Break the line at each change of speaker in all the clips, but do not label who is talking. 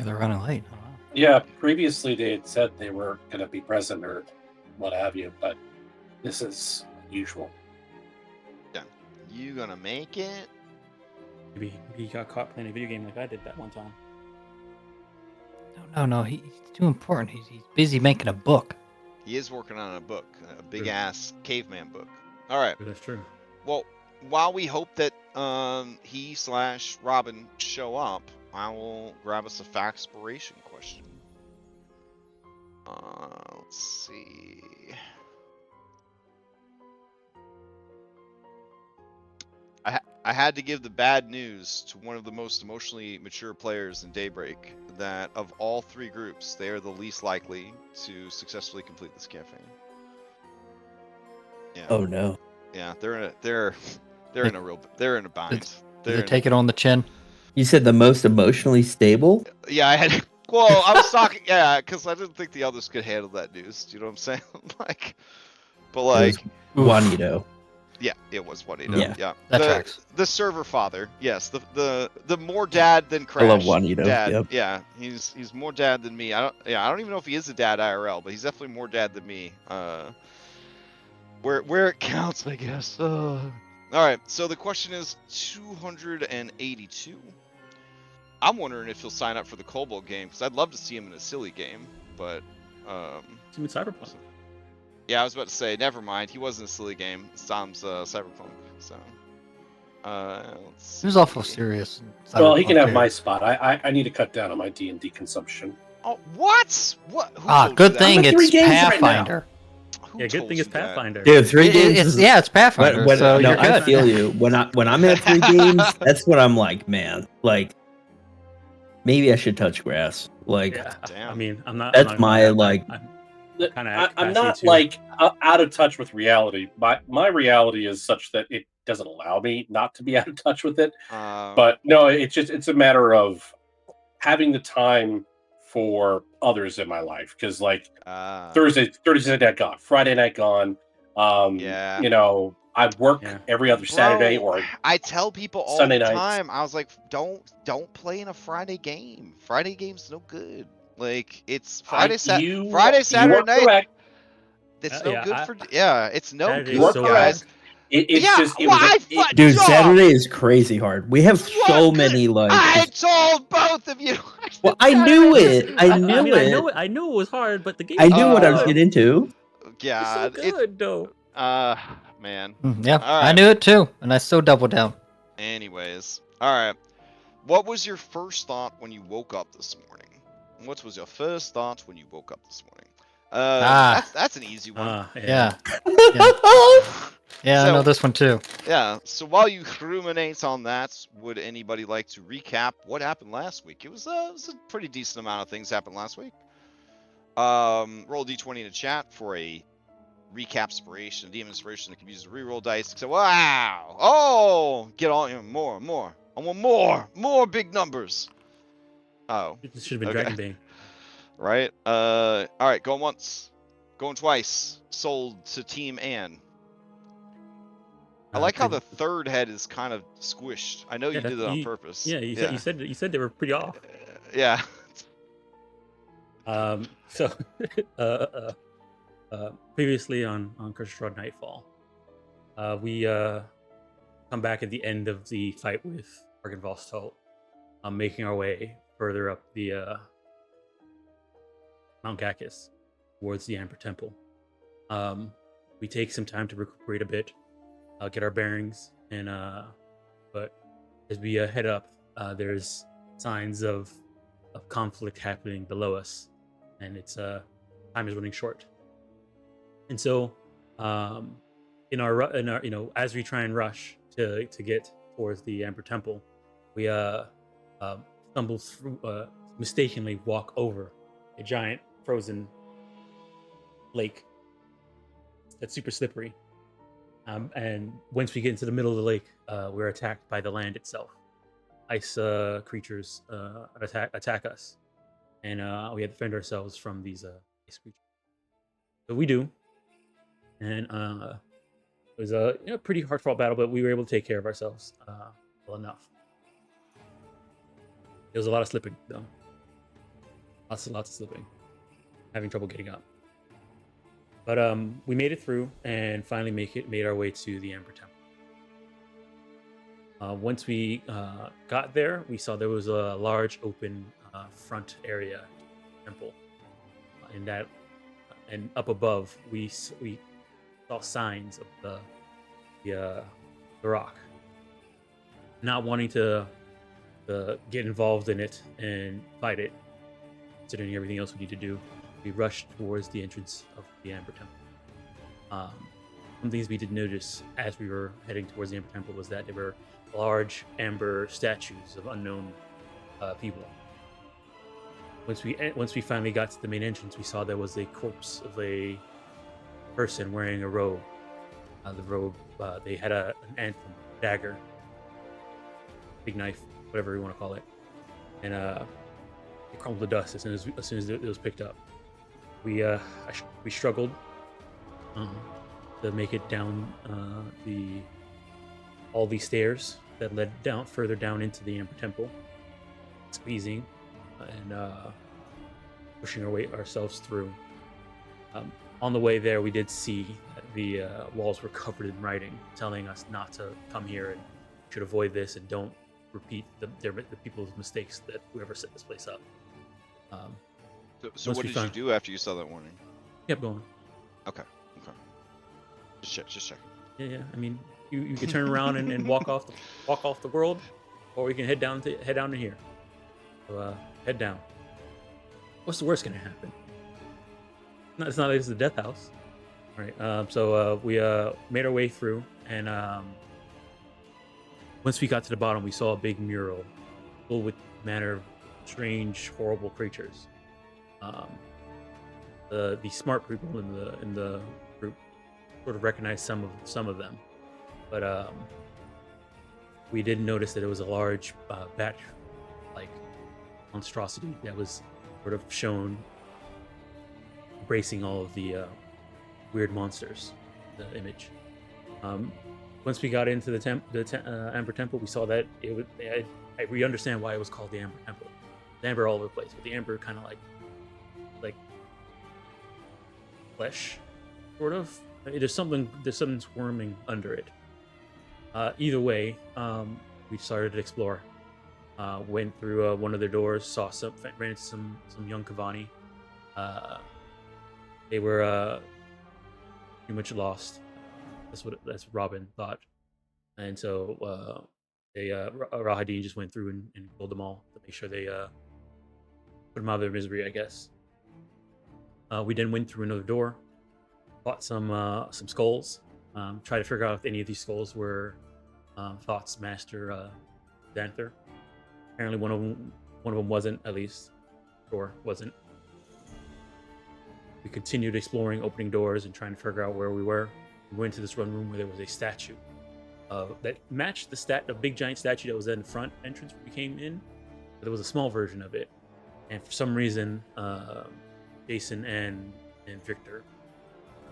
they're running late. Oh, wow.
Yeah, previously they had said they were going to be present or what have you, but this is unusual.
Yeah. You gonna make it?
Maybe he got caught playing a video game like I did that one time.
No, he's too important. He's busy making a book.
He is working on a book, a big ass caveman book. All right.
That's true.
Well, while we hope that he/Robin show up, I will grab us a factspiration question. Let's see. I had to give the bad news to one of the most emotionally mature players in Daybreak that of all three groups, they are the least likely to successfully complete this campaign. Yeah.
Oh no.
Yeah, they're in a bind.
Did they take it on the chin?
You said the most emotionally stable?
Yeah, I had. Well, I was talking. Yeah, because I didn't think the others could handle that news. Do you know what I'm saying?
Juanito.
Yeah, it was Juanito. Yeah.
That tracks.
The server father. Yes, the more dad than Crash.
I love Juanito.
Dad.
Yep.
Yeah, he's more dad than me. I don't even know if he is a dad IRL, but he's definitely more dad than me. Where it counts, I guess. All right. So the question is 282. I'm wondering if he'll sign up for the Cobalt game because I'd love to see him in a silly game, but
He's in Cyberpunk.
yeah, I was about to say, never mind. He wasn't a silly game. Tom's Cyberpunk. So, let's
He was awful serious.
Well, he can have my spot. I need to cut down on my D&D consumption.
Oh, what? What? Who
Ah,
told you
good
that?
thing
I'm at 3
it's
games right
Pathfinder.
Who
Yeah, good
told
thing
you
it's
that?
Pathfinder.
Dude, 3 games.
It's Pathfinder. So
no,
you're
I
good.
feel you. When I'm at 3 games, that's what I'm like, man. Like, maybe I should touch grass. Like,
Yeah.
Damn.
I mean, I'm not.
That's
I'm not
my,
gonna-
like-
I'm kind of.
I'm not like out of touch with reality. My reality is such that it doesn't allow me not to be out of touch with it. But no, it's a matter of having the time for others in my life because like Thursday night gone, Friday night gone.
Yeah.
You know, I work
Yeah.
every other Saturday
Bro,
or
I tell people all
Sunday
the
nights.
time. I was like, don't play in a Friday game. Friday game's no good. Like it's Friday, Saturday
you
Saturday
are
night.
correct.
It's
Yeah,
no good
I-
for. Yeah, it's no
Saturday
good,
is so
guys.
bad.
It's
Yeah,
just it
well,
was
I
a,
fu-
dude,
Dog.
Saturday is crazy hard. We have so
What?
many like.
I told both of you.
Well, I knew it. I knew
mean,
it.
I knew it was hard, but the game.
I knew what I was
good.
getting into.
God,
It's so good, though.
man.
Yeah,
All
I
right.
knew it too, and I still doubled down.
Anyways, all right. What was your first thought when you woke up this morning? What was your first thought when you woke up this morning? That's an easy one.
Yeah, I
So-
know this one too.
Yeah. So while you ruminate on that, would anybody like to recap what happened last week? It was a pretty decent amount of things happened last week. Roll D20 in the chat for a recap inspiration, demon inspiration that can be used to reroll dice. So wow! Oh, get on more. I want more big numbers. Oh,
This should have been
Okay.
Dragon Bane.
right. All right. Going once, going twice. Sold to Team Ann. I like how the third head is kind of squished. I know you did it on purpose.
Yeah, you said they were pretty off.
Yeah.
So, previously on Curse of Strahd Nightfall, we come back at the end of the fight with Argenval's Toll, making our way further up the Mount Gakis towards the Amber Temple. We take some time to recuperate a bit, get our bearings, and but as we head up, there's signs of conflict happening below us, and it's time is running short. And so, in our as we try and rush to get towards the Amber Temple, we stumble through, mistakenly walk over a giant frozen lake that's super slippery. And once we get into the middle of the lake, we're attacked by the land itself. Ice creatures attack us, and we have to defend ourselves from these ice creatures. So we do, and it was a pretty hard-fought battle, but we were able to take care of ourselves well enough. There was a lot of slipping, though. Lots of slipping. Having trouble getting up. But we made it through and finally made our way to the Amber Temple. Once we got there, we saw there was a large open front area to the temple. And up above, we saw signs of the rock. Not wanting to get involved in it and fight it, considering everything else we need to do, we rushed towards the entrance of the Amber Temple. Some things we did notice as we were heading towards the Amber Temple was that there were large amber statues of unknown people. Once we finally got to the main entrance, we saw there was a corpse of a person wearing a robe. The robe, they had an anthem, dagger, big knife, whatever you want to call it, and it crumbled to dust as soon as it was picked up. We struggled to make it down all these stairs that led further down into the Amber Temple, squeezing and pushing ourselves through. On the way there, we did see that the walls were covered in writing, telling us not to come here and should avoid this and don't repeat the people's mistakes that whoever set this place up.
So what did you do after you saw that warning?
Kept going.
Okay. Just checking.
Yeah. I mean, you can turn around and walk off the world, or you can head down to here. So head down. What's the worst gonna happen? It's not like it's the death house, right? So we made our way through, and once we got to the bottom, we saw a big mural filled with manner of strange, horrible creatures. The smart people in the group sort of recognized some of them, but we did notice that it was a large bat-like monstrosity that was sort of shown embracing all of the weird monsters. The image. Once we got into the Amber Temple, we saw that we understand why it was called the Amber Temple. The amber all over the place, but the amber kind of like flesh, sort of. There's something squirming under it. Either way, we started to explore. Went through one of their doors, ran into some young Kavani. They were pretty much lost. That's Robin thought, and so Rahadin just went through and killed them all to make sure they put them out of their misery, I guess. We then went through another door, bought some skulls, tried to figure out if any of these skulls were Thought's master Xanther. Apparently one of them wasn't, at least, or wasn't. We continued exploring, opening doors, and trying to figure out where we were. We went to this one room where there was a statue that matched the big giant statue that was in the front entrance when we came in. But there was a small version of it, and for some reason, Jason and Victor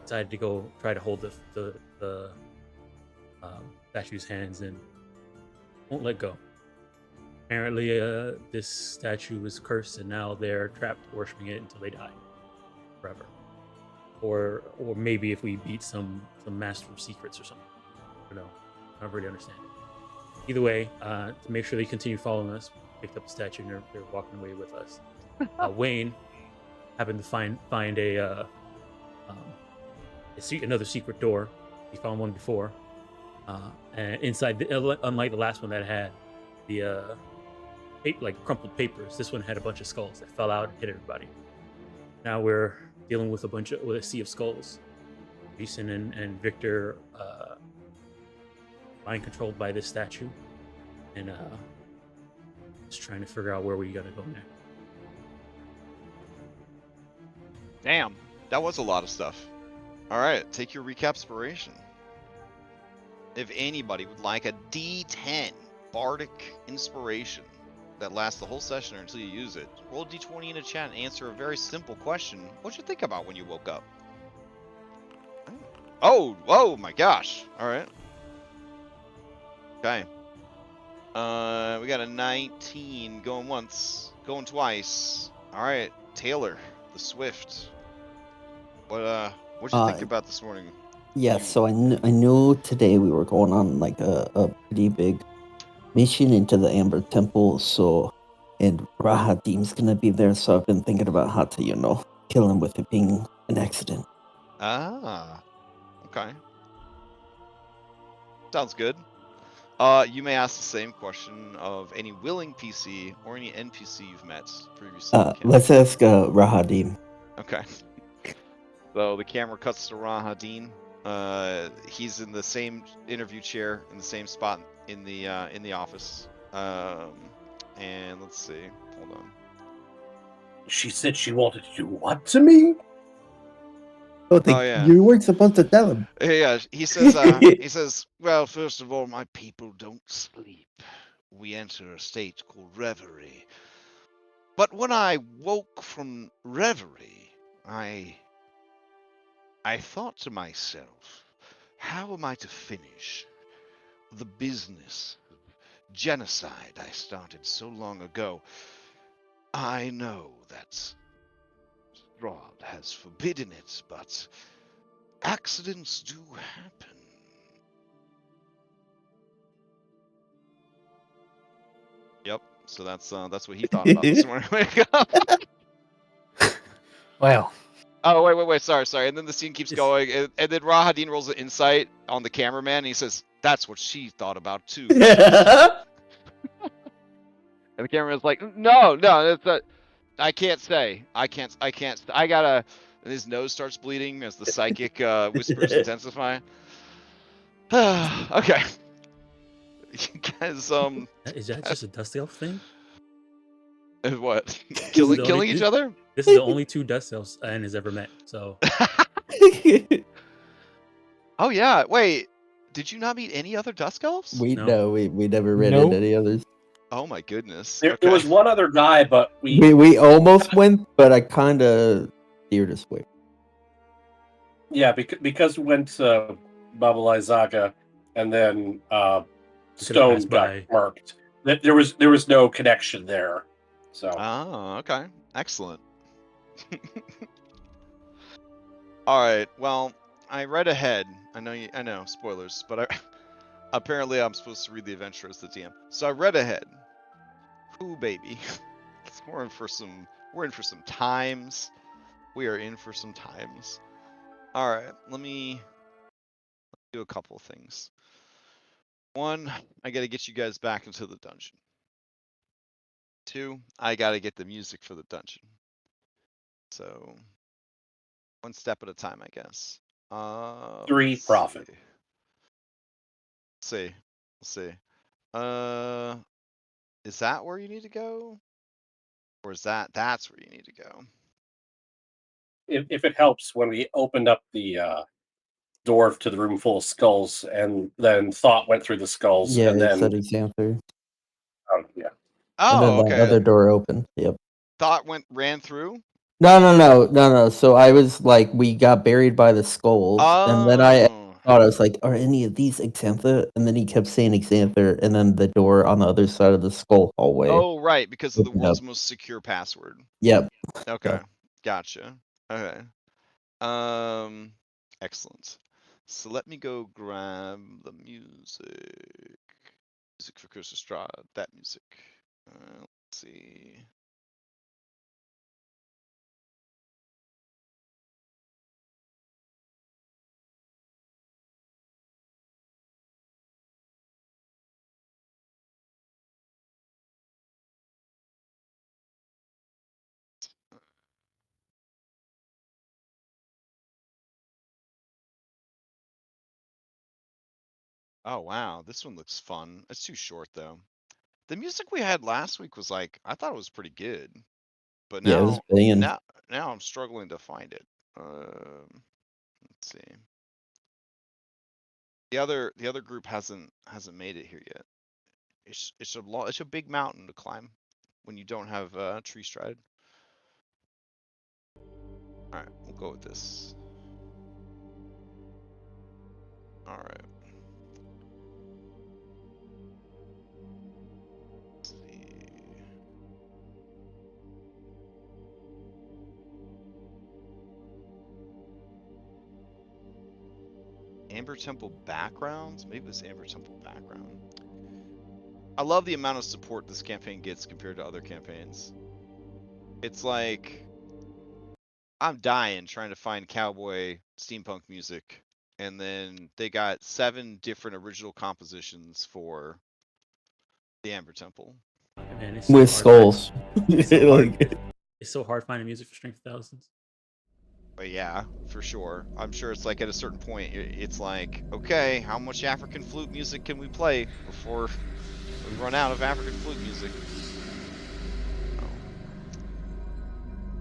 decided to go try to hold the statue's hands and won't let go. Apparently, this statue was cursed, and now they're trapped worshiping it until they die, forever. Or maybe if we beat some master of secrets or something. I don't know. I don't really understand it. Either way, to make sure they continue following us, we picked up the statue and they're walking away with us. Wayne happened to find another secret door. He found one before, and inside, unlike the last one that had the crumpled papers, this one had a bunch of skulls that fell out and hit everybody. Now we're dealing with a sea of skulls. Jason and Victor mind controlled by this statue, and just trying to figure out where we gotta go next.
Damn, that was a lot of stuff. All right, take your recap inspiration. If anybody would like a D10 Bardic inspiration that lasts the whole session or until you use it, roll a D20 in a chat and answer a very simple question. What'd you think about when you woke up? Oh my gosh. All right. Okay. We got a 19 going once, going twice. All right. Taylor, the Swift. What'd you think about this morning?
Yeah, so I knew today we were going on like a pretty big mission into the Amber Temple, and Rahadim's gonna be there, so I've been thinking about how to, kill him with it being an accident.
Ah, okay. Sounds good. You may ask the same question of any willing PC or any NPC you've met previously.
Let's ask Rahadim.
Okay. So the camera cuts to Rahadin. He's in the same interview chair in the same spot in the office. And let's see. Hold on.
She said she wanted to do what to me?
Oh
yeah.
You weren't supposed to tell him.
Yeah, he says, well, first of all, my people don't sleep. We enter a state called reverie. But when I woke from reverie, I thought to myself, how am I to finish the business of genocide I started so long ago? I know that Strahd has forbidden it, but accidents do happen. Yep. So that's what he thought about this morning.
Wow.
Oh, wait. Sorry. And then the scene keeps going, and then Rahadin rolls an insight on the cameraman, and he says, "That's what she thought about too." And the cameraman's like, "No, that's not. I can't say. I gotta." And his nose starts bleeding as the psychic whispers intensify. Okay. You guys,
Is that just a Dust Elf thing?
what? Killing each other?
This is the only two Dust Elves Anne has ever met. So.
Oh yeah. Wait. Did you not meet any other Dusk Elves?
we
No.
never ran into any others.
Oh my goodness.
There
Okay.
was one other guy, but
We almost went, but I kind of steered us away.
Yeah, because we went to Baba Lysaga, and then Stone
passed
got
by.
marked. That there was no connection there. So
Oh, okay. Excellent. All right. Well, I read ahead. I know spoilers, but apparently I'm supposed to read the adventure as the DM. So I read ahead. Ooh, baby. We're in for some times. We are in for some times. All right. Let me do a couple of things. One, I got to get you guys back into the dungeon. Two, I got to get the music for the dungeon. So, one step at a time, I guess.
3 profit.
Let's see. Is that where you need to go? Or is that's where you need to go?
If it helps, when we opened up the door to the room full of skulls, and then Thought went through the skulls,
Yeah,
and
it
then
said example.
yeah.
And then
Oh,
the
okay.
other door opened. Yep.
Thought ran through?
No. So I was like, we got buried by the skulls, and then I thought, I was like, are any of these Exantha? And then he kept saying Exantha, and then the door on the other side of the skull hallway.
Oh, right, because of the
opened
world's
up.
most secure password.
Yep.
Okay,
Yep.
gotcha. Okay. Excellent. So let me go grab the music. Music for Curse of Strahd. That music. Let's see. Oh wow, this one looks fun. It's too short though. The music we had last week was like, I thought it was pretty good, but
Yeah, it was
now
banging.
now I'm struggling to find it. Let's see. The other group hasn't made it here yet. It's a big mountain to climb when you don't have tree stride. All right, we'll go with this. All right. Let's see. Amber Temple backgrounds? Maybe it was Amber Temple background. I love the amount of support this campaign gets compared to other campaigns. It's like I'm dying trying to find cowboy steampunk music, and then they got 7 different original compositions for the Amber Temple.
Man, it's
With
hard
skulls.
It's so hard.
Like,
It's so hard finding music for Strength of Thousands.
But yeah, for sure. I'm sure it's like at a certain point, it's like, okay, how much African flute music can we play before we run out of African flute music?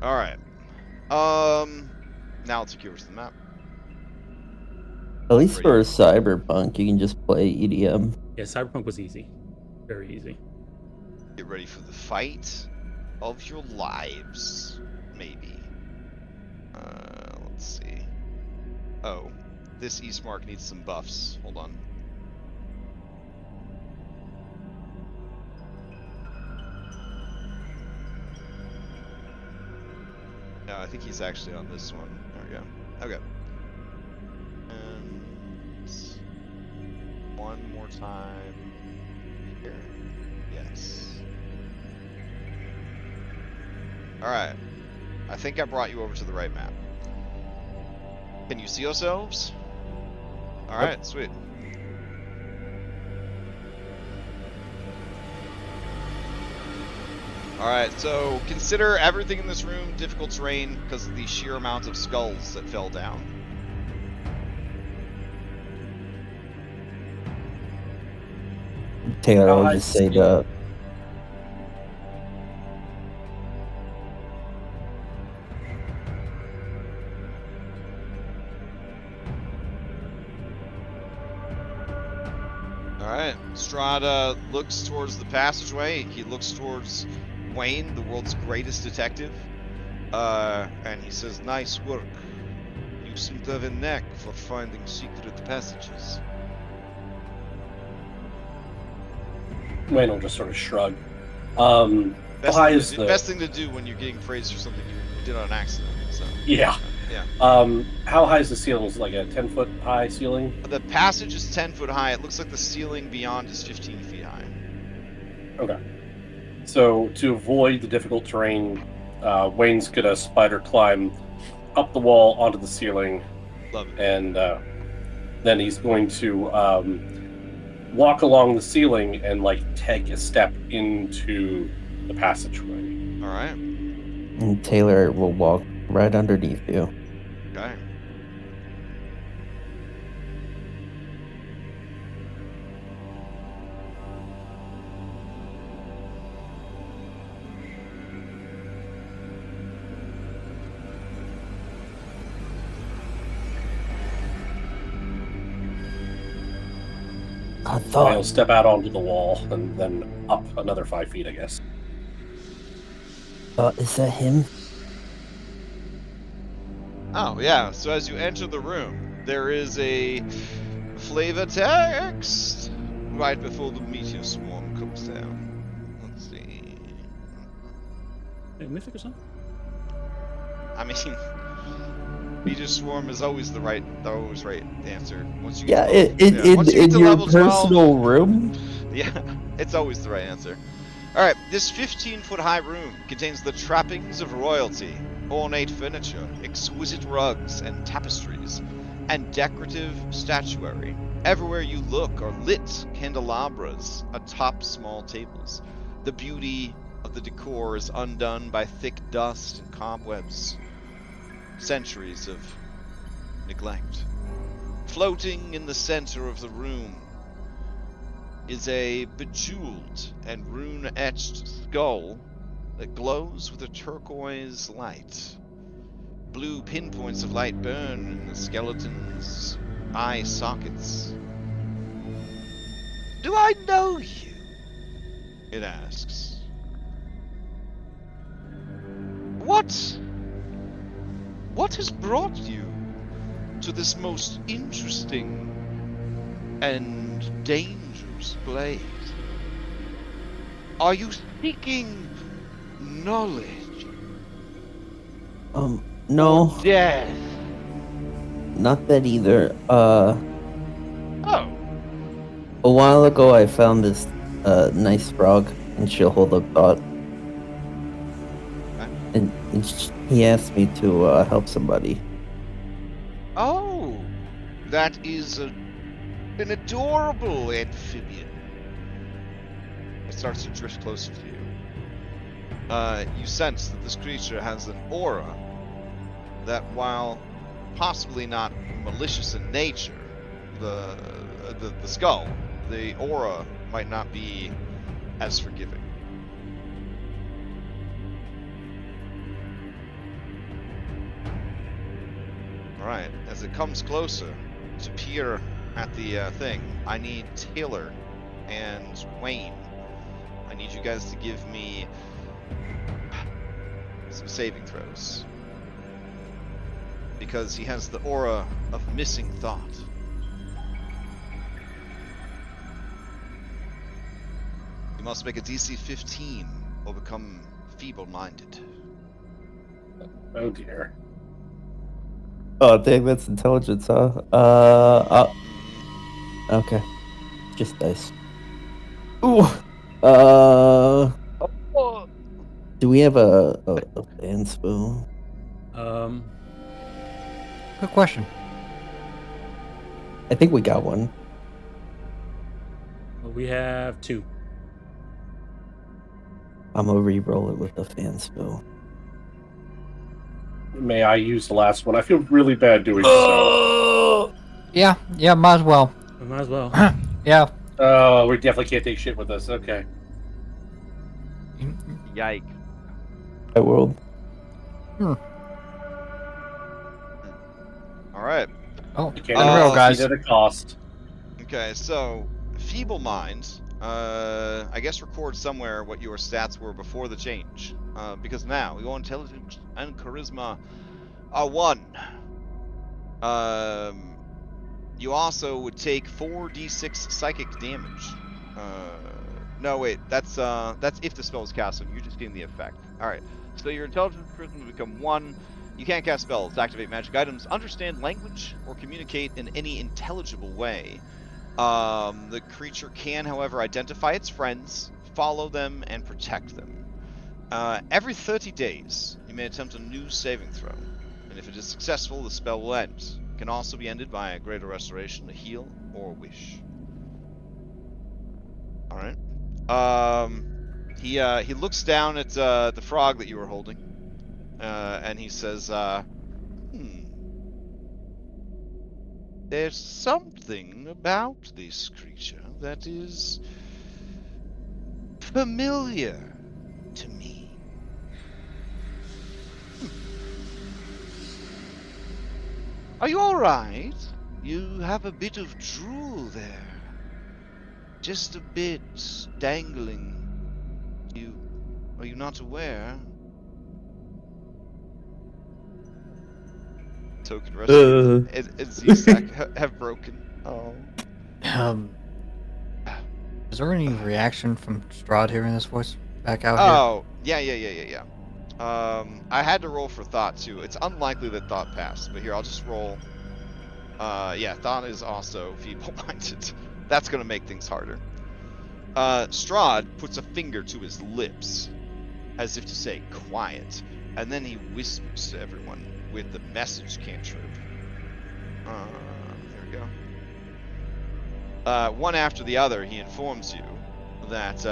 Oh. All right. Now I'll take you over to the map.
at least for Cyberpunk, you can just play E EDM.
Yeah, Cyberpunk was easy. Very easy.
Get ready for the fight of your lives, maybe. Let's see. Oh, this Ismark needs some buffs. Hold on. No, I think he's actually on this one. There we go. Okay. And one more time here. Yes. Alright. I think I brought you over to the right map. Can you see yourselves? Alright, sweet. Alright, so consider everything in this room difficult terrain because of the sheer amount of skulls that fell down.
Taylor, I'll just say the.
Alright, Strahd looks towards the passageway. He looks towards Wayne, the world's greatest detective. And he says, "Nice work. You seem to have a knack for finding secret passages."
Wayne will just sort of shrug.
Best thing to do when you're getting praised for something you did on accident. So.
Yeah.
Yeah.
How high is the ceiling? Is it like a 10-foot high ceiling?
The passage is 10 foot high. It looks like the ceiling beyond is 15 feet high.
Okay. So to avoid the difficult terrain, Wayne's gonna spider climb up the wall onto the ceiling.
Love it.
And then he's going to walk along the ceiling and like take a step into the passageway.
All right.
And Taylor will walk right underneath you.
Okay.
I
He'll
thought.
step out onto the wall and then up another 5 feet, I guess.
Is that him?
Oh, yeah. So as you enter the room, there is a flavor text right before the meteor swarm comes down. Let's see.
Hey, Mythic or something?
I mean, meteor swarm is always the right answer. Once you
Yeah,
get once you get
in
to
your
level 12,
personal room?
yeah, it's always the right answer. Alright, this 15-foot high room contains the trappings of royalty, ornate furniture, exquisite rugs and tapestries, and decorative statuary. Everywhere you look are lit candelabras atop small tables. The beauty of the decor is undone by thick dust and cobwebs. Centuries of neglect. Floating in the center of the room is a bejeweled and rune-etched skull that glows with a turquoise light. Blue pinpoints of light burn in the skeleton's eye sockets. "Do I know you?" it asks. What has brought you to this most interesting and dangerous blade? Are you seeking knowledge?
No.
Death.
Not that either. A while ago, I found this nice frog, and she'll hold up thought. And he asked me to help somebody.
Oh, that is an adorable amphibian. It starts to drift closer to you. You sense that this creature has an aura that, while possibly not malicious in nature, the skull, the aura might not be as forgiving. Alright, as it comes closer to peer at the thing, I need Taylor and Wayne. I need you guys to give me some saving throws. Because he has the aura of missing thought. You must make a DC 15 or become feeble-minded.
Oh dear.
Oh, dang, that's intelligence, huh? Okay. Just dice. Ooh. Do we have a fan spoon?
Good question.
I think we got one.
We have 2.
I'm gonna re-roll it with the fan spoon.
May I use the last one? I feel really bad doing so.
Yeah, might as well.
We might as well.
Yeah.
Oh, we definitely can't take shit with us. Okay.
Yike.
My world.
Alright.
Oh,
You can't
unreal, guys.
at a cost.
Okay, so feeble mind. I guess record somewhere what your stats were before the change. Because now your intelligence and charisma are 1. You also would take 4d6 psychic damage. No, wait, that's if the spell is cast, so you're just getting the effect. Alright, so your intelligence and charisma become 1. You can't cast spells, activate magic items, understand language, or communicate in any intelligible way. The creature can, however, identify its friends, follow them, and protect them. Every 30 days, you may attempt a new saving throw, and if it is successful, the spell will end. It can also be ended by a greater restoration, a heal, or a wish. Alright. He looks down at the frog that you were holding, and he says, there's something about this creature that is familiar to me. Are you alright? You have a bit of drool there. Just a bit dangling. Are you not aware? Token restoration. Zizak have broken. Oh.
Is there any reaction from Strahd hearing this voice back out here?
Oh, yeah. I had to roll for thought too. It's unlikely that thought passed, but here I'll just roll. Yeah, thought is also feeble-minded. That's gonna make things harder. Strahd puts a finger to his lips, as if to say quiet, and then he whispers to everyone with the message cantrip. There we go. One after the other, he informs you that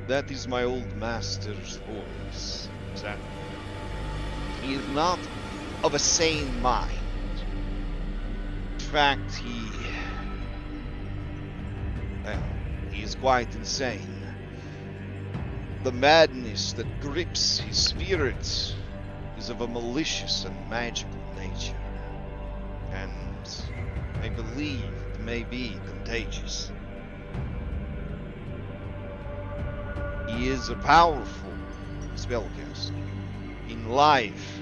that is my old master's voice. That he is not of a sane mind. In fact, he is quite insane. The madness that grips his spirit is of a malicious and magical nature, and I believe it may be contagious. He is a powerful spellcaster. In life,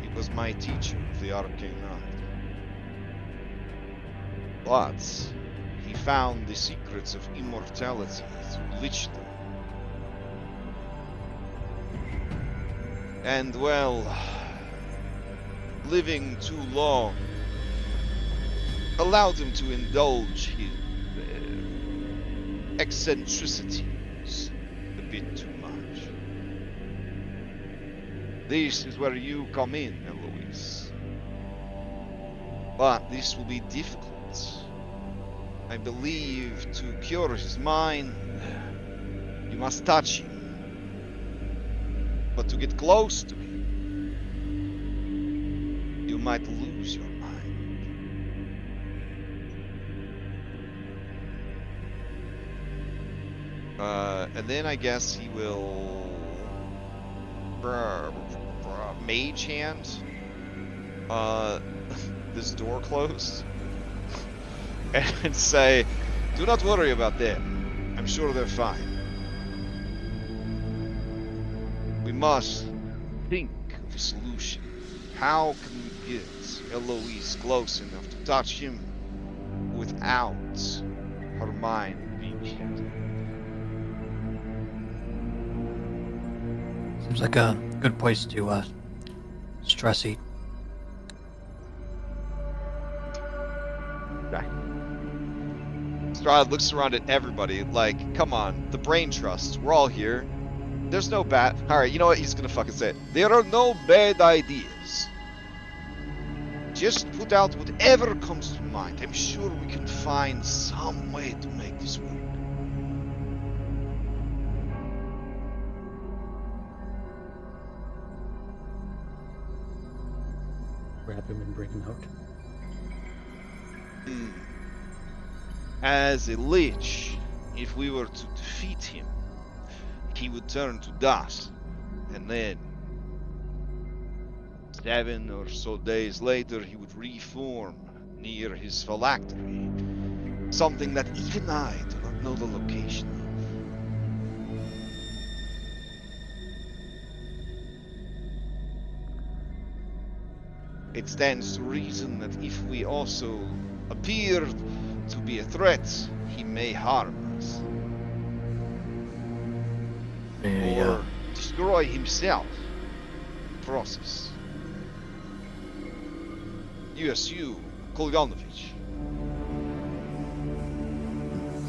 he was my teacher of the arcane art. But he found the secrets of immortality through lichdom. And, well, living too long allowed him to indulge his eccentricities a bit too much. This is where you come in, Eloise. But this will be difficult. I believe to cure his mind, you must touch him. But to get close to him, you might lose your mind. And then I guess he will mage hand this door closed and say, "Do not worry about them. I'm sure they're fine. We must think of a solution. How can we get Eloise close enough to touch him without her mind being shattered?"
Seems like a good place to stress eat.
Strahd looks around at everybody like, come on, the brain trust, we're all here. There's no bad... Alright, you know what? He's gonna fucking say it. There are no bad ideas. Just put out whatever comes to mind. I'm sure we can find some way to make this work.
Grab him and bring him out.
As a lich, if we were to defeat him, he would turn to dust, and then 7 or so days later he would reform near his phylactery, something that even I do not know the location of. It stands to reason that if we also appeared to be a threat, he may harm us. Or destroy himself. Process. USU Kolyanovich.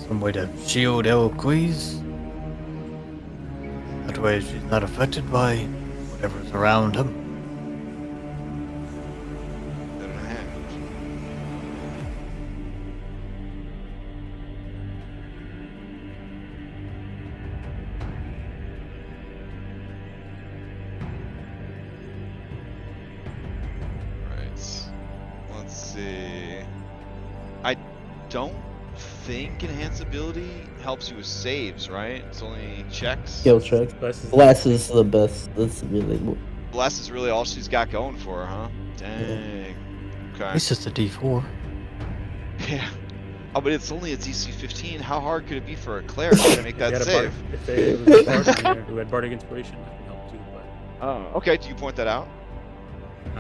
Some way to shield Eloise. That way she's not affected by whatever's around him.
Don't think enhance ability helps you with saves, right? It's only checks.
Skill check. Bless is the best. That's really.
Bless is really all she's got going for her, huh? Dang. Okay.
At least it's a D4.
Yeah. Oh, but it's only a DC 15. How hard could it be for a cleric to make that save?
If there was a bard in there who had bardic inspiration, that can help too. But
oh, okay. Do you point that out,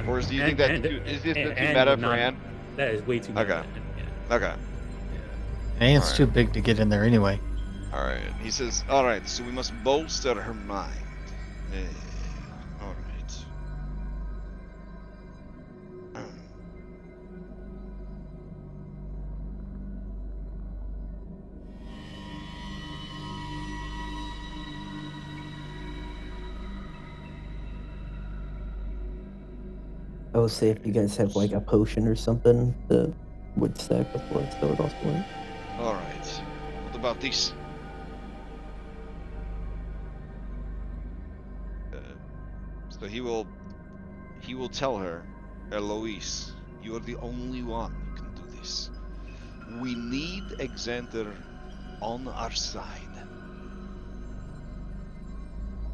or do you think that is this too meta for Anne?
That is way too meta.
Okay. Okay.
And it's too big to get in there anyway.
Alright, he says, alright, so we must bolster her mind. Alright.
I would say if you guys have like a potion or something that would stack before, that would also work.
Alright. What about this? So he will tell her, Eloise, you are the only one who can do this. We need Exenter on our side.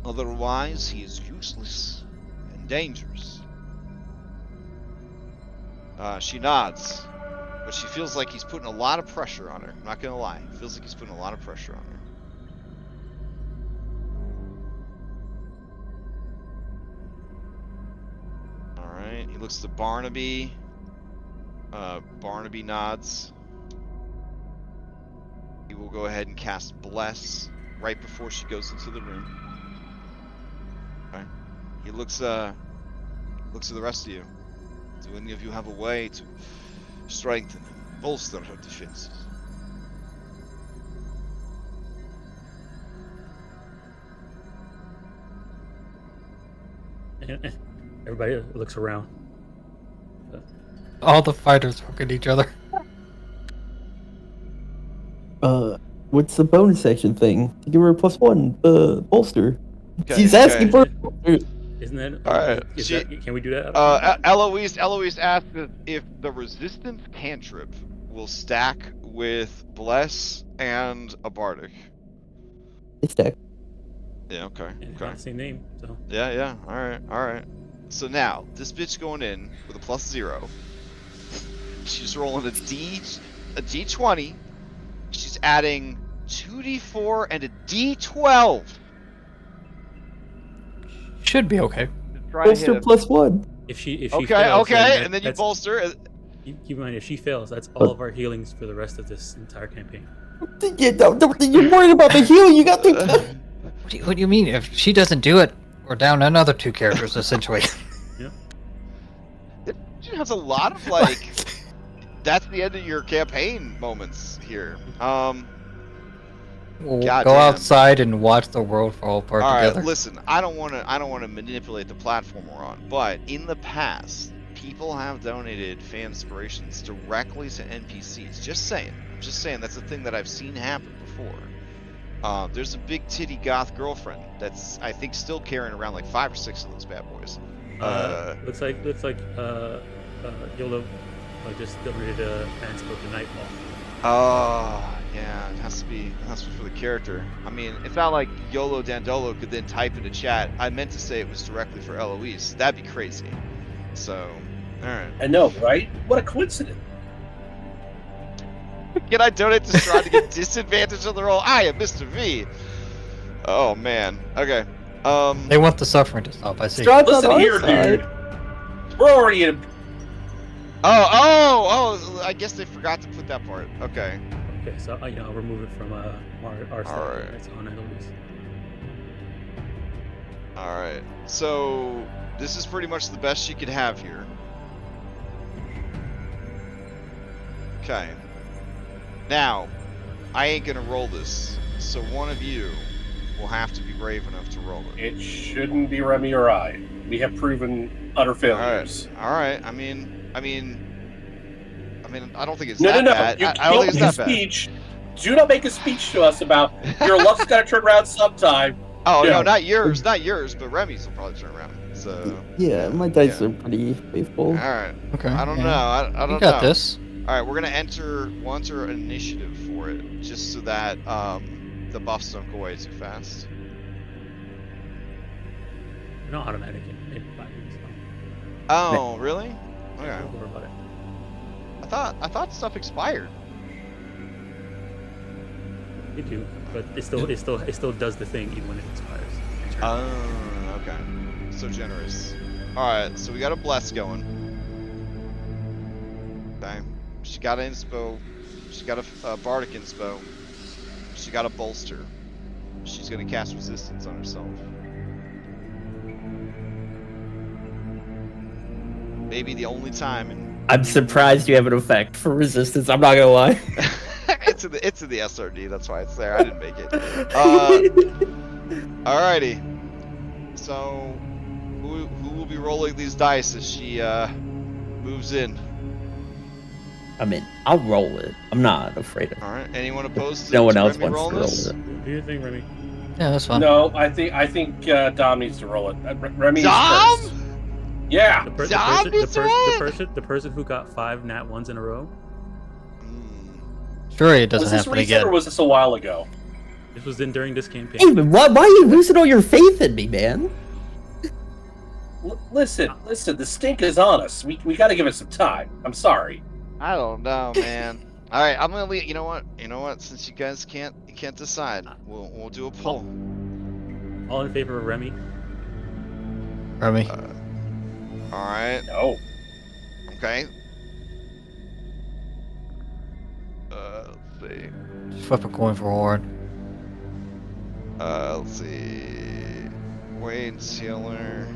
Otherwise, he is useless and dangerous. She nods. But she feels like he's putting a lot of pressure on her. I'm not gonna lie. Feels like he's putting a lot of pressure on her. Alright, he looks to Barnaby. Barnaby nods. He will go ahead and cast Bless right before she goes into the room. Okay. He looks at the rest of you. Do any of you have a way to strengthen him? bolster defenses.
Everybody looks around.
All the fighters look at each other.
What's the bonus action thing? To give her a +1 bolster.
Okay,
She's asking for a
okay.
bolster.
Isn't that?
All right.
Can we do that?
Eloise asked if the resistance cantrip will stack with bless and a bardic.
It's stack.
Yeah. Okay.
And
Okay.
not the same name. So
Yeah. All right. All right. So now this bitch going in with a +0. She's rolling a D20. She's adding 2d4 and a d12.
Should be okay.
Bolster +1.
if she
Okay.
fails,
Okay. And then you bolster.
Keep in mind, if she fails, that's all of our healings for the rest of this entire campaign.
You're worried about the healing. You got to.
What do you mean? If she doesn't do it, we're down another 2 characters essentially.
She has a lot of like. That's the end of your campaign moments here.
We'll
God
go
damn.
outside and watch the world fall apart
All
together.
right, listen. I don't want to manipulate the platform we're on, but in the past, people have donated fan inspirations directly to NPCs. Just saying. I'm just saying that's a thing that I've seen happen before. There's a big titty goth girlfriend that's I think still carrying around like 5 or 6 of those bad boys.
Looks like YOLO just donated a fan spoke to Nightfall.
Oh, yeah, it has to be for the character. I mean, it's not like YOLO Dandolo could then type into chat. I meant to say it was directly for Eloise. That'd be crazy. So, alright.
I know, right? What a coincidence.
Can I donate to Strahd to get disadvantage on the roll? I am Mr. V. Oh, man. Okay.
They want the suffering to stop, I see.
Strahd's on
Listen
our
here,
side.
dude. We're already in.
Oh, I guess they forgot to put that part. Okay.
Okay, so I'll remove it from our side.
Alright.
It's on Eloise.
Alright. So, this is pretty much the best she could have here. Okay. Now, I ain't gonna roll this, so one of you will have to be brave enough to roll it.
It shouldn't be Remy or I. We have proven utter failures.
Alright. I mean, I don't think it's
No.
bad.
You
I don't
can't
think it's
make a
that bad.
speech. Do not make a speech to us about your luck's gotta turn around sometime.
Oh,
Yeah.
no, not yours, but Remy's will probably turn around. So,
Yeah, my dice are pretty faithful.
alright.
Okay.
I don't
yeah.
know. I don't know.
You got this.
Alright, we're gonna enter an initiative for it, just so that the buffs don't go away too fast.
They're not automatic in 5 minutes.
Oh, really? Okay.
Don't worry about it.
I thought stuff expired.
They do, but it still does the thing even when it expires.
Oh, okay. So generous. Alright, so we got a bless going. Okay. She got an inspo. She got a bardic inspo. She got a bolster. She's gonna cast resistance on herself. Maybe the only time in
I'm surprised you have an effect for resistance. I'm not gonna lie.
it's in the SRD, that's why it's there. I didn't make it. Alrighty. So who will be rolling these dice as she moves in?
I mean, I'll roll it. I'm not afraid of it.
Alright. Anyone opposed to
No one
to
else
Remy
wants to
rolling
roll
this?
it.
Do your thing, Remy.
Yeah, that's fine.
No, I think Dom needs to roll it. Remy is
Dom?
first. Yeah.
The person who got 5 nat 1s in a row.
Sure, it doesn't
Was this
happen
recent
again.
or was this a while ago?
This was during this campaign.
Hey, man, why are you losing all your faith in me, man?
Listen. The stink is on us. We got to give it some time. I'm sorry.
I don't know, man. Alright, I'm gonna leave. You know what? Since you guys can't decide, we'll do a poll.
All in favor of Remy.
Remy.
Alright.
No.
Okay. Let's see.
Just flip a coin for Horn.
Let's see. Wade Sealer.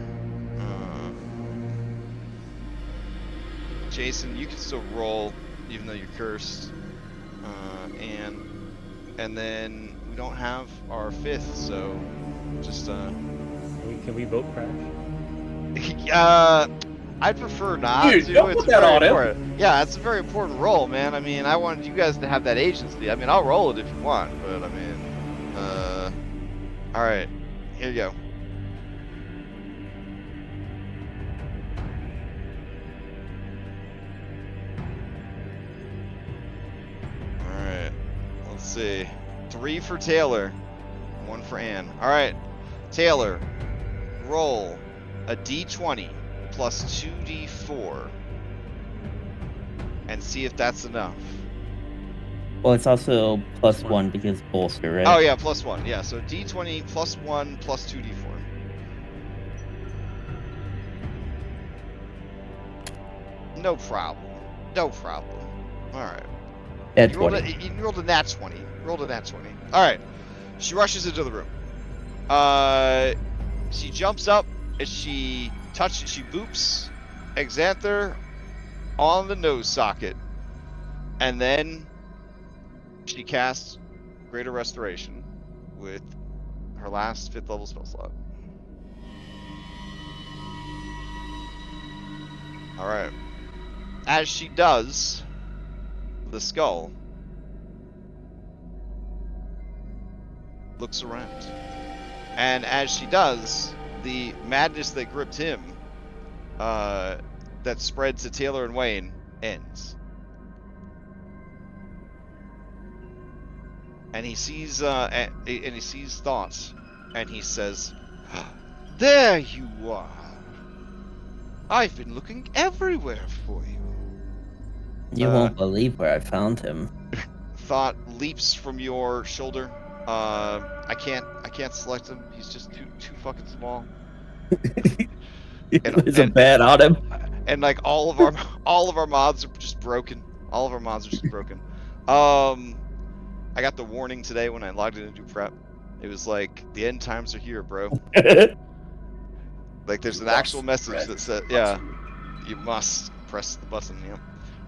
Jason, you can still roll. even though you're cursed. And then we don't have our 5th, so just
Can we vote crash?
I'd prefer not
Dude,
to.
don't
It's
put that
very
on him.
important. Yeah, it's a very important role, man. I mean, I wanted you guys to have that agency. I mean, I'll roll it if you want, but I mean, all right, here you go. All right, let's see. 3 for Taylor, 1 for Ann. All right, Taylor, roll a d20 plus 2d4 and see if that's enough.
Well, it's also +1 because bolster, right?
Oh yeah, +1. Yeah, so d20 +1 plus 2d4. No problem. No problem. All right.
At
You
20.
rolled a nat 20. Rolled a nat 20. All right. She rushes into the room. She jumps up and she boops Exanther on the nose socket, and then she casts Greater Restoration with her last 5th level spell slot. All right. As she does, the skull looks around. And as she does, the madness that gripped him, that spread to Taylor and Wayne, ends. And he sees, thoughts, and he says, "There you are. I've been looking everywhere for you."
You won't believe where I found him.
Thought leaps from your shoulder. I can't select him. He's just too fucking small.
There's a bat on him.
And like all of our mods are just broken. All of our mods are just broken. I got the warning today when I logged in to do prep. It was like, the end times are here, bro. Like there's an actual message that said, yeah, you must press the button. Yeah.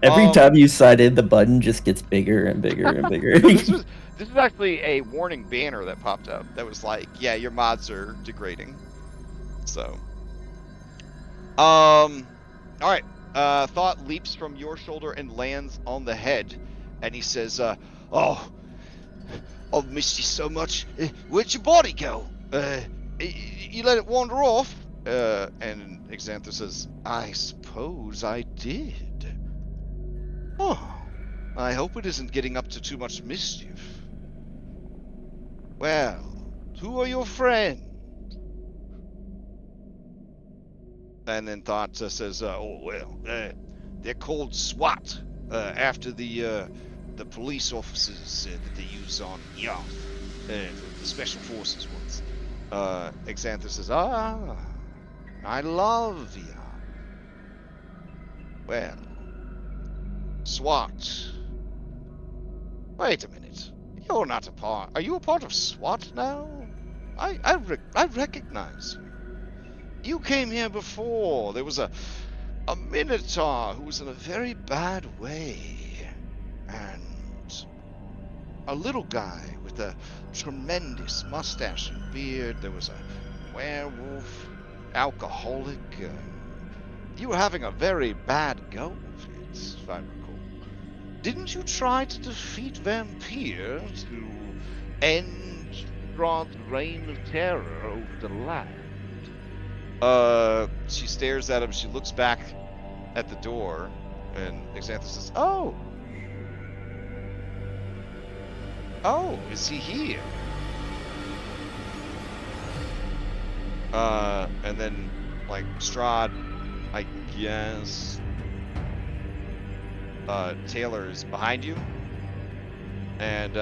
Every time you sign in, the button just gets bigger and bigger and bigger.
This is actually a warning banner that popped up that was like, yeah, your mods are degrading. So, all right. Thought leaps from your shoulder and lands on the head, and he says, "Oh, I've missed you so much. Where'd your body go? You let it wander off?" And Exanther says, "I suppose I did. Oh, I hope it isn't getting up to too much mischief. Well, who are your friends?" And then Thought says, "Oh well, they're called SWAT, after the police officers that they use on Yath, the special forces ones." Exanther says, "Ah, I love Yath. Well, SWAT. Wait a minute. You're not a part. Are you a part of SWAT now? I recognize you. You came here before. There was a Minotaur who was in a very bad way, and a little guy with a tremendous mustache and beard. There was a werewolf, alcoholic. You were having a very bad go of it, if I recall. Didn't you try to defeat Vampire to end Strahd's reign of terror over the land?" She stares at him. She looks back at the door, and Exanther says, "Oh, is he here?" And then, like, Strahd, I guess, Taylor is behind you, and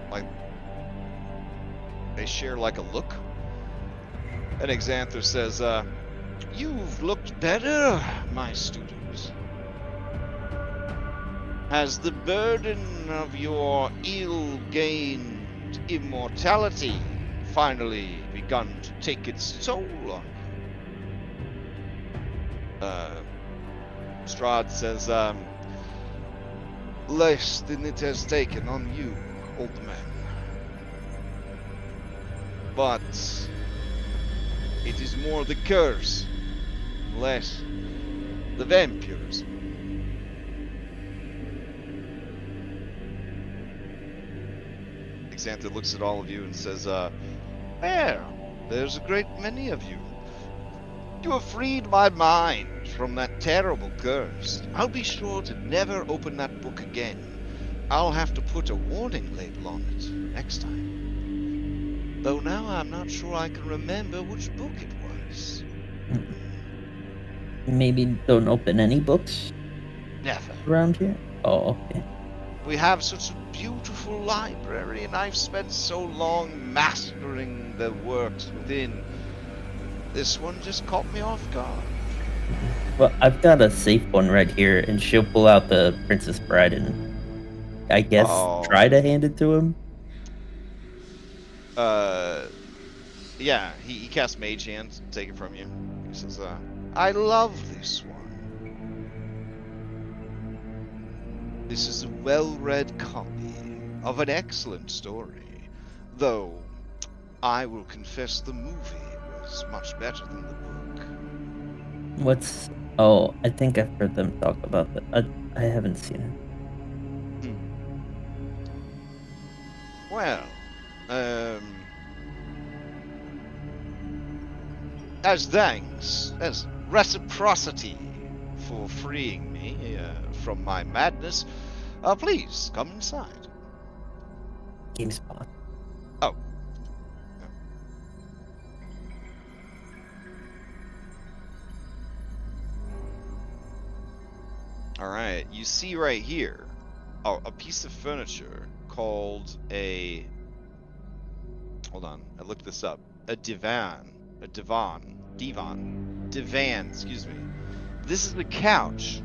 like, they share like a look. And Exanther says, "You've looked better, my student. Has the burden of your ill-gained immortality finally begun to take its toll on you?" Strahd says, less than it has taken on you, old man. But it is more the curse, less the vampires. Xantha looks at all of you and says, well, there's a great many of you. You have freed my mind from that terrible curse. I'll be sure to never open that book again. I'll have to put a warning label on it next time. Though now I'm not sure I can remember which book it was.
Maybe don't open any books
Never.
around here? Oh, okay.
We have such a beautiful library, and I've spent so long mastering the works within. This one just caught me off guard.
Well, I've got a safe one right here, and she'll pull out the Princess Bride and, I guess, try to hand it to him.
Yeah, he casts Mage Hand to take it from you. He says, I love this one. This is a well-read copy of an excellent story, though I will confess the movie was much better than the book.
What's... Oh, I think I've heard them talk about that. I haven't seen it.
Well, as thanks, as reciprocity for freeing me from my madness, please come inside.
GameSpot.
Oh. Alright, you see right here a piece of furniture called a... Hold on, I looked this up. A divan, excuse me. This is a couch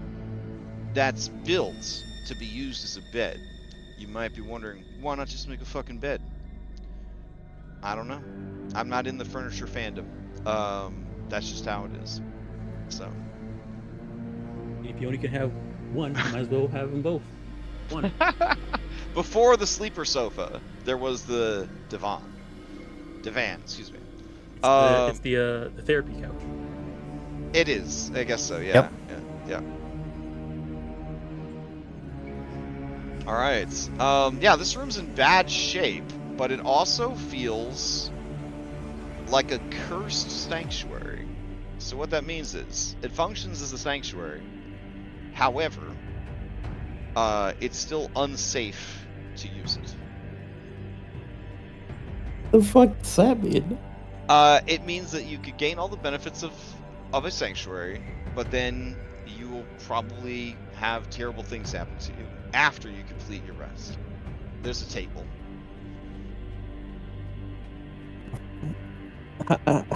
that's built to be used as a bed. You might be wondering, why not just make a fucking bed? I don't know. I'm not in the furniture fandom. That's just how it is. So.
If you only can have one, you might as well have them both. One.
Before the sleeper sofa, there was the divan, excuse me.
It's the therapy couch.
It is, I guess so. Yeah.
Yep.
Yeah. All right. Yeah, this room's in bad shape, but it also feels like a cursed sanctuary. So what that means is it functions as a sanctuary. However, it's still unsafe to use it.
The fuck does that mean?
It means that you could gain all the benefits of a sanctuary, but then you will probably have terrible things happen to you after you complete your rest. There's a table.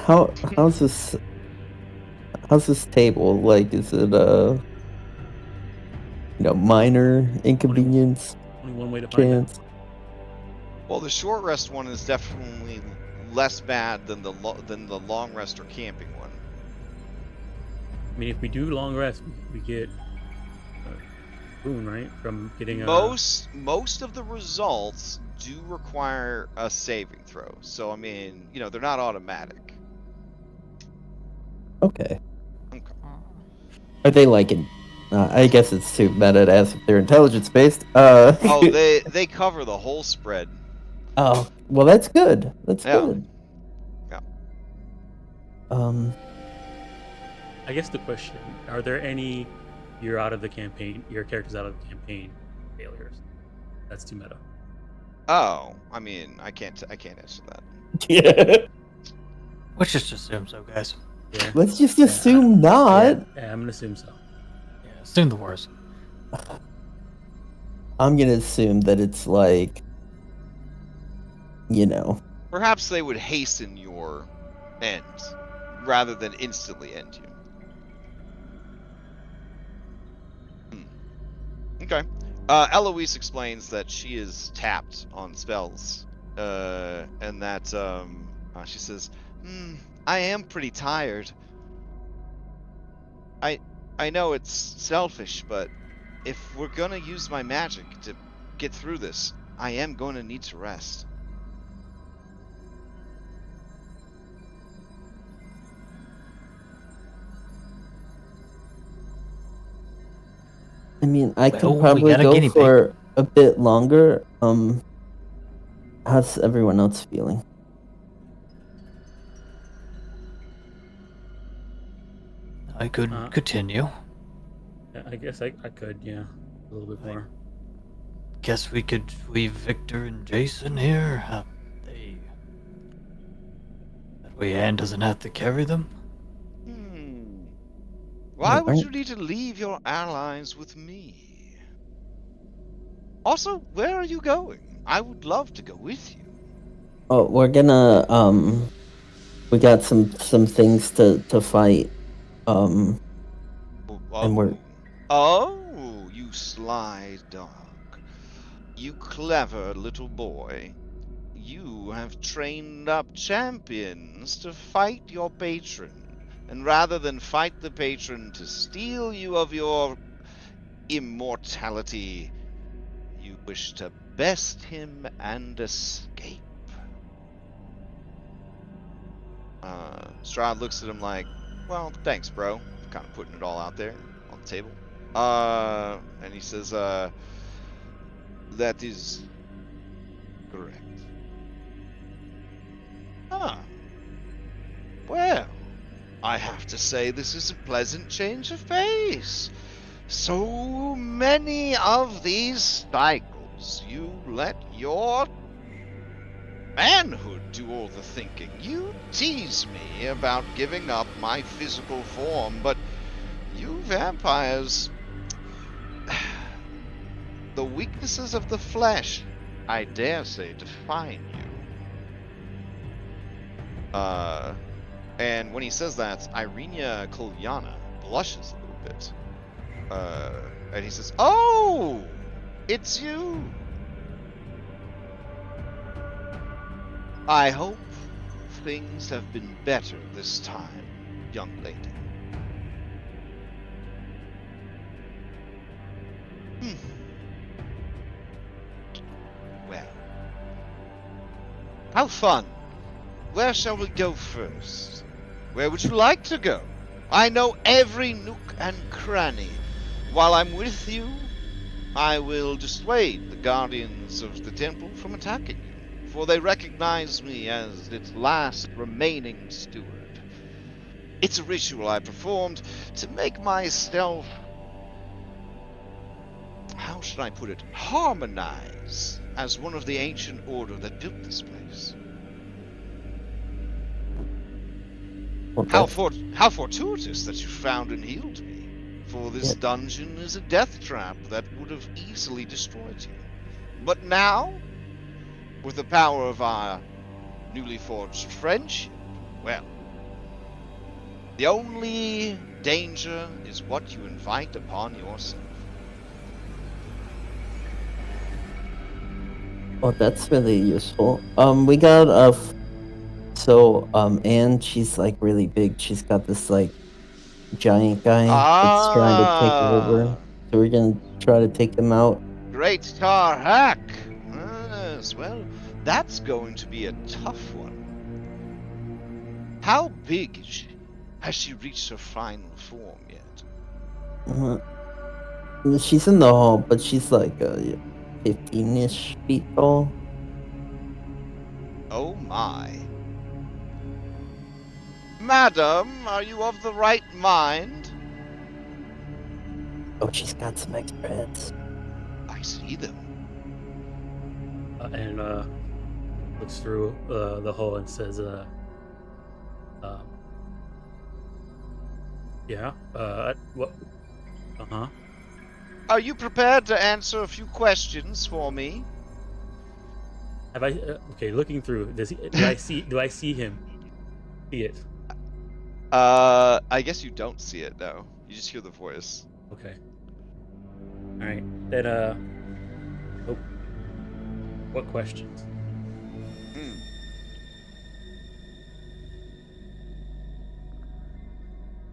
How's this table? Like, is it minor inconvenience?
Only one way to find
Chance?
out.
Well, the short rest one is definitely less bad than the long rest or camping one.
I mean, if we do long rest, we get a boon, right? From getting a...
Most of the results do require a saving throw. So, I mean, they're not automatic.
Okay. Are they like in... I guess it's too meta to ask if they're intelligence-based.
Oh, they cover the whole spread.
Oh, well, that's good. That's good.
Yeah.
I guess the question, are there any your character's out of the campaign failures? That's too meta.
Oh, I mean, I can't answer that.
Yeah.
Let's just assume so, guys.
Yeah.
Let's just assume not.
Yeah, I'm gonna assume so.
Yeah, assume the worst.
I'm gonna assume that it's like,
Perhaps they would hasten your end rather than instantly end you. Okay. Eloise explains that she is tapped on spells, and that she says, I am pretty tired. I know it's selfish, but if we're gonna use my magic to get through this, I am going to need to rest.
I mean, I
Well,
can
we
probably
got a
go
guinea pig.
for a bit longer. How's everyone else feeling?
I could continue.
I guess I could, yeah, a little bit more.
Guess we could leave Victor and Jason here. That way Anne doesn't have to carry them.
Why would
aren't-
you need to leave your allies with me? Also, where are you going? I would love to go with you.
Oh, we're gonna we got some things to fight. And we're
Oh, you sly dog. You clever little boy. You have trained up champions to fight your patron. And rather than fight the patron to steal you of your immortality, you wish to best him and escape. Strahd looks at him like, well, thanks, bro. Kind of putting it all out there on the table. And he says, that is correct. Ah. Well, I have to say this is a pleasant change of pace. So many of these cycles, you let your manhood do all the thinking. You tease me about giving up my physical form, but you vampires, the weaknesses of the flesh, I dare say, define you. And when he says that, Irenia Kolyana blushes a little bit. And he says, "Oh, it's you. I hope things have been better this time, young lady." Well, how fun. Where shall we go first? Where would you like to go? I know every nook and cranny. While I'm with you, I will dissuade the guardians of the temple from attacking you, for they recognize me as its last remaining steward. It's a ritual I performed to make myself, how should I put it, harmonize as one of the ancient order that built this place. How fortuitous that you found and healed me, for this dungeon is a death trap that would have easily destroyed you. But now, with the power of our newly forged friendship, well, the only danger is what you invite upon yourself.
Oh, that's really useful. We got Anne, she's like really big. She's got this like giant guy that's trying to take over. So we're gonna try to take him out.
Great Tarhak! Yes, well, that's going to be a tough one. How big is she? Has she reached her final form yet?
She's in the hall, but she's like 15-ish feet tall.
Oh my. Madam, are you of the right mind?
Oh, she's got some extra heads.
I see them.
And looks through the hole and says, yeah, what? Uh-huh.
Are you prepared to answer a few questions for me?
Have I, okay, looking through, do I see him? See it?
I guess you don't see it, no. You just hear the voice.
Okay. Alright, then, oh, what questions?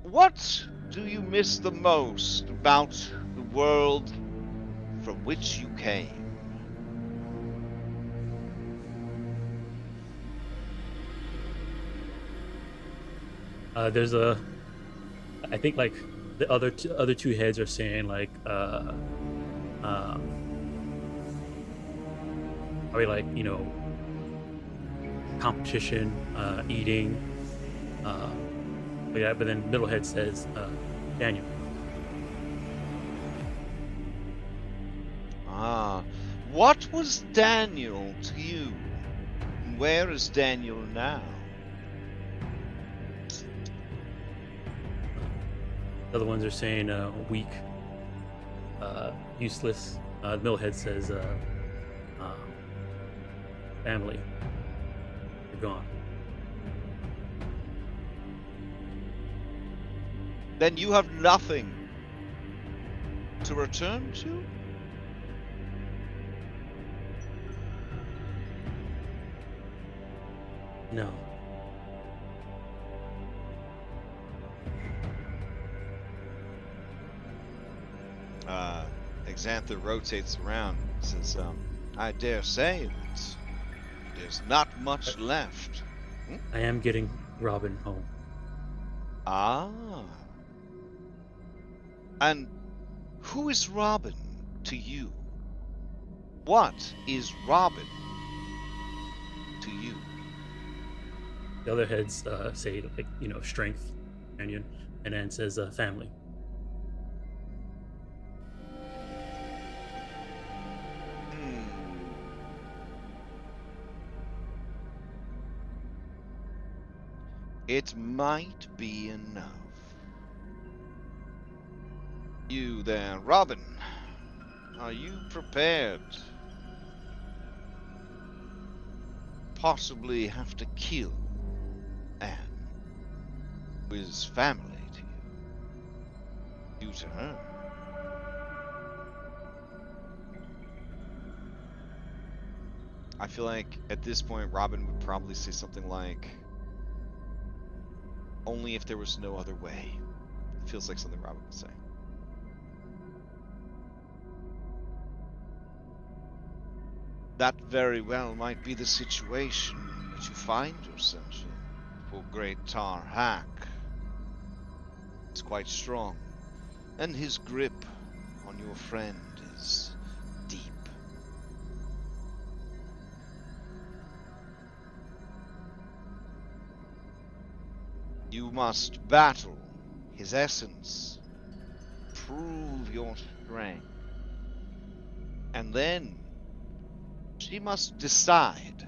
What do you miss the most about the world from which you came?
There's I think like the other two heads are saying like probably like, you know, competition, eating, yeah. But then middle head says Daniel.
Ah, what was Daniel to you? And where is Daniel now?
The other ones are saying weak, useless. Middle head says family. You're gone.
Then you have nothing to return to?
No.
Xanther rotates around and says, I dare say that there's not much left.
I am getting Robin home.
Ah. And who is Robin to you? What is Robin to you?
The other heads say like, you know, strength, companion, and then says family.
It might be enough. You there, Robin? Are you prepared? Possibly have to kill Anne, who is family to you. You to her. I feel like at this point Robin would probably say something like, only if there was no other way. It feels like something Robin would say. That very well might be the situation that you find yourself in, for Great Tar Hack. It's quite strong, and his grip on your friend is deep. You must battle his essence, prove your strength, and then she must decide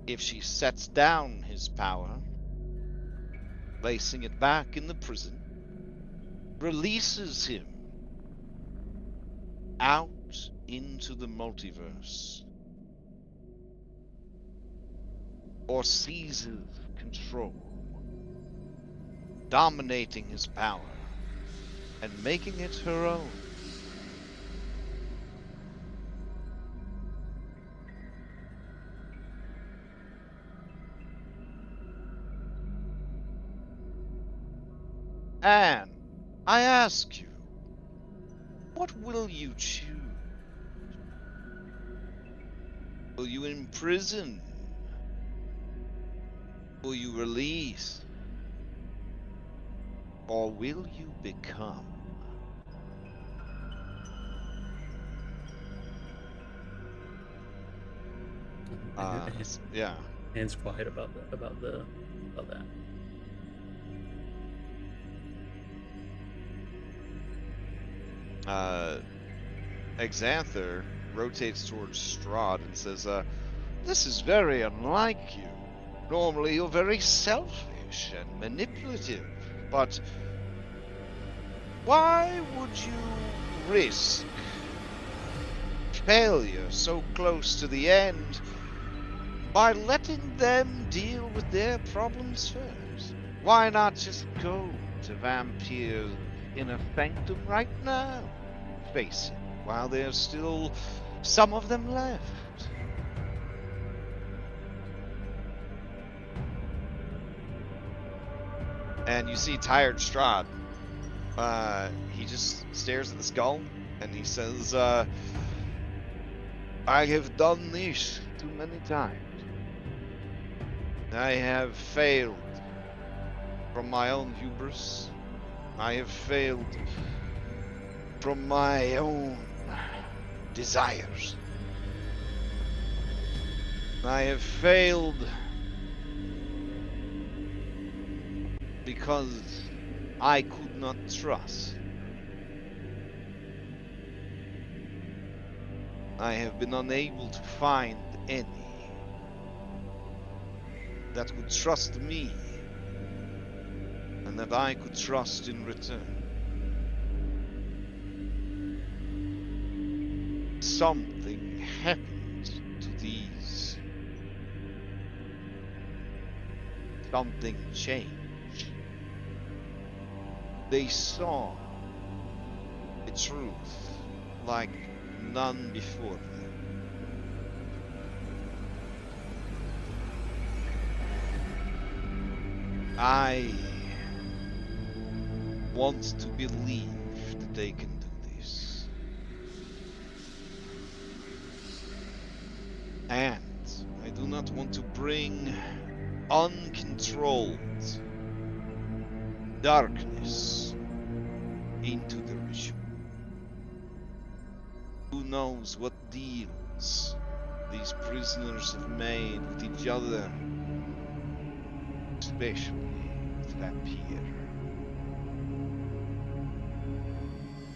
if she sets down his power, placing it back in the prison, releases him out into the multiverse, or seizes control, dominating his power and making it her own. And I ask you, what will you choose? Will you imprison? Will you release? Or will you become? Yeah.
Hands quiet about that.
Xanther rotates towards Strahd and says, this is very unlike you. Normally you're very selfish and manipulative, but why would you risk failure so close to the end by letting them deal with their problems first? Why not just go to Vampire Inner Sanctum right now? Face it, while there's still some of them left. And you see tired Strahd He just stares at the skull and he says, I have done this too many times. I have failed from my own hubris. I have failed from my own desires. I have failed because I could not trust. I have been unable to find any that would trust me and that I could trust in return. Something happened to these. Something changed. They saw the truth like none before them. I want to believe that they can do this. And I do not want to bring uncontrolled darkness into the ritual. Who knows what deals these prisoners have made with each other, especially with Vampire.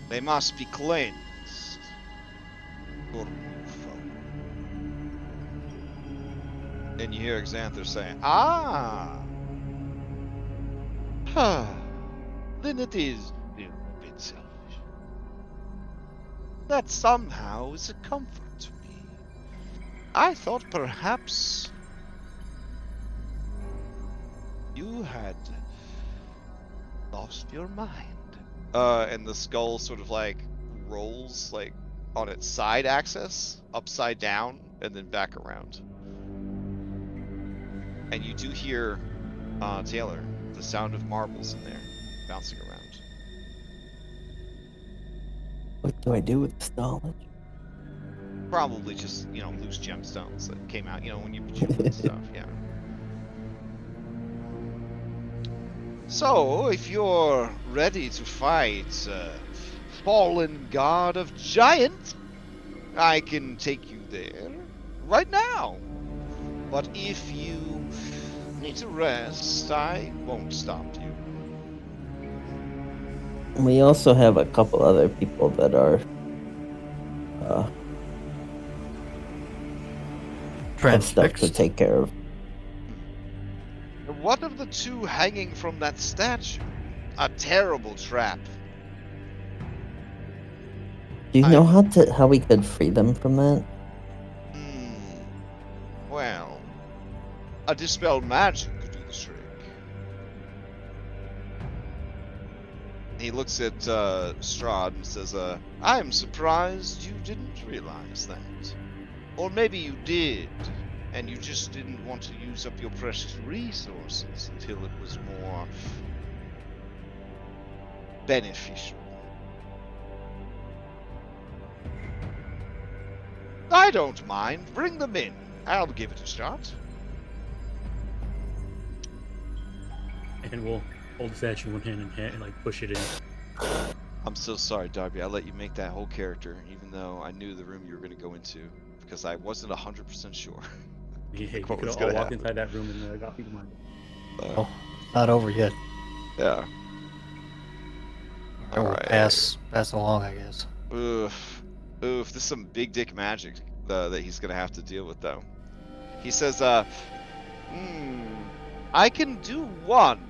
They must be cleansed or move forward. Then you hear Xanther saying, then it is a bit selfish. That somehow is a comfort to me. I thought perhaps you had lost your mind. And the skull sort of like rolls like on its side axis, upside down, and then back around. And you do hear, Taylor, the sound of marbles in there, bouncing around.
What do I do with this knowledge?
Probably just, loose gemstones that came out, when you bejeweled stuff, yeah. So, if you're ready to fight fallen god of giant, I can take you there right now. But if you need to rest, I won't stop you.
We also have a couple other people that are have stuff to take care of.
What of the two hanging from that statue? A terrible trap.
Do you know how we could free them from that?
Well, a dispel magic could do the trick. He looks at Strahd and says, I am surprised you didn't realize that. Or maybe you did, and you just didn't want to use up your precious resources until it was more beneficial. I don't mind. Bring them in. I'll give it a shot.
And we'll hold the statue in one hand and like push it in.
I'm so sorry, Darby. I let you make that whole character, even though I knew the room you were going to go into, because I wasn't 100% sure.
Yeah, you could all walk inside that room and got people mind.
Not over yet.
Yeah.
All right. Pass along, I guess.
Oof. This is some big dick magic that he's going to have to deal with, though. He says, I can do one.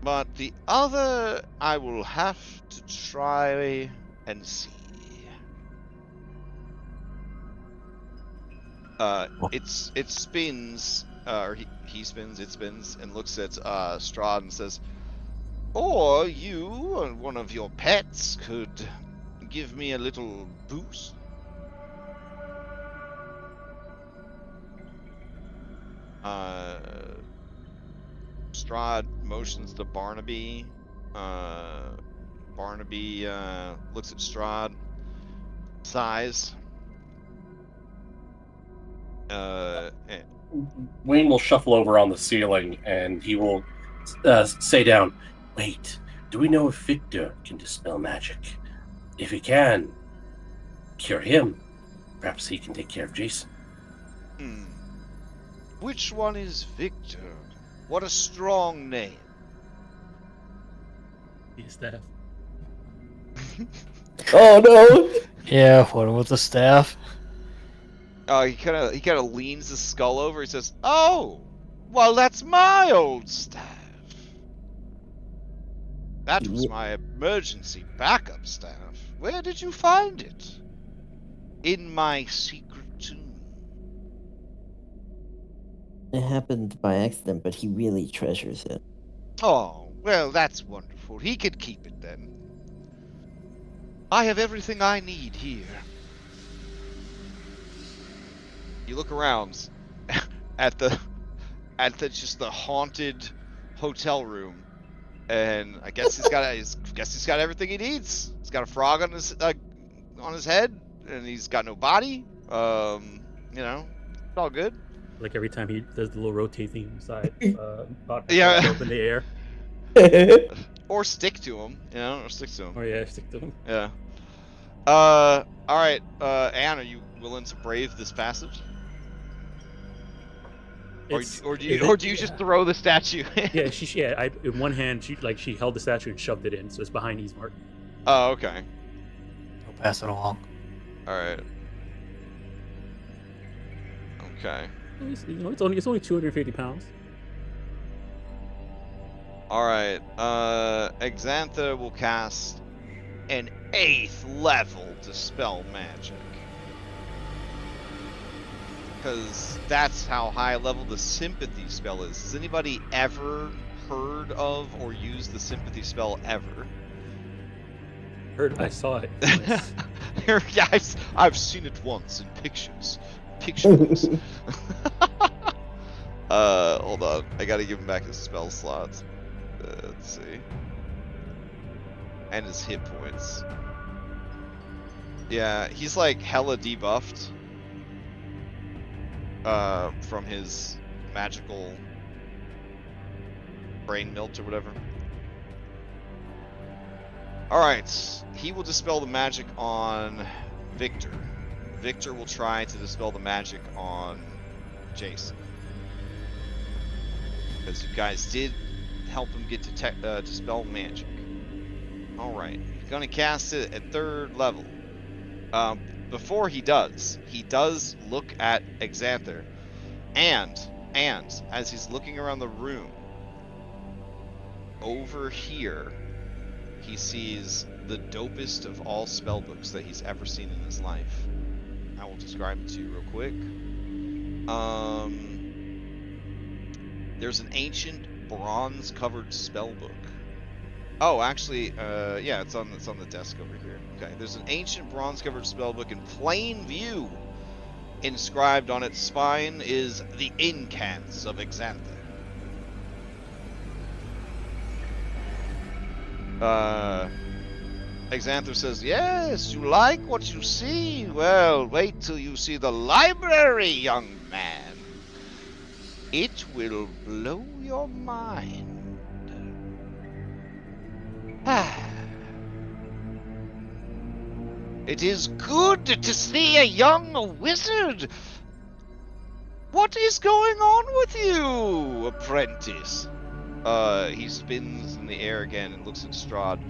But the other, I will have to try and see. It spins, or he spins, it spins, and looks at Strahd and says, or you or one of your pets could give me a little boost. Strahd motions to Barnaby. Barnaby looks at Strahd, sighs.
Wayne will shuffle over on the ceiling and he will say down, "Wait, do we know if Victor can dispel magic? If he can, cure him. Perhaps he can take care of Jason."
Which one is Victor? What a strong name.
The staff.
Oh no!
Yeah, what with the staff?
He kind of leans his skull over. He says, "Oh, well, that's my old staff. That was my emergency backup staff. Where did you find it? In my secret tomb."
It happened by accident, but he really treasures it.
Oh, well, that's wonderful. He could keep it then. I have everything I need here. You look around at the just the haunted hotel room, and I guess he's got everything he needs. He's got a frog on his head, and he's got no body. You know, it's all good.
Like every time he does the little rotating side,
Yeah.
up in the air.
Or stick to him, you know, or stick to him.
Oh yeah, stick to him.
Yeah. All right. Anne, are you willing to brave this passage? Or do you just throw the statue?
Yeah. In one hand, she held the statue and shoved it in, so it's behind Ismark.
Oh, okay.
I'll pass it along.
All right. Okay.
It's only 250 pounds.
All right. Exantha will cast an 8th level Dispel Magic. Because that's how high level the Sympathy spell is. Has anybody ever heard of or used the Sympathy spell ever?
I saw it.
Yeah, I've seen it once in pictures. Pictures. Hold on. I gotta give him back his spell slots. Let's see. And his hit points. Yeah, he's like hella debuffed. From his magical brain melt or whatever. Alright, he will dispel the magic on Victor. Victor will try to dispel the magic on Jason. Because you guys did help him get to dispel magic. Alright, he's gonna cast it at 3rd level. Before he does look at Exanther, and as he's looking around the room, over here, he sees the dopest of all spellbooks that he's ever seen in his life. I will describe it to you real quick. There's an ancient bronze-covered spellbook. Oh, actually, yeah, it's on the desk over here. Okay, there's an ancient bronze-covered spellbook in plain view. Inscribed on its spine is the incants of Exantha. Exantha says, "Yes, you like what you see? Well, wait till you see the library, young man. It will blow your mind." It is good to see a young wizard. What is going on with you, apprentice? He spins in the air again and looks at Strahd.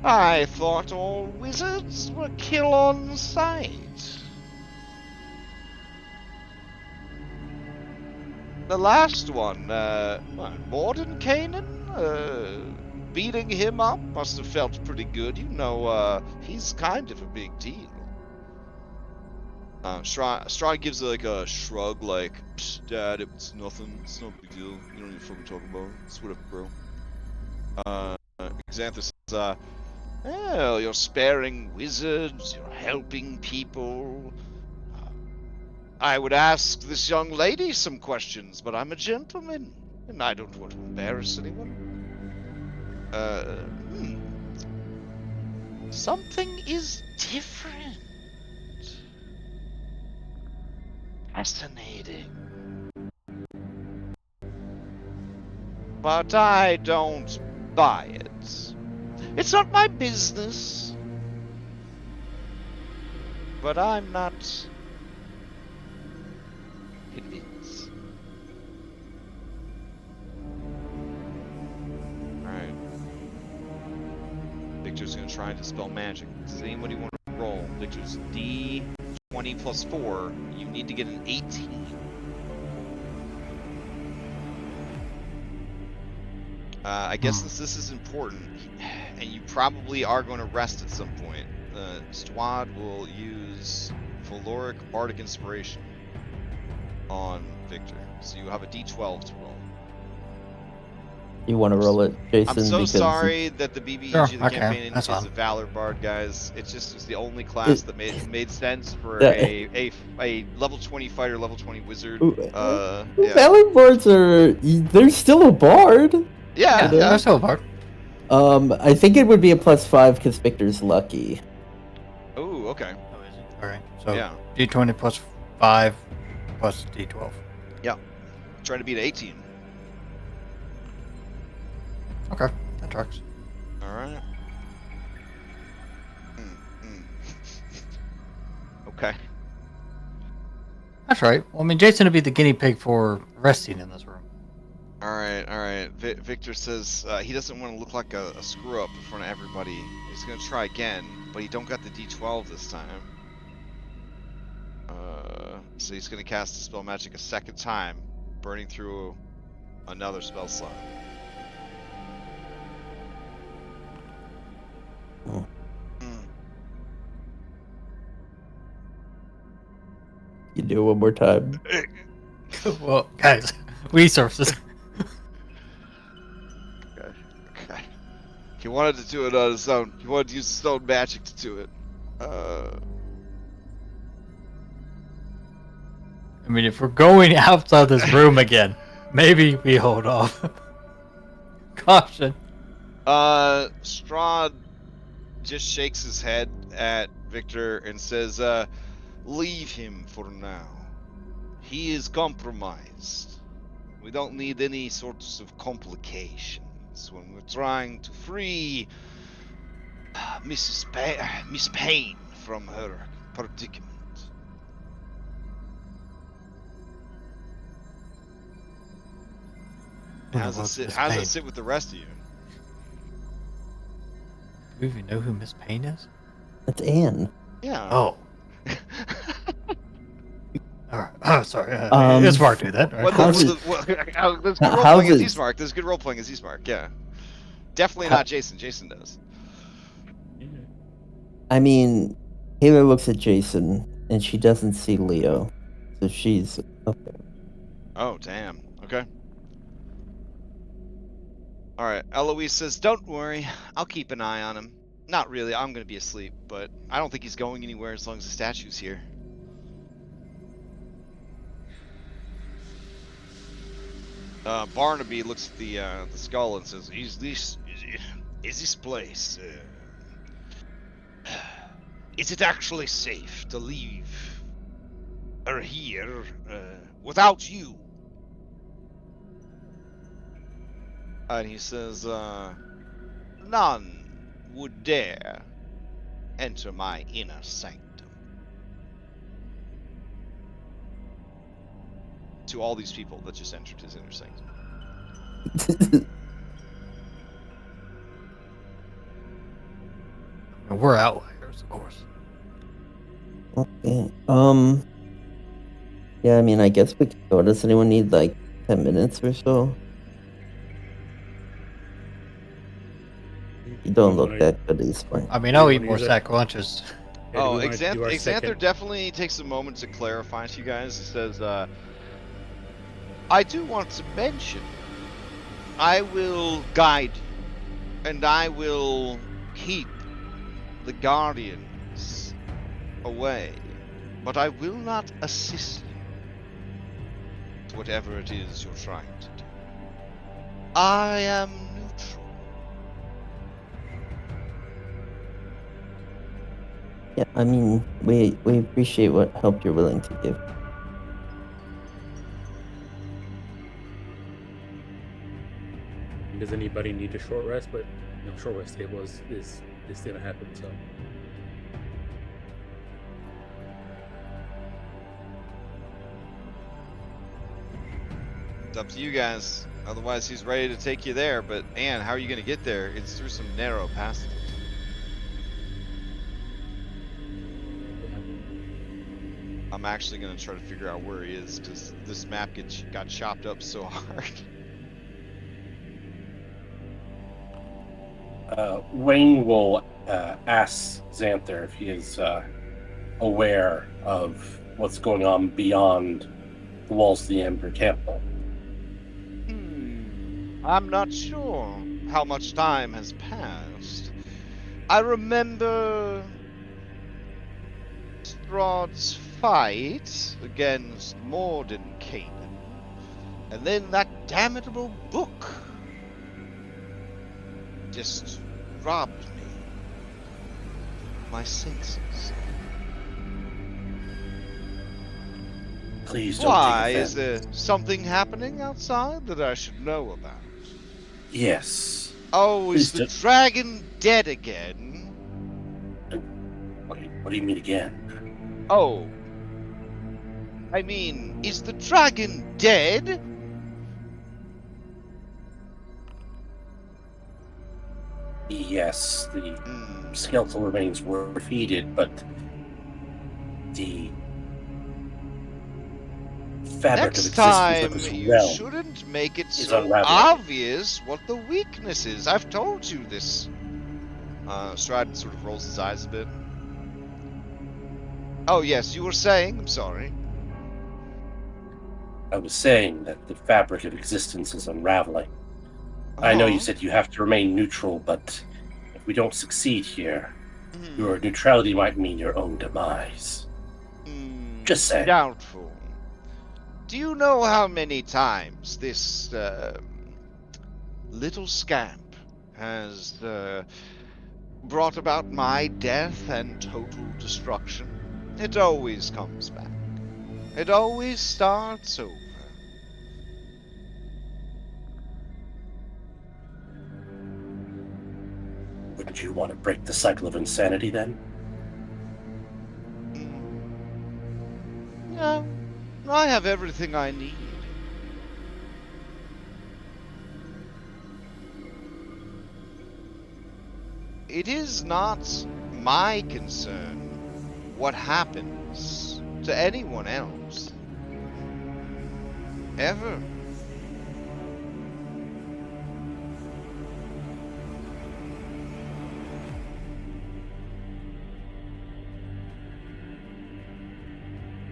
I thought all wizards were kill on sight. The last one, Mordenkainen? Beating him up must have felt pretty good. You know, he's kind of a big deal. Strahd gives like a shrug, like, "Psst, Dad, it's nothing. It's no big deal. You don't even fucking talk about it. It's whatever, bro." Exantha says, "Well, you're sparing wizards. You're helping people. I would ask this young lady some questions, but I'm a gentleman. and I don't want to embarrass anyone. Something is different. Fascinating. But I don't buy it. It's not my business. But I'm not convinced. Alright. Victor's gonna try and dispel magic. Does anybody want to roll? Victor's D20 plus 4. You need to get an 18. I guess since this is important, and you probably are going to rest at some point, Strahd will use Valoric Bardic Inspiration on Victor. So you have a D12 to roll.
You want to roll it, Jason?
I'm so
because
sorry that the BBEG
Sure,
the
okay,
campaign
that's
is a
fine.
Valor Bard, guys. It's the only class that made sense for
Yeah.
a level 20 fighter, level 20 wizard.
Valor
Yeah.
bards they're still a bard.
Yeah,
Yeah, that's still a part.
I think it would be a +5 because Victor's lucky.
Oh, okay.
Oh, is it? All right. So
Yeah.
D20 plus 5 plus D12.
Trying to beat 18.
Okay, that tracks.
Alright. Okay.
That's right. Well, I mean, Jason would be the guinea pig for resting in this room.
Alright. Victor says he doesn't want to look like a screw up in front of everybody. He's gonna try again, but he don't got the D12 this time. So he's gonna cast Dispel Magic a second time, burning through another spell slot.
Oh. You do it one more time.
Well, guys, resources.
Okay. He wanted to do it on his own. He wanted to use stone magic to do it.
I mean, if we're going outside this room again, maybe we hold off. Caution.
Strahd just shakes his head at Victor and says, leave him for now. He is compromised. We don't need any sorts of complications when we're trying to free Miss Payne from her predicament. How does it sit with the rest of you?
Do we even know who Miss Payne is?
That's Anne.
Yeah.
Oh. All right. Oh, sorry. Ismark do that. Right?
There's good role playing as Ismark. There's good role playing as Ismark. Yeah. Definitely not Jason. Jason does.
I mean, Taylor looks at Jason and she doesn't see Leo, so she's okay.
Oh, damn. Okay. All right. Eloise says, "Don't worry. I'll keep an eye on him. Not really. I'm gonna be asleep, but I don't think he's going anywhere as long as the statue's here." Barnaby looks at the skull and says, is this place is it actually safe to leave her here without you?" And he says, "None would dare enter my inner sanctum." To all these people that just entered his inner sanctum.
We're outliers, of course.
Okay. Yeah, I mean, I guess we could go. Does anyone need like 10 minutes or so? You don't look that good, Ismark.
I mean, I'll eat more sack lunches.
Oh, Xanther definitely takes a moment to clarify to you guys. He says, I do want to mention, I will guide you, and I will keep the Guardians away, but I will not assist you to whatever it is you're trying to do. I am neutral.
Yeah, I mean, we appreciate what help you're willing to give.
Does anybody need a short rest? But short rest table is gonna happen. So
It's up to you guys. Otherwise, he's ready to take you there. But Anne, how are you going to get there? It's through some narrow passages. I'm actually going to try to figure out where he is because this map got chopped up so hard.
Wayne will ask Xanther if he is aware of what's going on beyond the walls of the Ember Temple.
I'm not sure how much time has passed. I remember Strahd's fight against Mordenkainen, and then that damnable book just robbed me of my senses.
Please don't
Why?
take
Is
offense.
there something happening outside that I should know about?
Yes.
Oh, is
Please
the dragon dead again?
What do you mean again?
Oh. I mean, is the dragon dead?
Yes, the skeletal remains were defeated, but the fabric of
Next
existence of
time,
this
you
realm
shouldn't make it
is
so
unraveling.
obvious what the weakness is. I've told you this. Strahd sort of rolls his eyes a bit. Oh, yes, you were saying? I'm sorry.
I was saying that the fabric of existence is unraveling. I know you said you have to remain neutral, but if we don't succeed here, your neutrality might mean your own demise. Just saying.
Doubtful. Do you know how many times this little scamp has brought about my death and total destruction? It always comes back. It always starts over.
Wouldn't you want to break the cycle of insanity then?
No, I have everything I need. It is not my concern what happens to anyone else. Ever.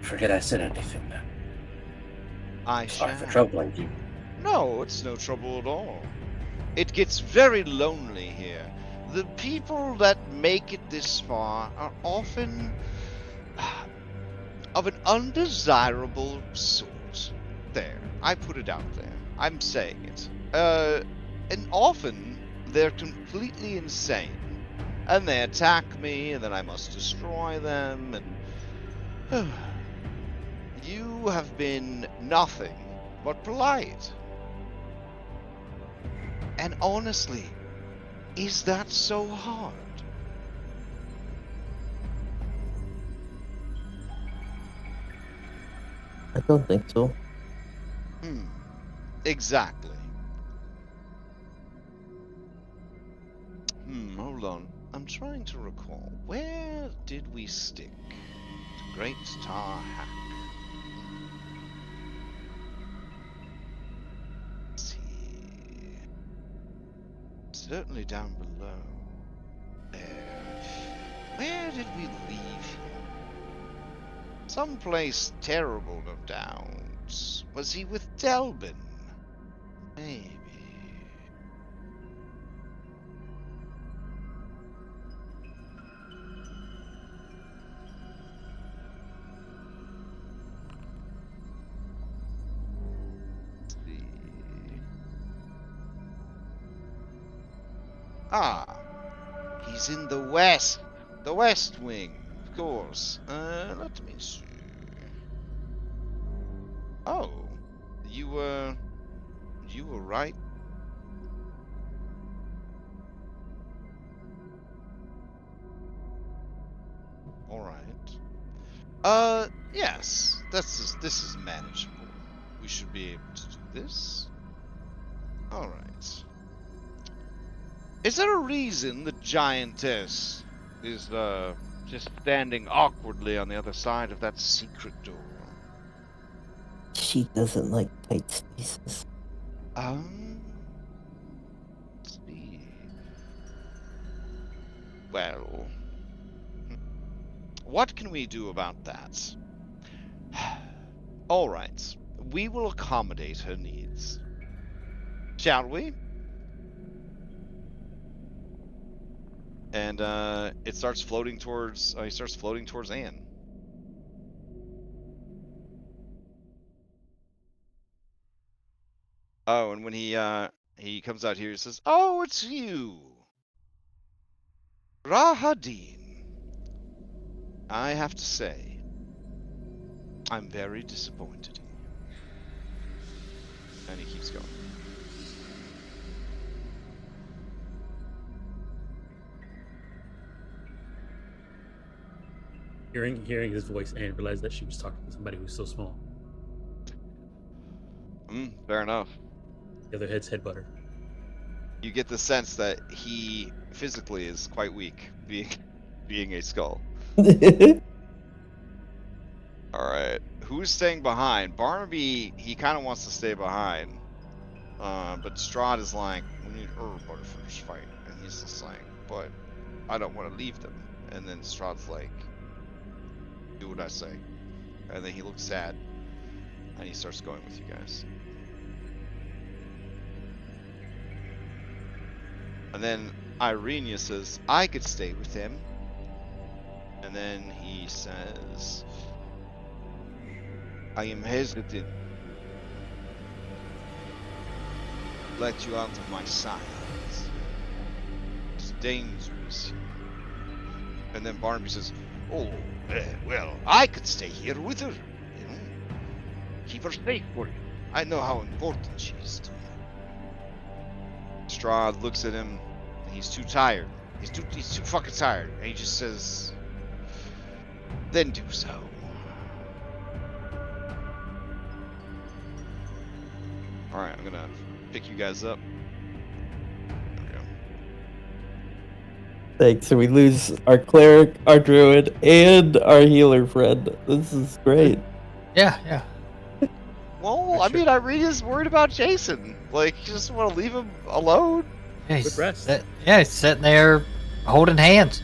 Forget I said anything then.
I
Sorry for
shall.
troubling you.
No, it's no trouble at all. It gets very lonely here. The people that make it this far are often of an undesirable sort. There, I put it out there. I'm saying it. And often they're completely insane. And they attack me, and then I must destroy them, and you have been nothing but polite. And honestly, is that so hard?
I don't think so.
Exactly. Hold on. I'm trying to recall. Where did we stick? The Great Tar Hack. Let's see. Certainly down below. There. Where did we leave him? Someplace terrible, no doubt. Was he with Delbin? Maybe. Ah, he's in the west. The west wing, of course. Let me see. Oh, you were right. All right. Yes. This is manageable. We should be able to do this. All right. Is there a reason the giantess is just standing awkwardly on the other side of that secret door?
She doesn't like tight spaces.
Let's see. Well, what can we do about that? All right, we will accommodate her needs. Shall we? And it starts floating towards. He starts floating towards Anne. Oh, and when he comes out here, he says, "Oh, it's you, Rahadin. I have to say, I'm very disappointed in you." And he keeps going.
Hearing his voice, and realized that she was talking to somebody who's so small.
Fair enough.
The other head's head butter.
You get the sense that he physically is quite weak, being a skull. All right, who's staying behind? Barnaby, he kind of wants to stay behind, but Strahd is like, "We need everybody for this fight," and he's just like, "But I don't want to leave them." And then Strahd's like, "Do what I say," and then he looks sad, and he starts going with you guys. And then Irenia says, "I could stay with him." And then he says, "I am hesitant. Let you out of my sight. It's dangerous." And then Barnaby says, "Oh, well, I could stay here with her. You know, keep her safe for you. I know how important she is to me." Strahd looks at him. And he's too tired. He's too fucking tired. And he just says, "Then do so." All right, I'm gonna pick you guys up. There we go.
Thanks. So we lose our cleric, our druid, and our healer friend. This is great.
Yeah.
Well, I mean, Irenia's worried about Jason. Like, you just want to leave him alone?
Yeah,
Good rest.
he's sitting there holding hands.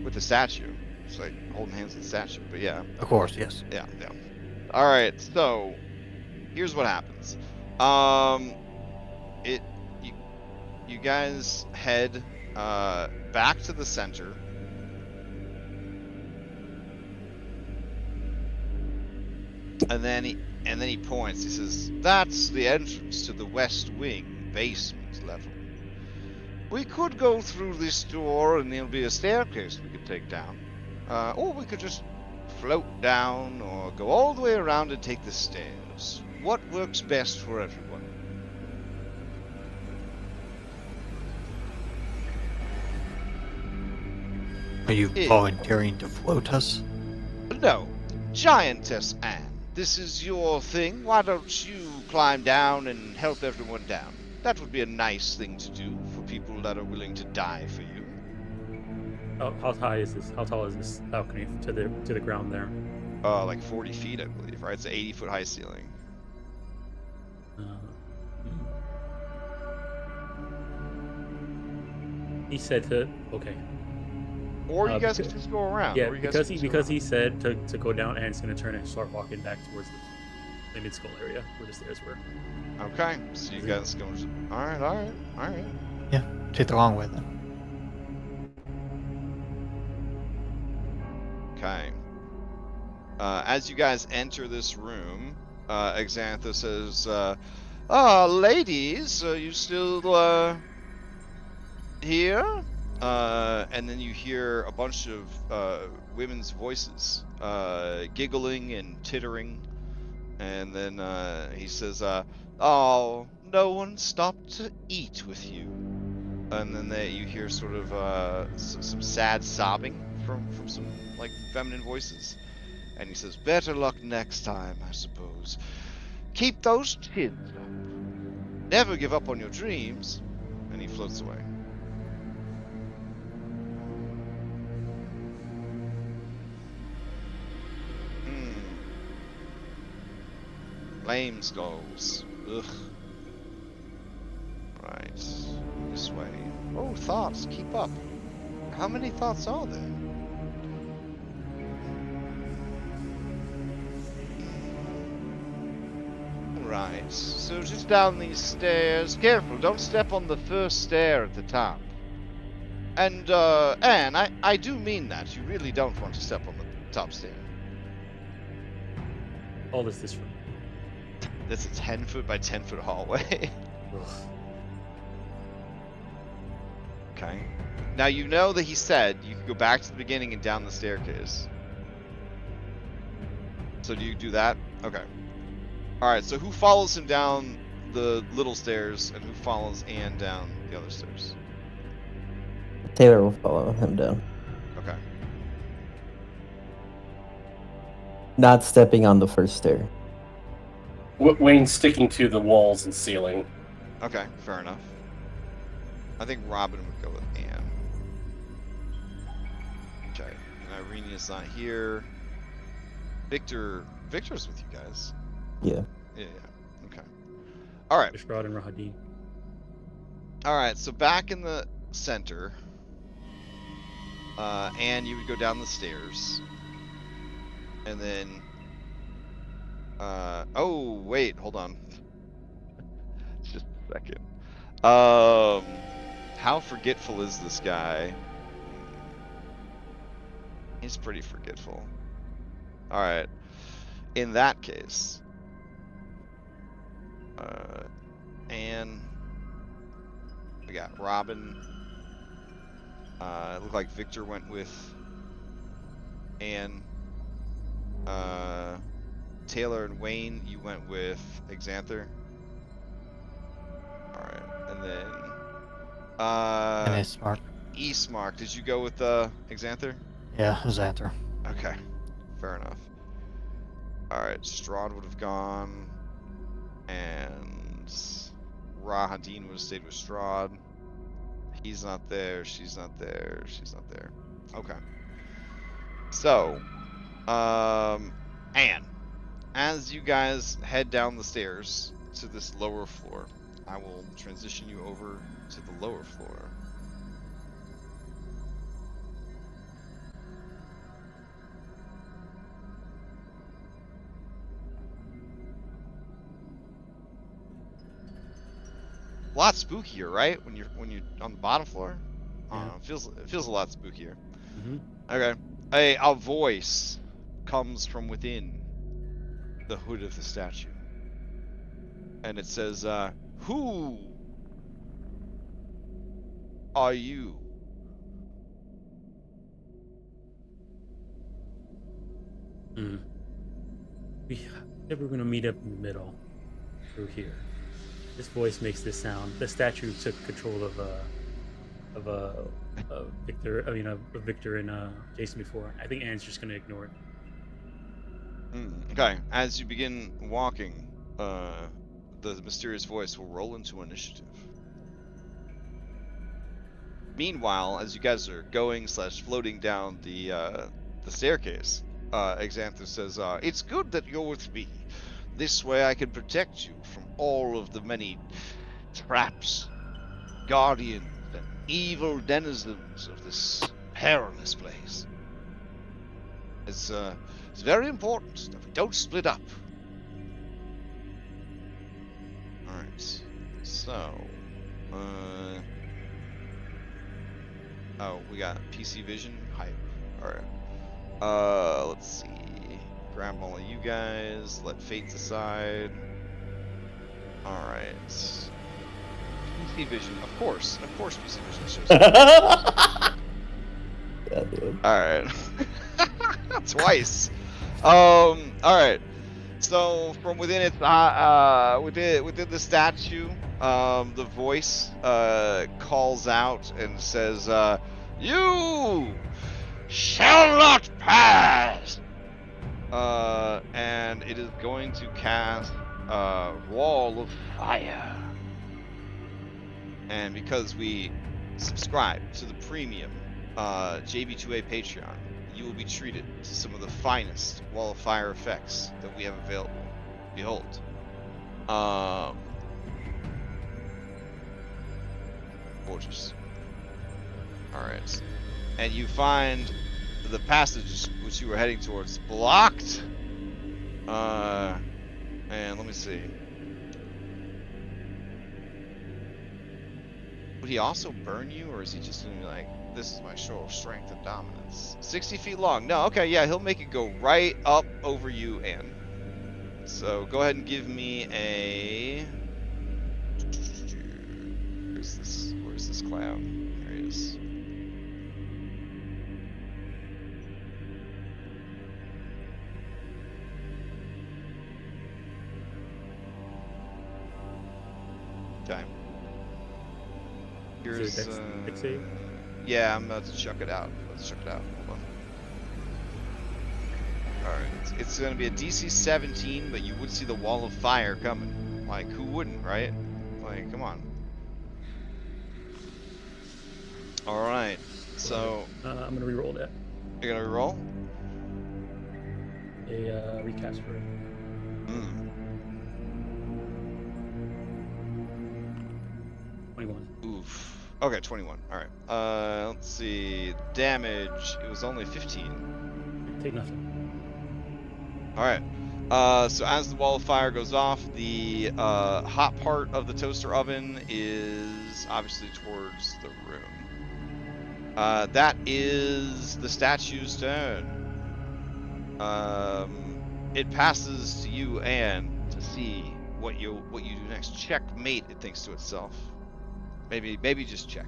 With the statue. It's like holding hands with the statue, but yeah.
Of course, yes.
Yeah. All right, so here's what happens. You guys head back to the center. And then he points. He says, "That's the entrance to the west wing, basement level. We could go through this door, and there'll be a staircase we could take down. Or we could just float down, or go all the way around and take the stairs. What works best for everyone?"
Are you volunteering to float us?
No, Giantess Anne. This is your thing. Why don't you climb down and help everyone down? That would be a nice thing to do for people that are willing to die for you.
How high is this? How tall is this balcony to the ground there?
Like 40 feet, I believe. Right, it's an 80-foot high ceiling.
He said to
Or you guys can just go around.
Yeah, because he said to go down, and it's gonna turn and start walking back towards the mid skull area where the stairs were.
Okay, so you guys go. All right.
Yeah, take the long way then.
Okay. As you guys enter this room, Exantha says, Ladies, are you still here? And then you hear a bunch of women's voices giggling and tittering. And then he says, oh, no one stopped to eat with you. And then you hear sort of some sad sobbing from some like feminine voices. And he says, better luck next time, I suppose. Keep those chins up. Never give up on your dreams. And he floats away. Flame skulls. Ugh. Right. This way. Oh, thoughts. Keep up. How many thoughts are there? Right. So just down these stairs. Careful, don't step on the first stair at the top. And, Anne, I do mean that. You really don't want to step on the top stair.
All this room.
That's a 10-foot by 10-foot hallway. Okay. Now you know that he said you could go back to the beginning and down the staircase. So do you do that? Okay. Alright, so who follows him down the little stairs and who follows Anne down the other stairs?
Taylor will follow him down.
Okay.
Not stepping on the first stair.
Wayne's sticking to the walls and ceiling.
Okay, fair enough. I think Robin would go with Anne. Okay, and Irenia's not here. Victor's with you guys.
Yeah.
Yeah. Okay. All right.
Strahd and Rahadin.
All right. So back in the center, and you would go down the stairs, and then. Oh wait, hold on. Just a second. How forgetful is this guy? He's pretty forgetful. All right. In that case. And we got Robin. It looked like Victor went with Anne. Taylor and Wayne, you went with Exanther. Alright, and then
And Ismark.
Ismark, did you go with Exanther?
Yeah, Xanther.
Okay, fair enough. Alright, Strahd would have gone, and Rahadin would have stayed with Strahd. He's not there, she's not there, she's not there. Okay. So, Anne, as you guys head down the stairs to this lower floor, I will transition you over to the lower floor. A lot spookier, right? When you're on the bottom floor.
Yeah.
It feels a lot spookier.
Mm-hmm.
Okay. A voice comes from within the hood of the statue, and it says, "Who are you?"
We said we're gonna meet up in the middle, through here. This voice makes this sound. The statue took control of Victor. I mean, of Victor and Jason before. I think Anne's just gonna ignore it.
Okay. As you begin walking, the mysterious voice will roll into initiative. Meanwhile, as you guys are going / floating down the staircase, Exanther says, "It's good that you're with me. This way I can protect you from all of the many traps, guardians, and evil denizens of this perilous place. It's very important that we don't split up." Alright, so, oh, we got PC Vision? Hype. Alright. Let's see. Grab all of you guys, let fate decide. All right. PC Vision, of course PC Vision shows up.
Yeah, dude.
All right. Twice. All right. So from within its within the statue, the voice calls out and says, "You shall not pass." And it is going to cast Wall of Fire. And because we subscribe to the premium JB2A Patreon, you will be treated to some of the finest Wall of Fire effects that we have available. Behold. Gorgeous. Alright. And you find the passage which you were heading towards blocked. And let me see. Would he also burn you, or is he just gonna be like, this is my show of strength and dominance? 60 feet long. No, okay, yeah, he'll make it go right up over you, Anne. So go ahead and give me a... Where's this cloud? There he is. Okay. Here's,
dex save?
yeah, I'm about to chuck it out. Hold on. Alright, it's gonna be a DC 17, but you would see the Wall of Fire coming. Like, who wouldn't, right? Like, come on. Alright, so...
I'm gonna reroll that.
You're gonna reroll?
A recast for it. 21.
Oof. Okay, 21. Alright. Let's see. Damage. It was only 15.
Take nothing.
Alright. So as the Wall of Fire goes off, the hot part of the toaster oven is obviously towards the room. That is the statue's turn. It passes to you, Anne, to see what you do next. Checkmate, it thinks to itself. Maybe just check.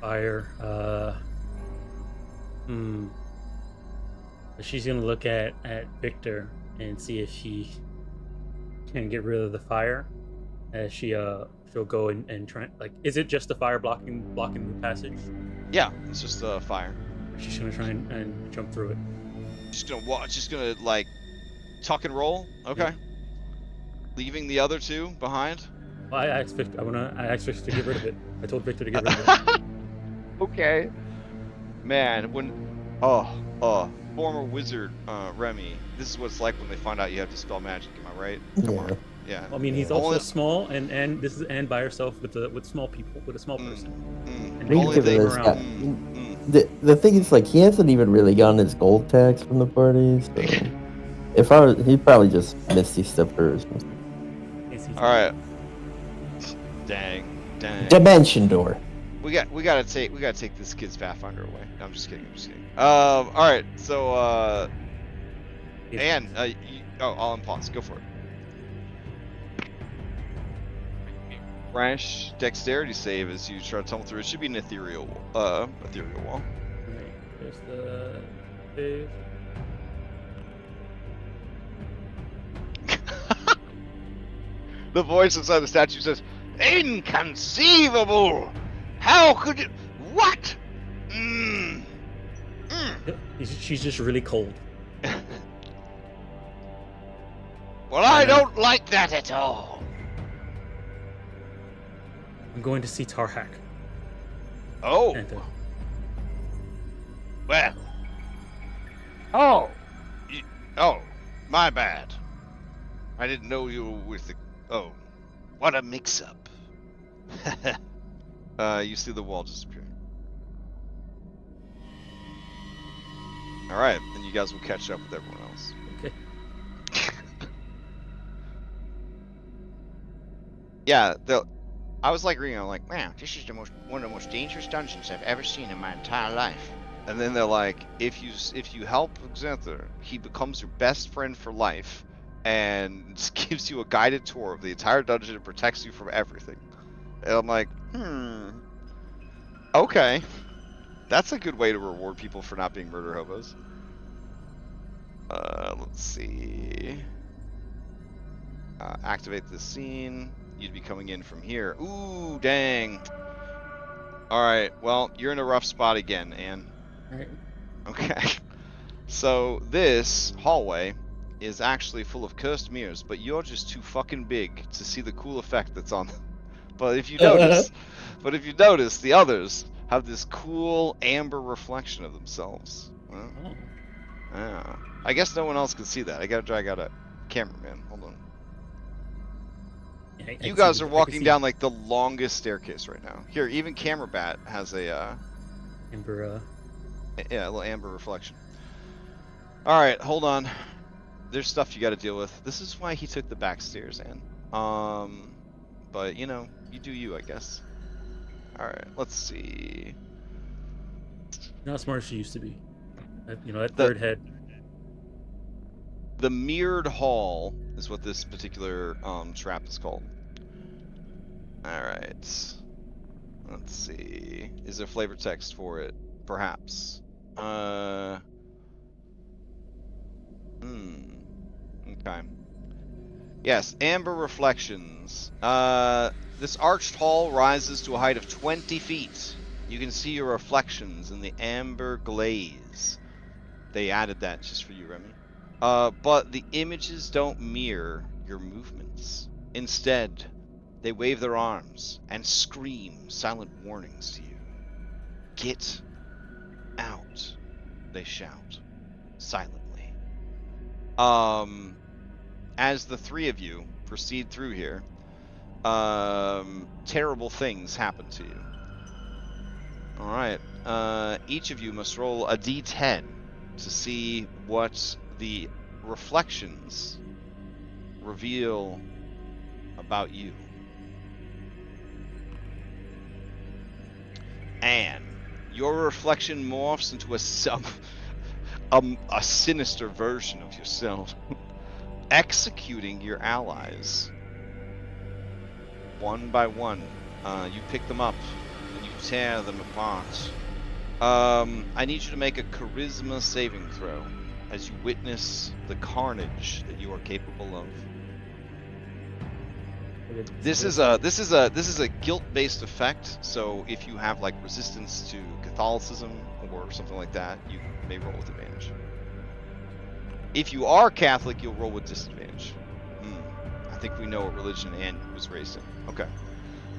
Fire. She's gonna look at Victor and see if she can get rid of the fire. As she'll go and try. Like, is it just the fire blocking the passage?
Yeah, it's just the fire.
She's gonna try and jump through it.
Just gonna like tuck and roll. Okay.
Yeah.
Leaving the other two behind.
Well, I asked Victor to get rid of it. I told Victor to get rid of it.
Okay. Man, former wizard Remy, this is what it's like when they find out you have to spell magic. Am I right? Come on. Yeah.
I mean, he's also small, and this is Anne by herself with small people, with a small person. And
Only
they
thing
were
is, the thing is, like, he hasn't even really gotten his gold tax from the party, so he'd probably just Misty Step her or something.
All right. Dang.
Dimension door.
We gotta take this kid's Pathfinder away. No, I'm just kidding. All right. So Anne, I'll unpause. Go for it. Rash dexterity save as you try to tumble through. It should be an ethereal wall.
Right. There's the save.
The voice inside the statue says, "Inconceivable! How could you? What?
She's just really cold.
Well, I don't like that at all."
I'm going to see Tarhak.
Oh. Well. Oh. Oh, my bad. I didn't know you were with the... Oh, what a mix-up. You see the wall disappear. Alright, then you guys will catch up with everyone else.
Okay.
Yeah, I was like reading, I'm like, man, this is one of the most dangerous dungeons I've ever seen in my entire life. And then they're like, if you help Xanther, he becomes your best friend for life, and gives you a guided tour of the entire dungeon and protects you from everything. And I'm like, okay, that's a good way to reward people for not being murder hobos. Let's see. Activate this scene. You'd be coming in from here. Ooh, dang. All right, well, you're in a rough spot again, Anne.
All right.
Okay. So this hallway is actually full of cursed mirrors, but you're just too fucking big to see the cool effect that's on them. But if you notice, the others have this cool amber reflection of themselves. Well,
Oh.
yeah. I guess no one else can see that. I gotta drag out a cameraman. Hold on.
Yeah, I
You
can
guys
see
are
I can
walking
see
down like the longest staircase right now. Here, even Camera Bat has a
Amber.
yeah, a little amber reflection. All right, hold on. There's stuff you got to deal with. This is why he took the back stairs, Ann. But you know, you do you, I guess. All right, let's see.
Not as smart as she used to be. You know, that
The
third head.
the mirrored hall is what this particular trap is called. All right. Let's see. Is there flavor text for it? Perhaps. Okay. Yes, amber reflections. This arched hall rises to a height of 20 feet. You can see your reflections in the amber glaze. They added that just for you, Remy. But the images don't mirror your movements. Instead, they wave their arms and scream silent warnings to you. Get out, they shout, silently. As the three of you proceed through here, terrible things happen to you. All right. Each of you must roll a d10 to see what the reflections reveal about you. And your reflection morphs into a sinister version of yourself, executing your allies one by one. You pick them up and you tear them apart. I need you to make a charisma saving throw as you witness the carnage that you are capable of. This is a guilt-based effect, so if you have like resistance to Catholicism or something like that, you may roll with advantage. If you are Catholic, you'll roll with disadvantage. I think we know what religion Anne was raised in. Okay.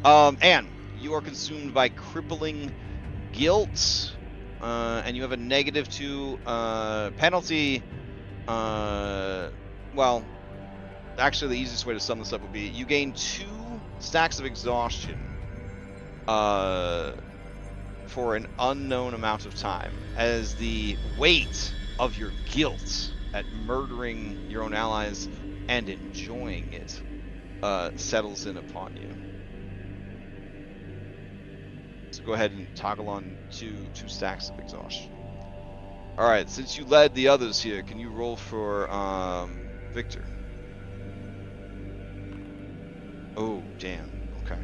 Anne, you are consumed by crippling guilt, and you have a -2 penalty. Well, actually, the easiest way to sum this up would be you gain 2 stacks of exhaustion for an unknown amount of time, as the weight of your guilt at murdering your own allies and enjoying it settles in upon you. So go ahead and toggle on two stacks of exhaustion. All right, since you led the others here, can you roll for Victor? Oh, damn. Okay.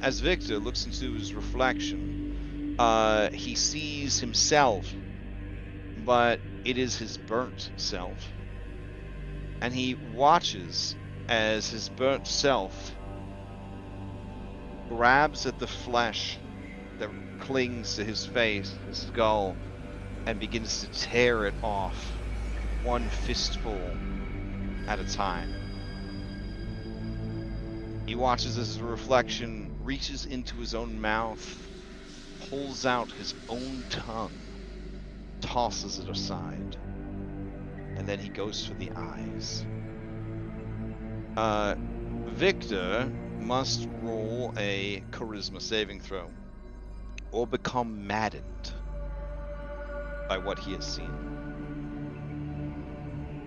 As Victor looks into his reflection, he sees himself, but it is his burnt self. And he watches as his burnt self grabs at the flesh that clings to his face, his skull, and begins to tear it off, one fistful at a time. He watches as his reflection reaches into his own mouth, pulls out his own tongue, tosses it aside, and then he goes for the eyes. Victor must roll a charisma saving throw, or become maddened by what he has seen.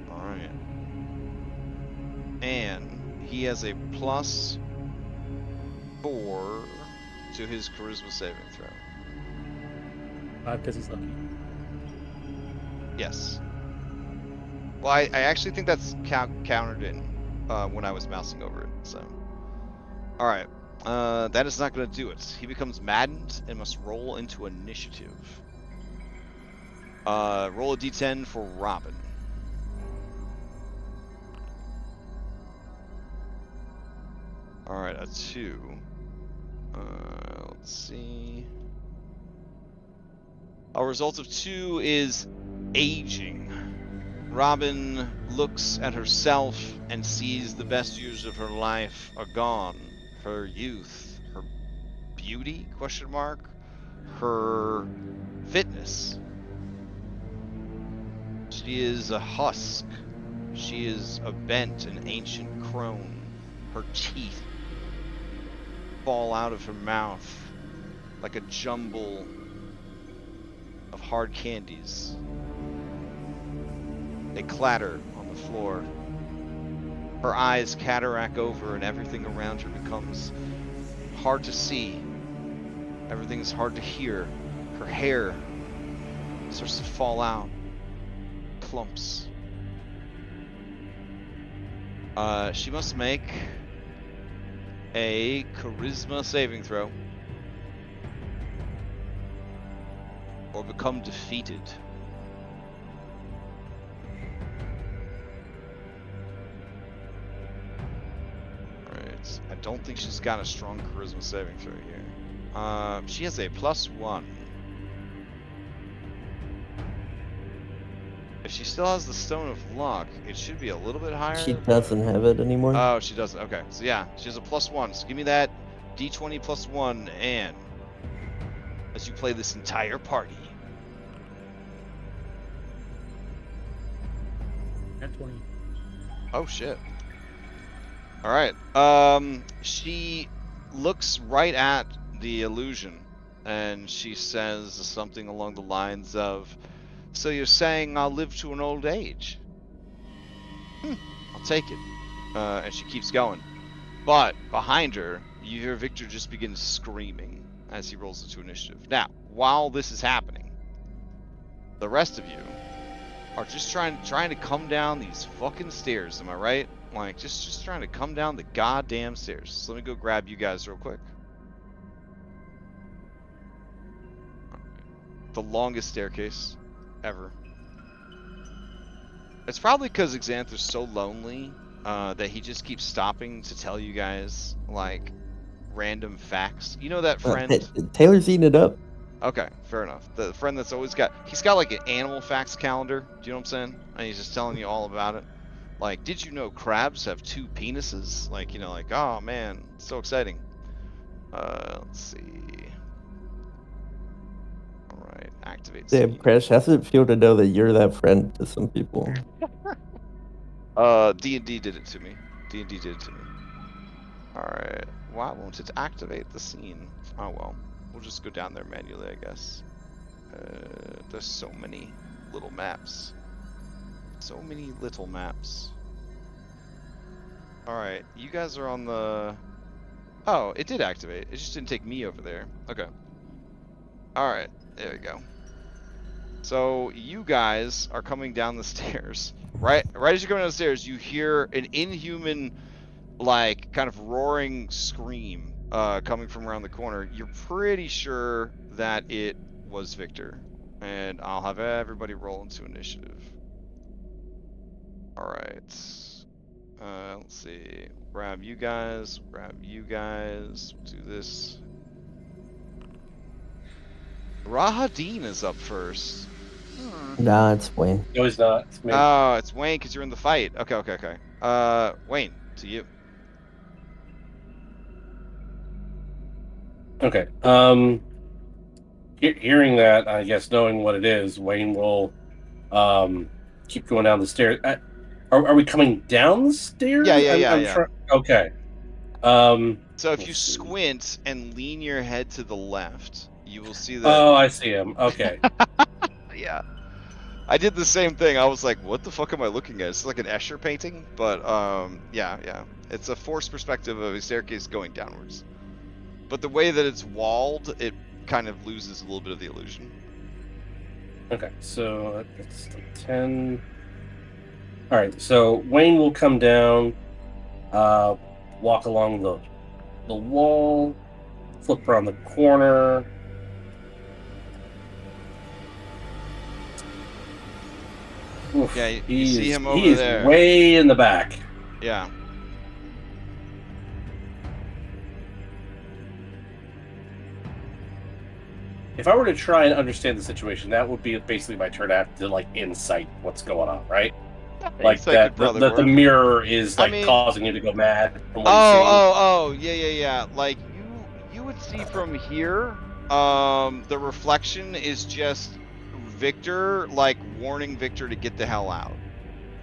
Alright. And he has a +4 to his charisma saving throw.
because he's lucky.
Yes. Well, I actually think that's countered in when I was mousing over it. So, all right. That is not going to do it. He becomes maddened and must roll into initiative. Roll a d10 for Robin. All right, a 2. Let's see. A result of 2 is aging. Robin looks at herself and sees the best years of her life are gone. Her youth, her beauty, question mark, her fitness. She is a husk. She is a bent and ancient crone. Her teeth fall out of her mouth like a jumble of hard candies. They clatter on the floor. Her eyes cataract over and everything around her becomes hard to see. Everything is hard to hear. Her hair starts to fall out. Clumps. She must make a charisma saving throw or become defeated. Alright, I don't think she's got a strong charisma saving throw here. She has a +1. If she still has the Stone of Luck, it should be a little bit higher.
She doesn't have it anymore.
Oh, she doesn't. Okay, so yeah, she has a +1. So give me that d20 +1, and as you play this entire party.
At 20.
Oh shit. All right. She looks right at the illusion, and she says something along the lines of, "So you're saying I'll live to an old age? I'll take it." And she keeps going. But behind her, you hear Victor just begin screaming as he rolls into initiative. Now, while this is happening, the rest of you are just trying to come down these fucking stairs. Am I right? Like, just trying to come down the goddamn stairs. So let me go grab you guys real quick. The longest staircase ever. It's probably because Xanthor's so lonely that he just keeps stopping to tell you guys, like, random facts. You know that friend?
Taylor's eating it up.
Okay, fair enough. The friend that's always he's got like an animal facts calendar. Do you know what I'm saying? And he's just telling you all about it. Like, did you know crabs have 2 penises? Like, you know, like, oh man, so exciting. Let's see. All right, activate.
Damn, Crash, how's it feel to know that you're that friend to some people?
D&D did it to me. D&D did it to me. All right. Why won't it activate the scene? Oh well. We'll just go down there manually, I guess. There's so many little maps. So many little maps. Alright, you guys are on the... Oh, it did activate. It just didn't take me over there. Okay. Alright, there we go. So, you guys are coming down the stairs. Right as you're coming down the stairs, you hear an inhuman, like, kind of roaring scream coming from around the corner. You're pretty sure that it was Victor. And I'll have everybody roll into initiative. Alright. Let's see. Grab you guys. We'll do this. Rahadin is up first.
Nah, it's Wayne.
No, he's not. It's me.
Oh, it's Wayne because you're in the fight. Okay. Wayne, to you.
Okay. Hearing that, I guess knowing what it is, Wayne will keep going down the stairs. Are we coming down the stairs?
Yeah.
Okay.
So if you squint and lean your head to the left, you will see that.
Oh, I see him. Okay.
Yeah. I did the same thing. I was like, what the fuck am I looking at? It's like an Escher painting, but yeah. It's a forced perspective of a staircase going downwards. But the way that it's walled, it kind of loses a little bit of the illusion.
Okay, so that's 10. All right, so Wayne will come down, walk along the wall, flip around the corner. Oof,
Yeah, you see him over
he is
there.
way in the back.
Yeah.
If I were to try and understand the situation, that would be basically my turn. I have to like insight what's going on, right? Like
Insight
that
could probably
the
work.
mirror is
I
like
mean-
causing you to go mad from what he's seeing.
Oh, yeah. Like you would see from here, the reflection is just Victor, like warning Victor to get the hell out.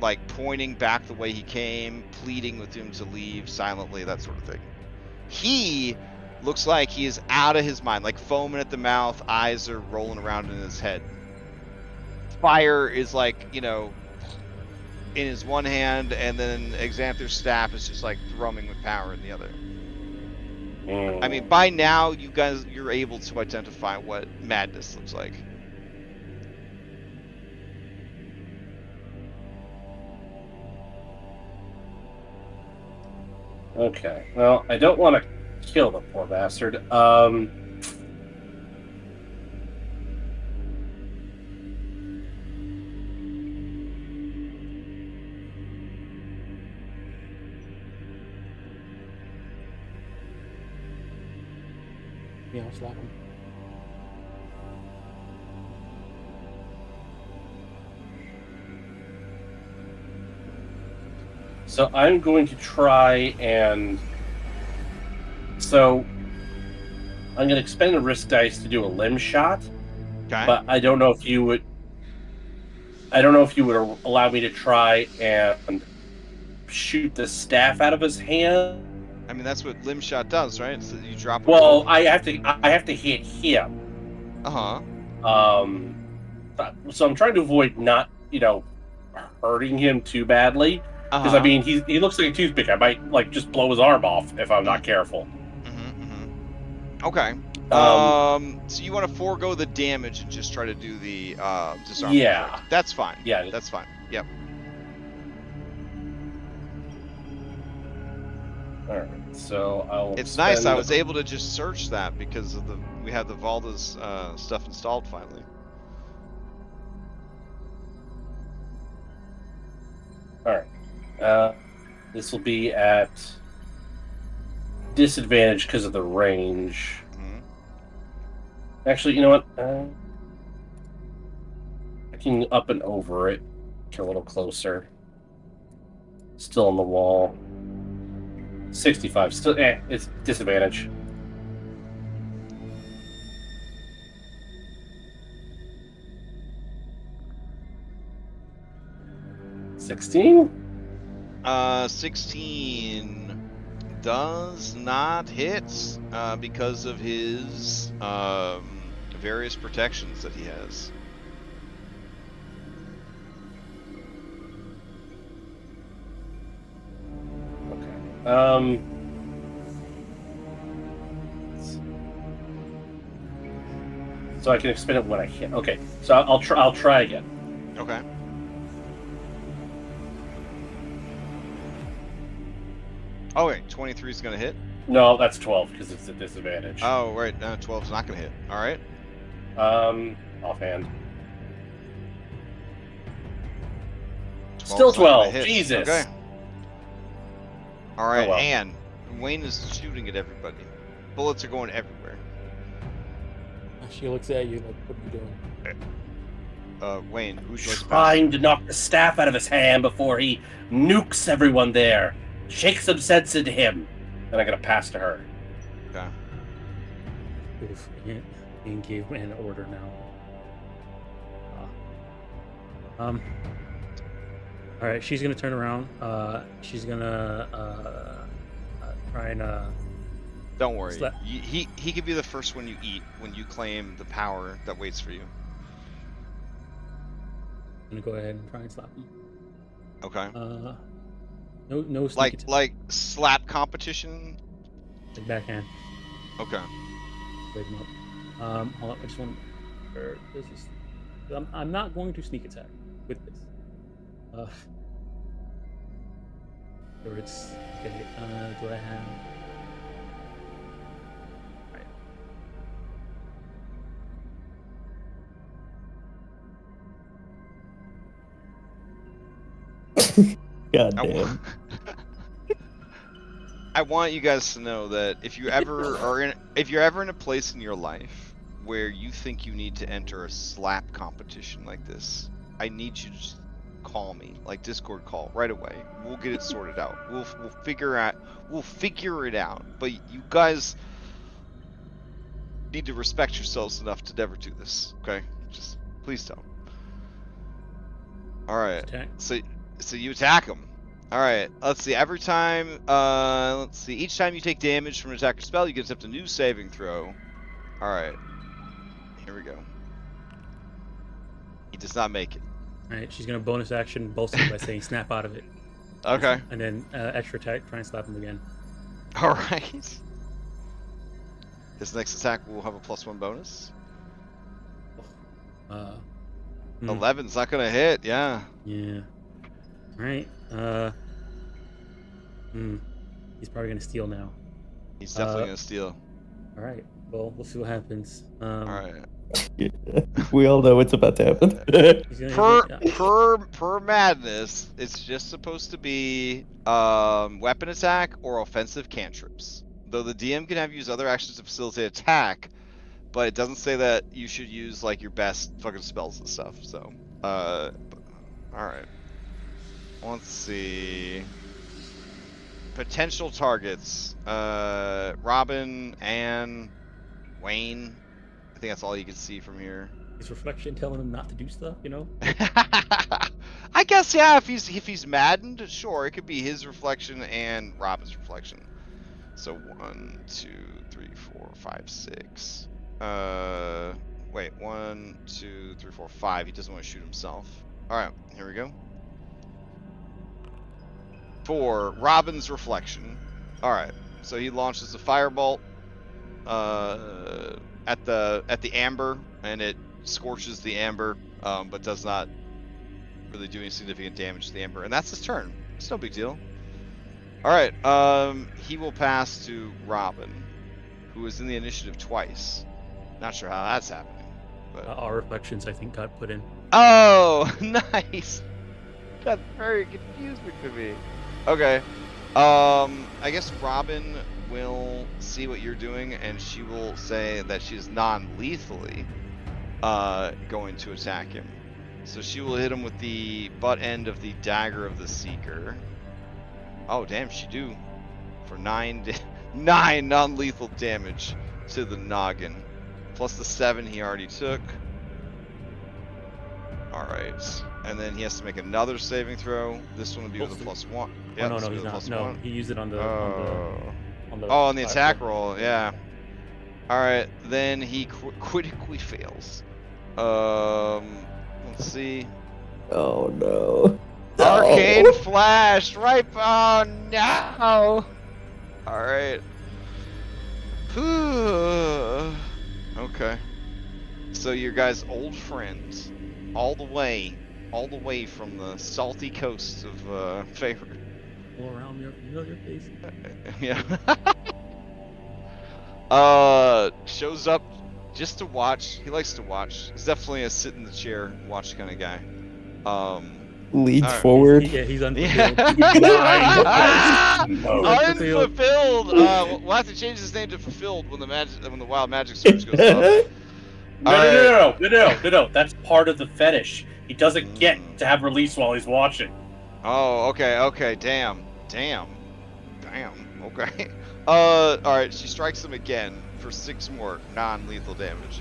Like pointing back the way he came, pleading with him to leave silently, that sort of thing. He looks like he is out of his mind, like foaming at the mouth, eyes are rolling around in his head. Fire is like, you know, in his one hand, and then Xanther's staff is just like thrumming with power in the other. I mean, by now, you're able to identify what madness looks like.
Okay. Well, I don't want to kill the poor bastard.
Yeah, I'll slap him.
So I'm going to try and... So I'm going to expend a risk dice to do a limb shot.
Okay.
But I don't know if you would... I don't know if you would allow me to try and shoot the staff out of his hand.
I mean, that's what limb shot does, right? So you drop a
Well,
bolt.
I have to hit him.
Uh-huh.
So I'm trying to avoid not, hurting him too badly. Because I mean, he looks like a toothpick. I might like just blow his arm off if I'm not careful.
Okay. So you want to forego the damage and just try to do the disarm?
Yeah.
Trick. That's fine.
Yeah.
That's fine. Yep.
All right. So I'll.
It's nice. I was able to just search that because of we had the Valda's stuff installed finally.
All right. This will be at disadvantage because of the range. Actually, you know what? I can up and over it. Get a little closer. Still on the wall. 65. Still, it's disadvantage. $16?
16 does not hit because of his various protections that he has.
Okay. So I can expend it when I hit. Okay. So I'll try again.
Okay. Oh wait, 23 is gonna hit?
No, that's 12 because it's a disadvantage.
Oh right, no, 12 is not gonna hit. All right.
Offhand.
12's
Still
not gonna
12.
hit.
Jesus.
Okay. All right,
Oh, well.
and Wayne is shooting at everybody. Bullets are going everywhere.
She looks at you like, what are you doing?
Wayne, who's most
Trying to knock the staff out of his hand before he nukes everyone there. Shake some sense into him. Then I gotta pass to her.
Okay.
Oof, Ian gave an order now. All right, she's gonna turn around. She's gonna try and
Don't worry. He could be the first one you eat when you claim the power that waits for you.
I'm gonna go ahead and try and slap him.
Okay.
No sneak attack.
Like slap competition.
Like backhand.
Okay.
Wake him up. Hold on, I just want. This is I'm not going to sneak attack with this. Or it's okay. Do I have?
God
I
damn.
want, I want you guys to know that if you're ever in a place in your life where you think you need to enter a slap competition like this, I need you to just call me, like Discord call right away. We'll get it sorted out. We'll figure it out. But you guys need to respect yourselves enough to never do this. Okay? Just please don't. All right.
Attack.
So you attack him. All right. Let's see. Every time, let's see. Each time you take damage from an attack or spell, you get to attempt a new saving throw. All right. Here we go. He does not make it.
All right, she's gonna bonus action bolster by saying snap out of it.
Okay.
And then extra attack, try and slap him again.
All right. His next attack will have a +1 bonus. 11's not gonna hit. Yeah.
Yeah. All right. He's probably gonna steal now.
He's definitely gonna steal.
All right. Well, we'll see what happens.
All right.
Yeah, we all know what's about to happen.
Per madness, it's just supposed to be weapon attack or offensive cantrips. Though the DM can have used other actions to facilitate attack, but it doesn't say that you should use like your best fucking spells and stuff. So, all right. Let's see. Potential targets: Robin, Anne, Wayne. I think that's all you can see from here.
His reflection telling him not to do stuff, you know?
I guess yeah. If he's maddened, sure, it could be his reflection and Robin's reflection. So 1, 2, 3, 4, 5, 6. Wait, 1, 2, 3, 4, 5. He doesn't want to shoot himself. All right, here we go. For Robin's reflection. All right, so he launches a firebolt at the amber, and it scorches the amber, but does not really do any significant damage to the amber, and that's his turn. It's no big deal. All right, he will pass to Robin, who is in the initiative twice. Not sure how that's happening, but
Our reflections, I think, got put in.
oh, nice. That's very confusing to me. Okay, I guess Robin will see what you're doing, and she will say that she's non-lethally going to attack him. So she will hit him with the butt end of the dagger of the Seeker. Oh, damn, she do. For 9 non-lethal damage to the noggin. Plus the 7 he already took. Alright. And then he has to make another saving throw. This one will be with a +1. Yeah,
Oh, no, he's not. No, he used it on the...
on the attack roll, yeah. Alright, then he critically fails. Let's see.
Oh no.
Arcane Flash, right? Oh no! Alright. Okay. So your guys' old friends, all the way from the salty coast of Favorite.
All around your familiar face.
Yeah. Shows up just to watch. He likes to watch. He's definitely a sit in the chair, watch kind of guy.
Leads forward.
He's unfulfilled.
Unfulfilled. We'll have to change his name to Fulfilled when the Wild Magic Search goes up.
No. That's part of the fetish. He doesn't get to have release while he's watching.
Oh, okay. Damn. Okay. All right. She strikes him again for 6 more non-lethal damage.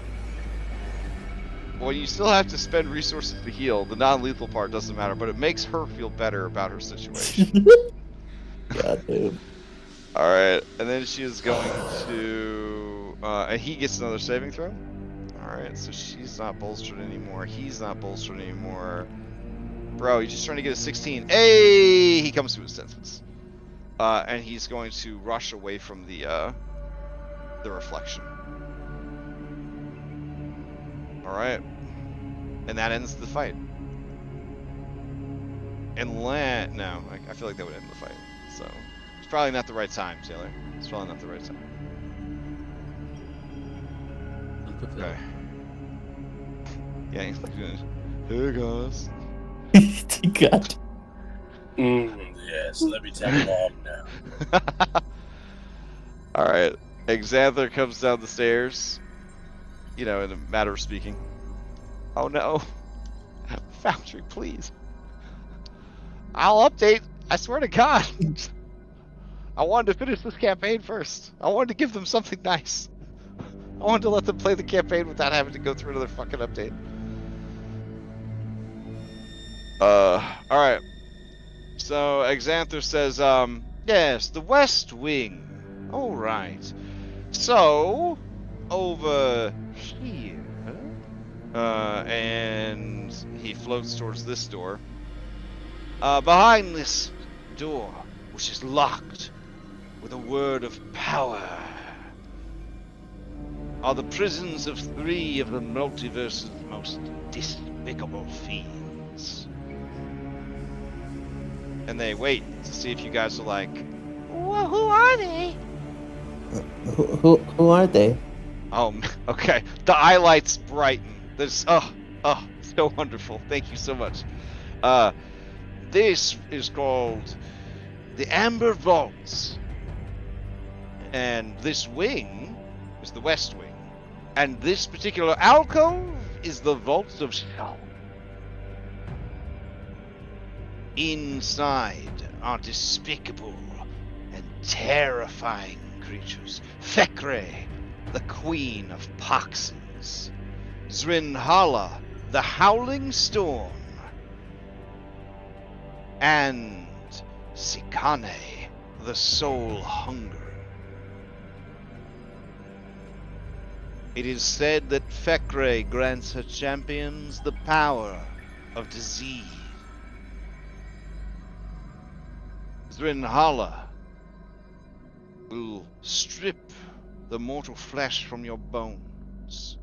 Well, you still have to spend resources to heal. The non-lethal part doesn't matter, but it makes her feel better about her situation.
God damn.
All right, and then she is going to, and he gets another saving throw. All right, so she's not bolstered anymore. He's not bolstered anymore. Bro, he's just trying to get a 16. Hey, he comes to his senses, and he's going to rush away from the reflection. All right. And that ends the fight. No, I feel like that would end the fight. So it's probably not the right time, Taylor. It's probably not the right time.
Unfulfilled.
Okay. Yeah. Hey guys.
God.
Yes, let me tag along now.
All right. Exanther comes down the stairs. You know, in a matter of speaking. Oh no. Foundry, please. I'll update. I swear to God. I wanted to finish this campaign first. I wanted to give them something nice. I wanted to let them play the campaign without having to go through another fucking update. Alright. So, Exanther says, yes, the West Wing. Alright. So, over here. And he floats towards this door. Behind this door, which is locked with a word of power, are the prisons of 3 of the multiverse's most despicable fiends. And they wait to see if you guys are like, well, who are they?
Who are they?
Oh, okay. The highlights brighten. This, so wonderful. Thank you so much. This is called the Amber Vaults. And this wing is the West Wing. And this particular alcove is the Vault of Strahd. Inside are despicable and terrifying creatures. Thekre, the Queen of Poxons. Zrinhala, the Howling Storm. And Sikane, the Soul Hunger. It is said that Thekre grants her champions the power of disease. Zrinhala will strip the mortal flesh from your bones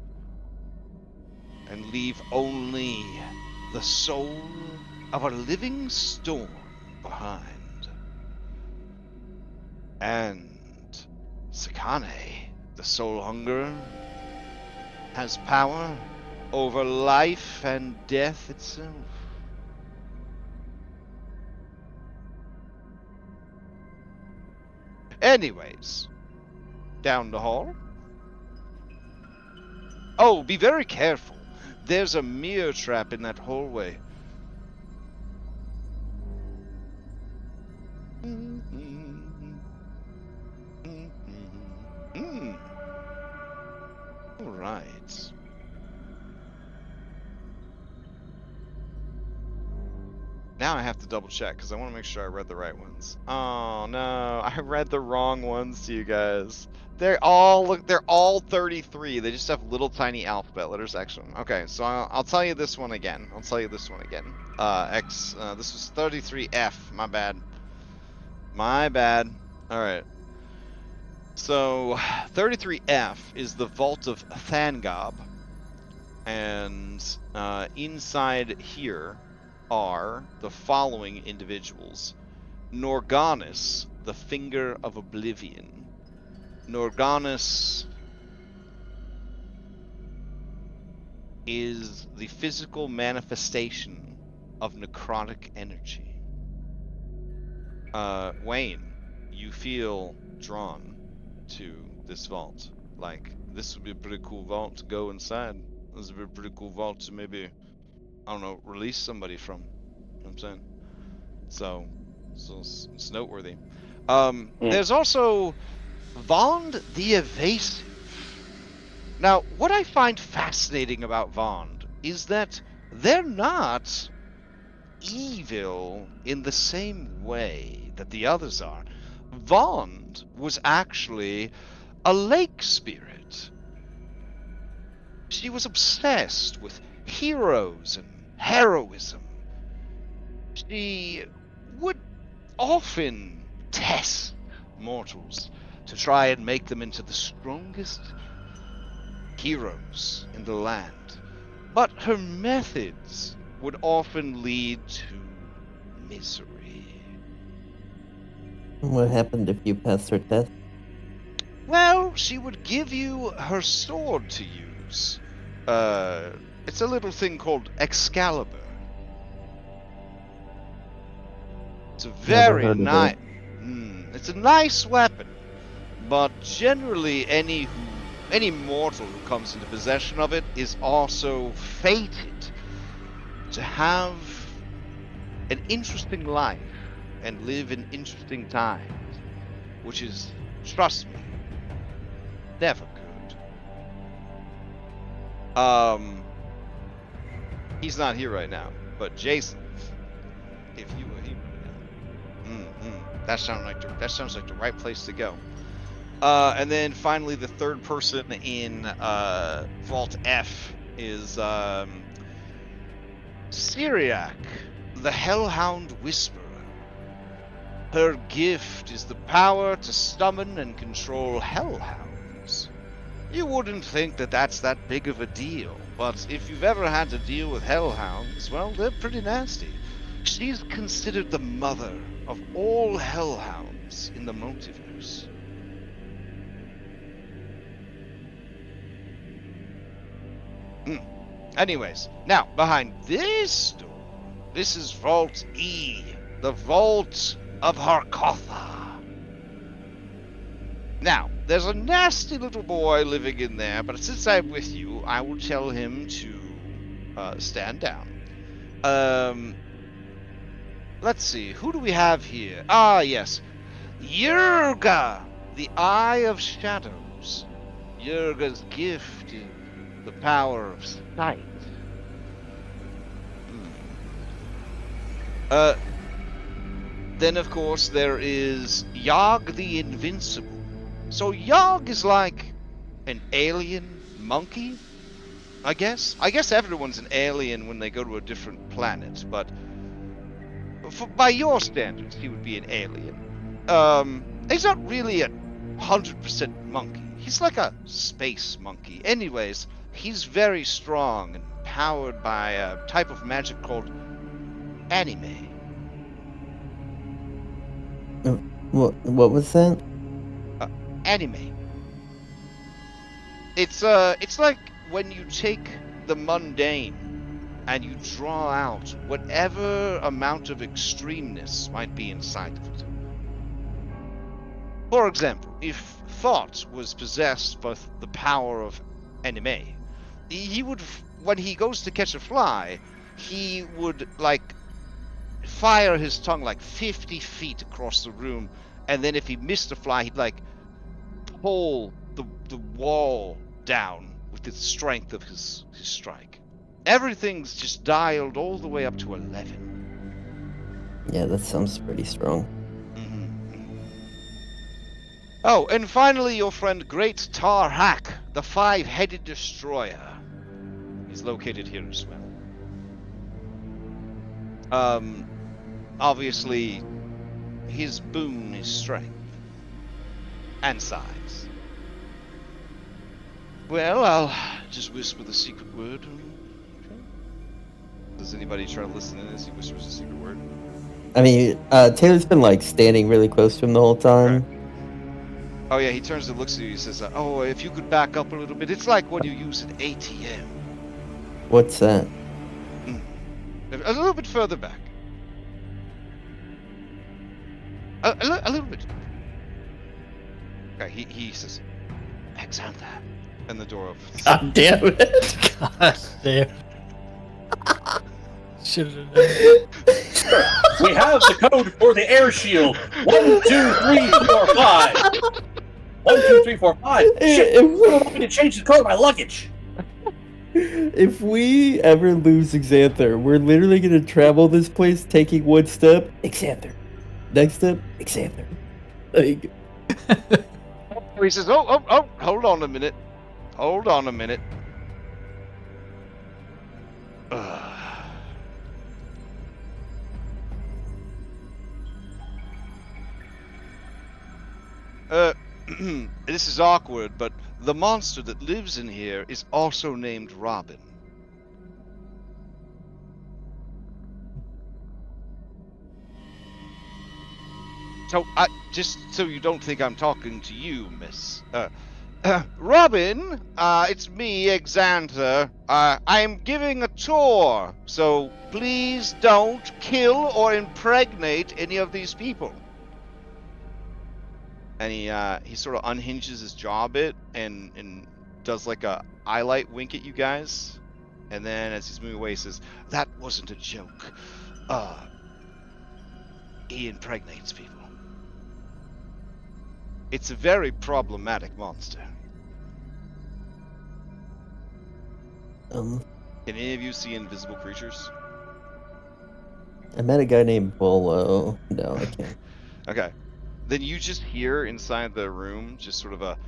and leave only the soul of a living storm behind. And Sikane, the Soul Hunger, has power over life and death itself. Anyways, down the hall. Oh, be very careful. There's a mirror trap in that hallway. All right. Now I have to double check because I want to make sure I read the right ones. Oh no, I read the wrong ones to you guys. They're all 33. They just have little tiny alphabet letters actually. Okay, so I'll tell you this one again. This was 33F. My bad. All right. So 33F is the Vault of Thangob, and inside here are the following individuals: Norganis, the Finger of Oblivion. Norganis is the physical manifestation of necrotic energy. Wayne, you feel drawn to this vault. Like, this would be a pretty cool vault to go inside. This would be a pretty cool vault to maybe, I don't know, release somebody from. You know what I'm saying? So it's noteworthy. There's also Vond the Evasive. Now, what I find fascinating about Vond is that they're not evil in the same way that the others are. Vond was actually a lake spirit. She was obsessed with heroes and heroism. She would often test mortals to try and make them into the strongest heroes in the land. but her methods would often lead to misery.
What happened if you passed her test?
Well, she would give you her sword to use. It's a little thing called Excalibur. It's a
Never
very
heard of
nice.
it.
It's a nice weapon, but generally, any mortal who comes into possession of it is also fated to have an interesting life and live in interesting times, which is, trust me, never good. He's not here right now, but Jason, if you were here right now, that sounds like the right place to go. And then finally, the third person in Vault F is Syriac, the Hellhound Whisperer. Her gift is the power to summon and control hellhounds. You wouldn't think that that's that big of a deal, but if you've ever had to deal with hellhounds, well, they're pretty nasty. She's considered the mother of all hellhounds in the multiverse. Anyways, now, behind this door, this is Vault E, the Vault of Harkotha. Now, there's a nasty little boy living in there, but since I'm with you, I will tell him to stand down. Let's see, who do we have here? Ah, yes, Yurga, the Eye of Shadows. Yurga's gift is the power of sight. Then, of course, there is Yogg the Invincible. So Yogg is like an alien monkey, I guess. I guess everyone's an alien when they go to a different planet, but by your standards, he would be an alien. He's not really a 100% monkey. He's like a space monkey. Anyways, he's very strong and powered by a type of magic called anime.
What was that?
Anime. It's like when you take the mundane and you draw out whatever amount of extremeness might be inside of it. For example, if Thought was possessed by the power of anime, he would, when he goes to catch a fly, he would, like, fire his tongue like 50 feet across the room, and then if he missed a fly, he'd, like, pull the wall down with the strength of his strike. Everything's just dialed all the way up to 11.
Yeah, that sounds pretty strong.
Oh, and finally, your friend Great Tarhak, the Five-Headed Destroyer. He's located here as well. Obviously, his boon is strength. And size. Well, I'll just whisper the secret word. Okay. Does anybody try to listen to this? He whispers the secret word.
I mean, Taylor's been, like, standing really close to him the whole time.
Okay. Oh yeah, he turns and looks at you. He says, "Oh, if you could back up a little bit. It's like when you use an ATM."
What's that?
A little bit further back. A little bit. Okay, he says, "Alexander," and the door opens.
God damn it!
God damn. Should have done.
We have the code for the air shield. 1, 2, 3, 4, 5. 1, 2, 3, 4, 5. Shit! You want me to change the code of my luggage?
If we ever lose Xanther, we're literally gonna travel this place taking one step, Xanther. Next step, Xanther. Like,
He says, "Oh, hold on a minute. Hold on a minute." This is awkward, but the monster that lives in here is also named Robin. So, just so you don't think I'm talking to you, Miss. Robin, it's me, Exander. I'm giving a tour, so please don't kill or impregnate any of these people. And he sort of unhinges his jaw a bit and does like a eyelight wink at you guys. And then as he's moving away, he says, "That wasn't a joke. He impregnates people. It's a very problematic monster." Can any of you see invisible creatures?
I met a guy named Bolo. No, I can't.
Okay. Then you just hear inside the room just sort of a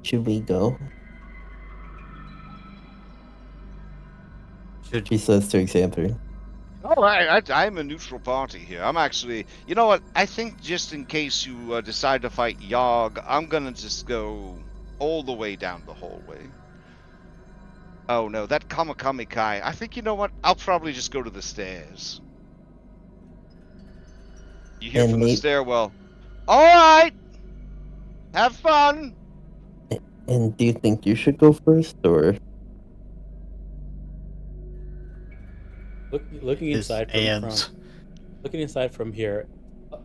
Should we go? She says to Xanther.
Oh, I'm a neutral party here. I'm actually, you know what? I think just in case you decide to fight Yogg, I'm gonna just go all the way down the hallway. Oh no, that Kamakami Kai. I think, you know what? I'll probably just go to the stairs. You hear from the stairwell. All right, have fun.
And do you think you should go first, or?
Looking inside from looking inside from here,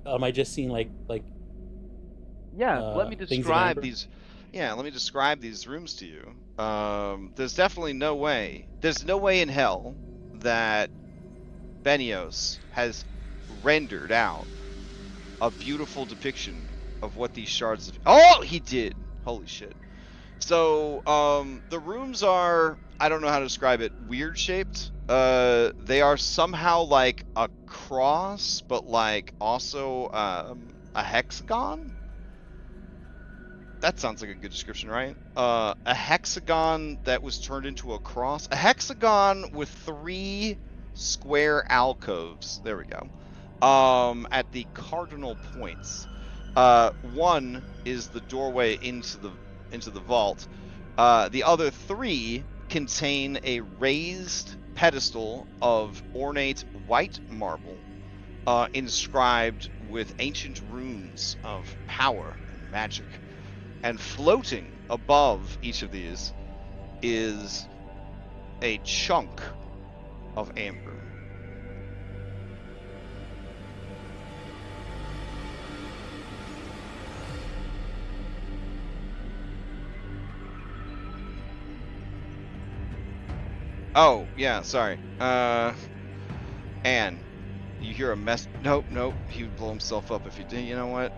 am I just seeing like
Yeah, let me
things of
describe
amber?
these. Yeah, let me describe these rooms to you. There's definitely no way. There's no way in hell that Benios has rendered out a beautiful depiction of what these shards of. Oh, he did. Holy shit. So, the rooms are, I don't know how to describe it, weird shaped. They are somehow like a cross, but like also a hexagon. That sounds like a good description, right? A hexagon that was turned into a cross. A hexagon with 3 square alcoves. There we go. At the cardinal points. One is the doorway into the vault. The other 3 contain a raised pedestal of ornate white marble, inscribed with ancient runes of power and magic. And floating above each of these is a chunk of amber. Oh, yeah, sorry. Anne, you hear a mess. Nope, he would blow himself up if he did. You know what?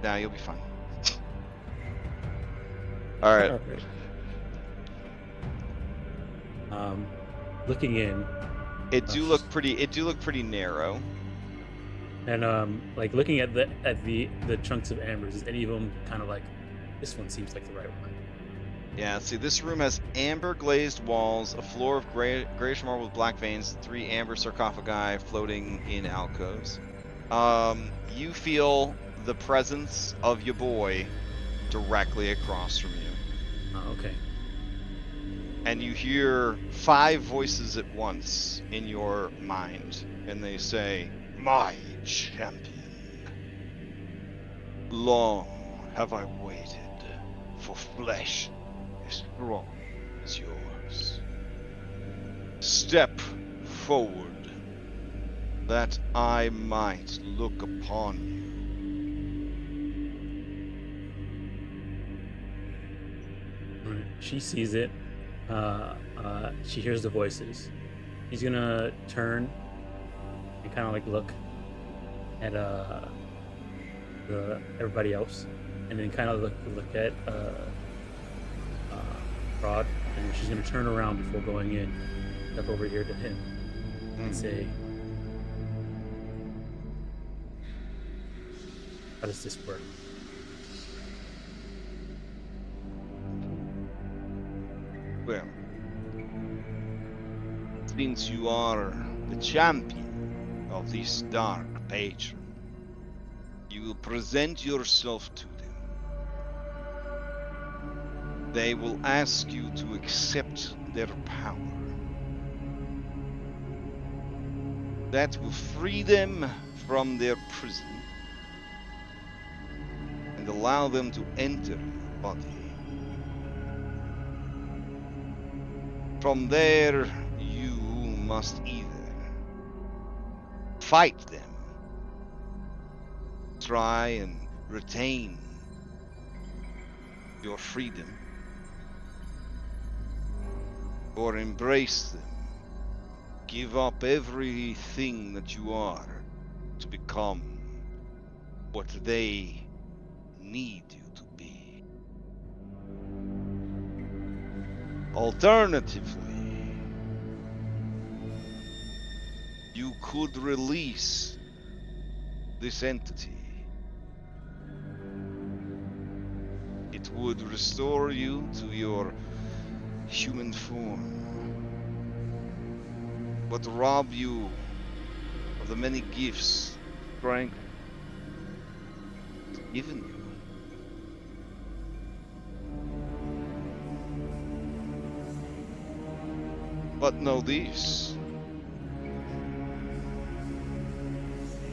Nah, you'll be fine. All right.
Okay. Looking in.
It do look pretty narrow.
And like looking at the chunks of ambers, is any of them kind of like, this one seems like the right one?
Yeah, see, this room has amber glazed walls, a floor of grayish marble with black veins, 3 amber sarcophagi floating in alcoves. You feel the presence of your boy directly across from you.
Oh, okay.
And you hear 5 voices at once in your mind, and they say, "My champion, long have I waited for flesh as strong as yours. Step forward, that I might look upon you."
She sees it. She hears the voices. She's gonna turn and kind of like look at everybody else, and then kind of look at Strahd, and she's gonna turn around before going in, step over here to him, and say, "How does this work?"
Well, since you are the champion of this dark patron, you will present yourself to them. they will ask you to accept their power. That will free them from their prison and allow them to enter your body. From there, you must either fight them, try and retain your freedom, or embrace them, give up everything that you are to become what they need you to be. Alternatively, you could release this entity. It would restore you to your human form, but rob you of the many gifts, strength given you. But know this,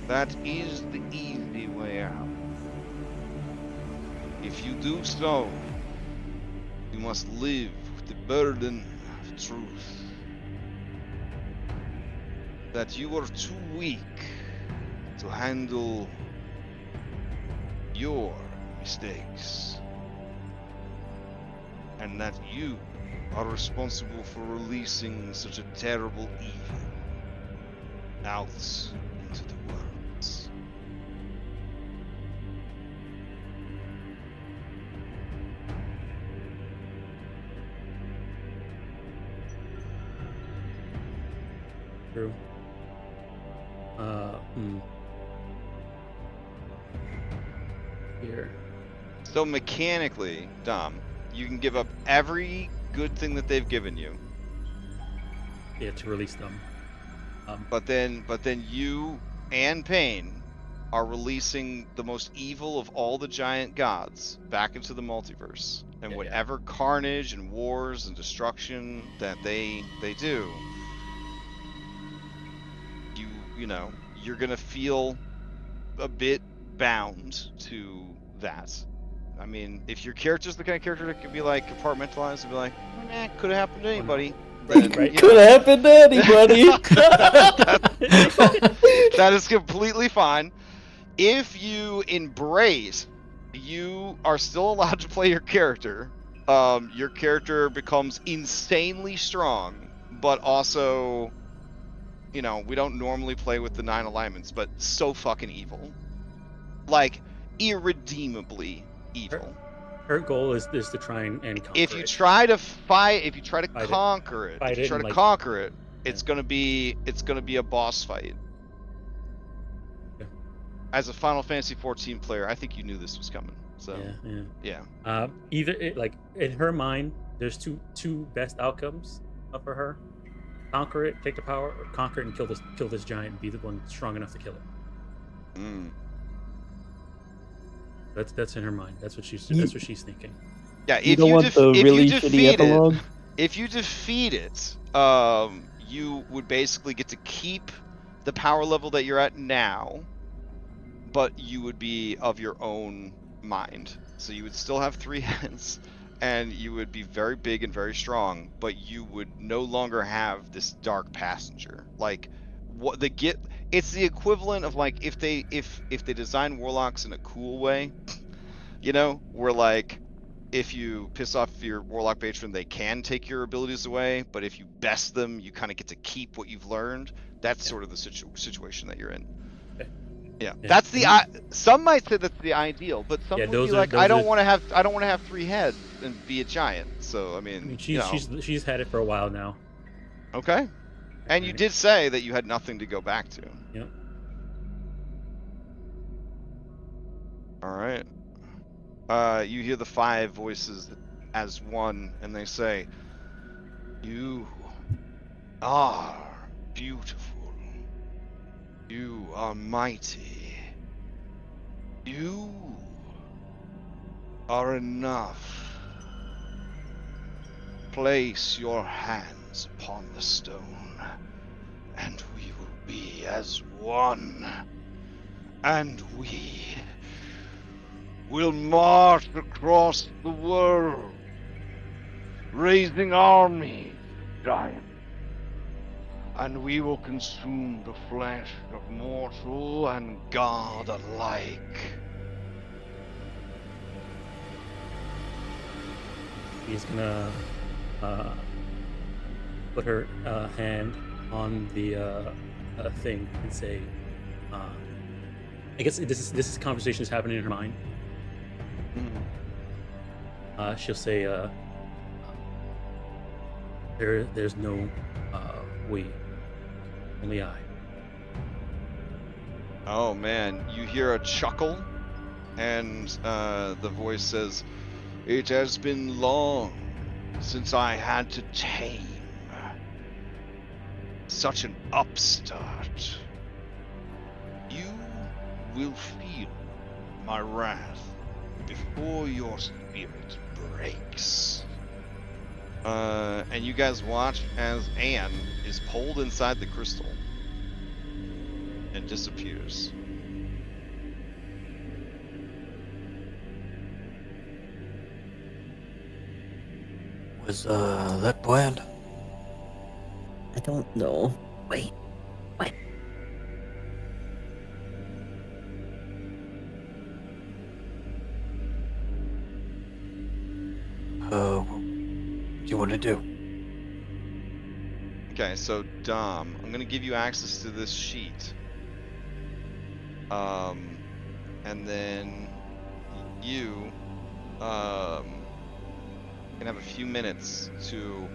that is the easy way out. If you do so, you must live with the burden of truth. That you are too weak to handle your mistakes. And that you are responsible for releasing such a terrible evil out into the world.
True. Here.
So mechanically, Dom, you can give up every good thing that they've given you,
Yeah, to release them.
but then you and Pain are releasing the most evil of all the giant gods back into the multiverse, and
Yeah,
whatever carnage and wars and destruction that they do, you know, you're gonna feel a bit bound to that. I mean, if your character's the kind of character that could be like compartmentalized and be like, could have happened to anybody. Then,
Right.
you
Could
know,
happen to anybody.
that is completely fine. If you embrace, you are still allowed to play your character. Your character becomes insanely strong, but also, you know, we don't normally play with the 9 alignments, but so fucking evil. Like, irredeemably evil.
Her goal is to try and conquer
If you
it.
try to fight, if you try to
Fight it.
conquer it,
Fight
if you
it
try
and,
to
like,
conquer it,
yeah.
it's gonna be a boss fight.
Yeah.
As a Final Fantasy 14 player, I think you knew this was coming. So yeah.
Either it, like, in her mind, there's two best outcomes for her: conquer it, take the power, or conquer it and kill this giant and be the one strong enough to kill it. That's in her mind. That's what she's thinking.
Yeah,
You don't want the really shitty epilogue?
If you defeat it, you would basically get to keep the power level that you're at now, but you would be of your own mind. So you would still have 3 heads, and you would be very big and very strong, but you would no longer have this dark passenger. Like, what it's the equivalent of, like, if they design warlocks in a cool way, you know, where, like, if you piss off your warlock patron, they can take your abilities away, but if you best them, you kind of get to keep what you've learned. That's sort of the situation that you're in. Yeah, that's the some might say that's the ideal, but some would be like, I don't want to have 3 heads and be a giant. So I mean
she's had it for a while now.
Okay, and you did say that you had nothing to go back to.
Yeah.
All right. You hear the 5 voices as one, and they say, "You are beautiful. You are mighty. You are enough. place your hands upon the stone, and we will be as one. And we will march across the world, raising armies, giant. And we will consume the flesh of mortal and god alike.
She's gonna put her hand on the thing and say, I guess this conversation is happening in her mind. She'll say, there's no we, only I.
Oh man, you hear a chuckle, and the voice says, "It has been long since I had to tame such an upstart. You will feel my wrath before your spirit breaks." And you guys watch as Anne is pulled inside the crystal and disappears.
Was that planned?
I don't know. Wait. What?
What do you want to do?
Okay, so Dom, I'm gonna give you access to this sheet. And then you can have a few minutes to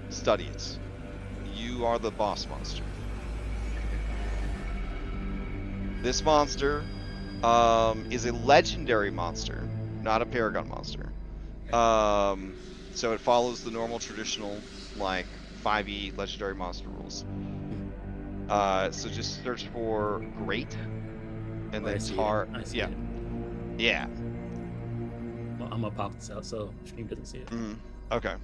study it. You are the boss monster. This monster is a legendary monster, not a paragon monster. So it follows the normal traditional, like, 5e legendary monster rules. So just search for Great, and then Tar. Yeah.
It.
Yeah.
Well, I'm gonna pop this out so stream doesn't see it.
Okay.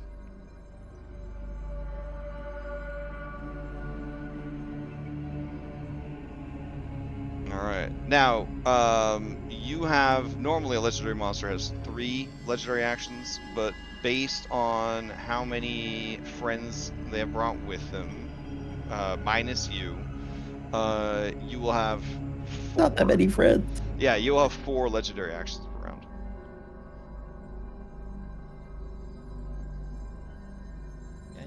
Alright. Now, you have, normally a legendary monster has 3 legendary actions, but based on how many friends they have brought with them, minus you, you will have 4.
Not that many friends.
Yeah, you'll have 4 legendary actions per round.
Yeah,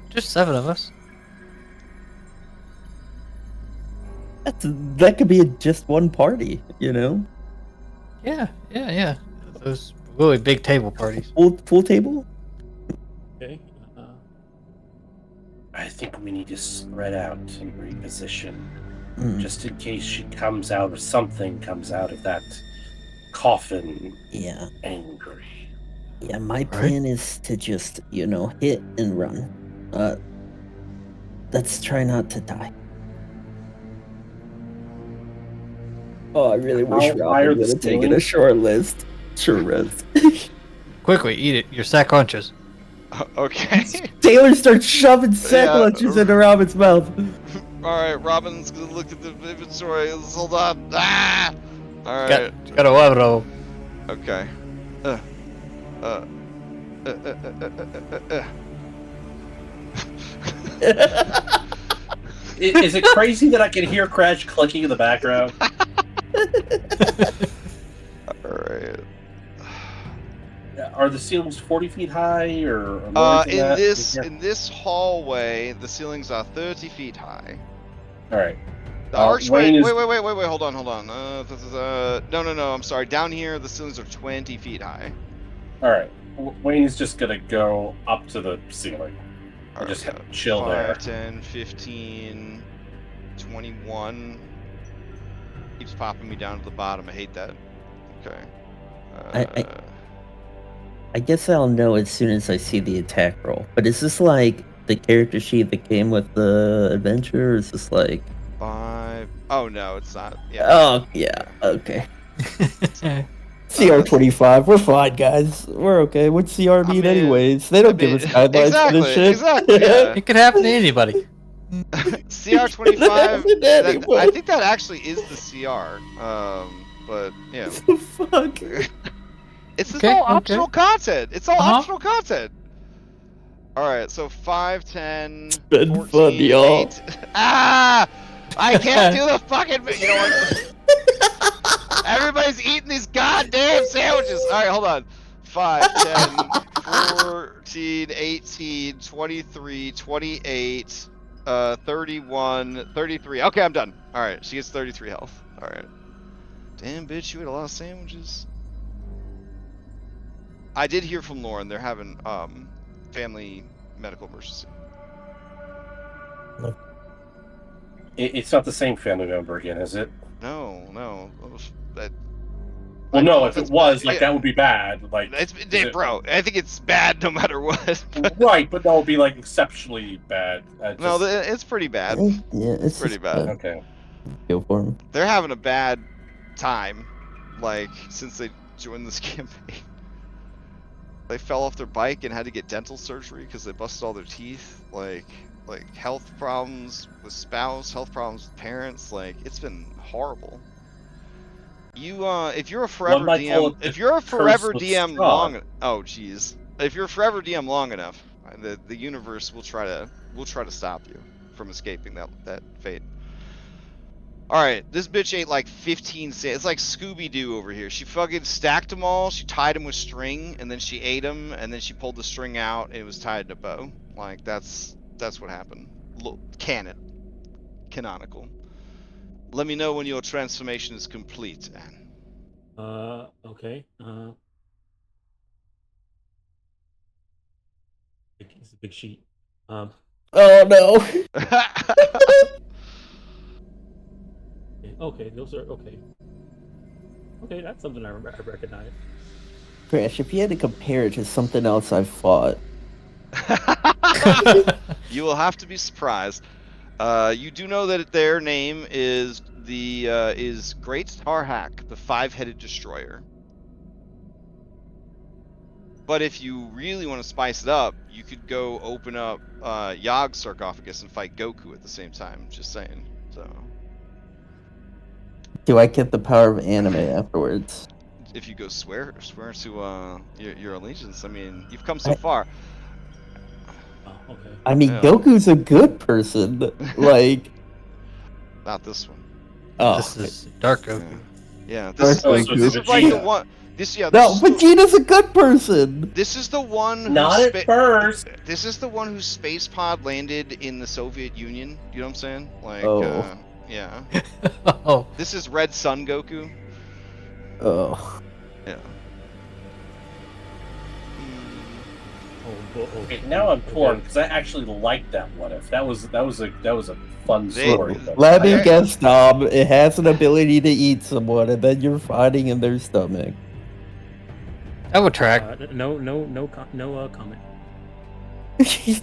just 7 of us.
That could be just one party, you know?
Yeah. Those really big table parties.
Full table?
Okay.
I think we need to spread out and reposition,
Mm.
just in case she comes out or something comes out of that coffin.
Yeah.
Angry.
Yeah, my plan is to just, hit and run. Let's try not to die. Oh, I really wish
How high are
Robin
the
would have taken a
ceilings?
short list. Short rest.
Quickly, eat it. You're sack lunches.
Okay.
Taylor starts shoving sack lunches into Robin's mouth.
Alright, Robin's gonna look at the inventory. Hold on. Ah! Alright.
Got 11 of them.
Okay.
Is it crazy that I can hear Crash clicking in the background?
Alright.
Are the ceilings 40 feet high or more than that?
In this hallway, the ceilings are 30 feet high.
All right.
The archway.
Wayne is-
Wait. Hold on. No. I'm sorry. Down here, the ceilings are 20 feet high.
All right. Wayne's just gonna go up to the ceiling.
All right,
Just chill
5,
there.
10, 15, 21. Keeps popping me down to the bottom. I hate that. Okay.
I guess I'll know as soon as I see the attack roll. But is this like the character sheet that came with the adventure, or is this like...
5. Oh no, it's not. Yeah.
Oh, yeah, okay. CR25, we're fine, guys. We're okay. What's CR mean, anyways? They don't give us guidelines for this shit.
Exactly, yeah.
It could happen to anybody.
CR25. I think that actually is the CR. But yeah.
What the fuck?
It's just
Okay,
all
okay.
optional content. It's all
Uh-huh.
optional content. All right, so 5, 10,
been
14,
fun, y'all.
8. Ah! I can't do the fucking. You know what? Everybody's eating these goddamn sandwiches. All right, hold on. 5, 10, 14, 18, 23, 28, 31, 33. Okay, I'm done. All right, she gets 33 health. All right. Damn, bitch, you ate a lot of sandwiches. I did hear from Lauren. They're having family medical emergency.
It's not the same family member again, is it?
No.
Well, no. If it was, like, that would be bad. Like,
bro, I think it's bad no matter what.
right, but that would be like exceptionally bad.
No, it's pretty bad.
Yeah, it's
pretty
just
bad.
Okay.
Feel for him.
They're having a bad time, like, since they joined this campaign. They fell off their bike and had to get dental surgery because they busted all their teeth. Like health problems with spouse, health problems with parents. Like, it's been horrible. You if you're a forever DM, if you're a forever DM long, oh jeez, if you're a forever DM long enough, the universe will try to stop you from escaping that fate. All right, this bitch ate like 15 sandwiches. It's like Scooby-Doo over here. She fucking stacked them all. She tied them with string, and then she ate them, and then she pulled the string out, and it was tied in a bow. Like, that's what happened. Canonical. Let me know when your transformation is complete, Anne.
Okay. It's a big sheet.
Oh no.
Okay, those are okay. Okay, that's something I recognize.
Crash, if you had to compare it to something else I've fought.
You will have to be surprised. You do know that their name is Great Tarhak, the 5-headed destroyer. But if you really want to spice it up, you could go open up Yog's sarcophagus and fight Goku at the same time. Just saying. So.
Do I get the power of anime afterwards?
If you go swear to your allegiance, I mean, you've come so far.
Oh, okay.
I mean, yeah. Goku's a good person. Like,
not this one.
Oh,
this is Dark Goku.
Yeah, this is like the one.
No, Vegeta's a good person.
This is the one.
Not at first.
This is the one whose space pod landed in the Soviet Union. You know what I'm saying? Like, yeah.
Oh.
This is Red Sun Goku.
Oh.
Yeah.
Okay, now I'm torn because I actually liked that What If. That was a fun story.
Let me guess, Tom. It has an ability to eat someone, and then you're fighting in their stomach.
That would track.
No comment.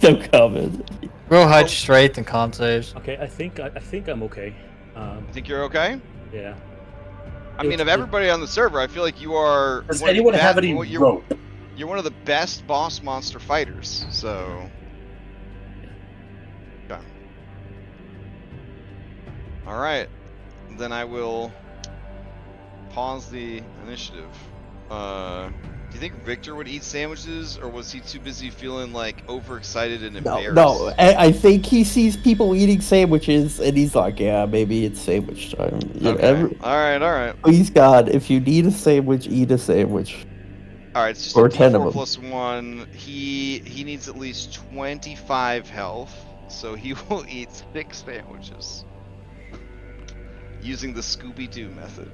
No comment.
Real high strength and con saves.
Okay, I think I'm okay.
Think you're okay?
Yeah.
I mean, of everybody on the server, I feel like you are.
Does anyone have any rope?
You're one of the best boss monster fighters, so. Okay. All right, then I will pause the initiative. Do you think Victor would eat sandwiches, or was he too busy feeling like overexcited and embarrassed?
No, I think he sees people eating sandwiches, and he's like, "Yeah, maybe it's sandwich time."
Okay. All right.
Please, God, if you need a sandwich, eat a sandwich.
All right, it's just
or
a
10 of
D4
them.
plus 1. He needs at least 25 health, so he will eat 6 sandwiches using the Scooby-Doo method.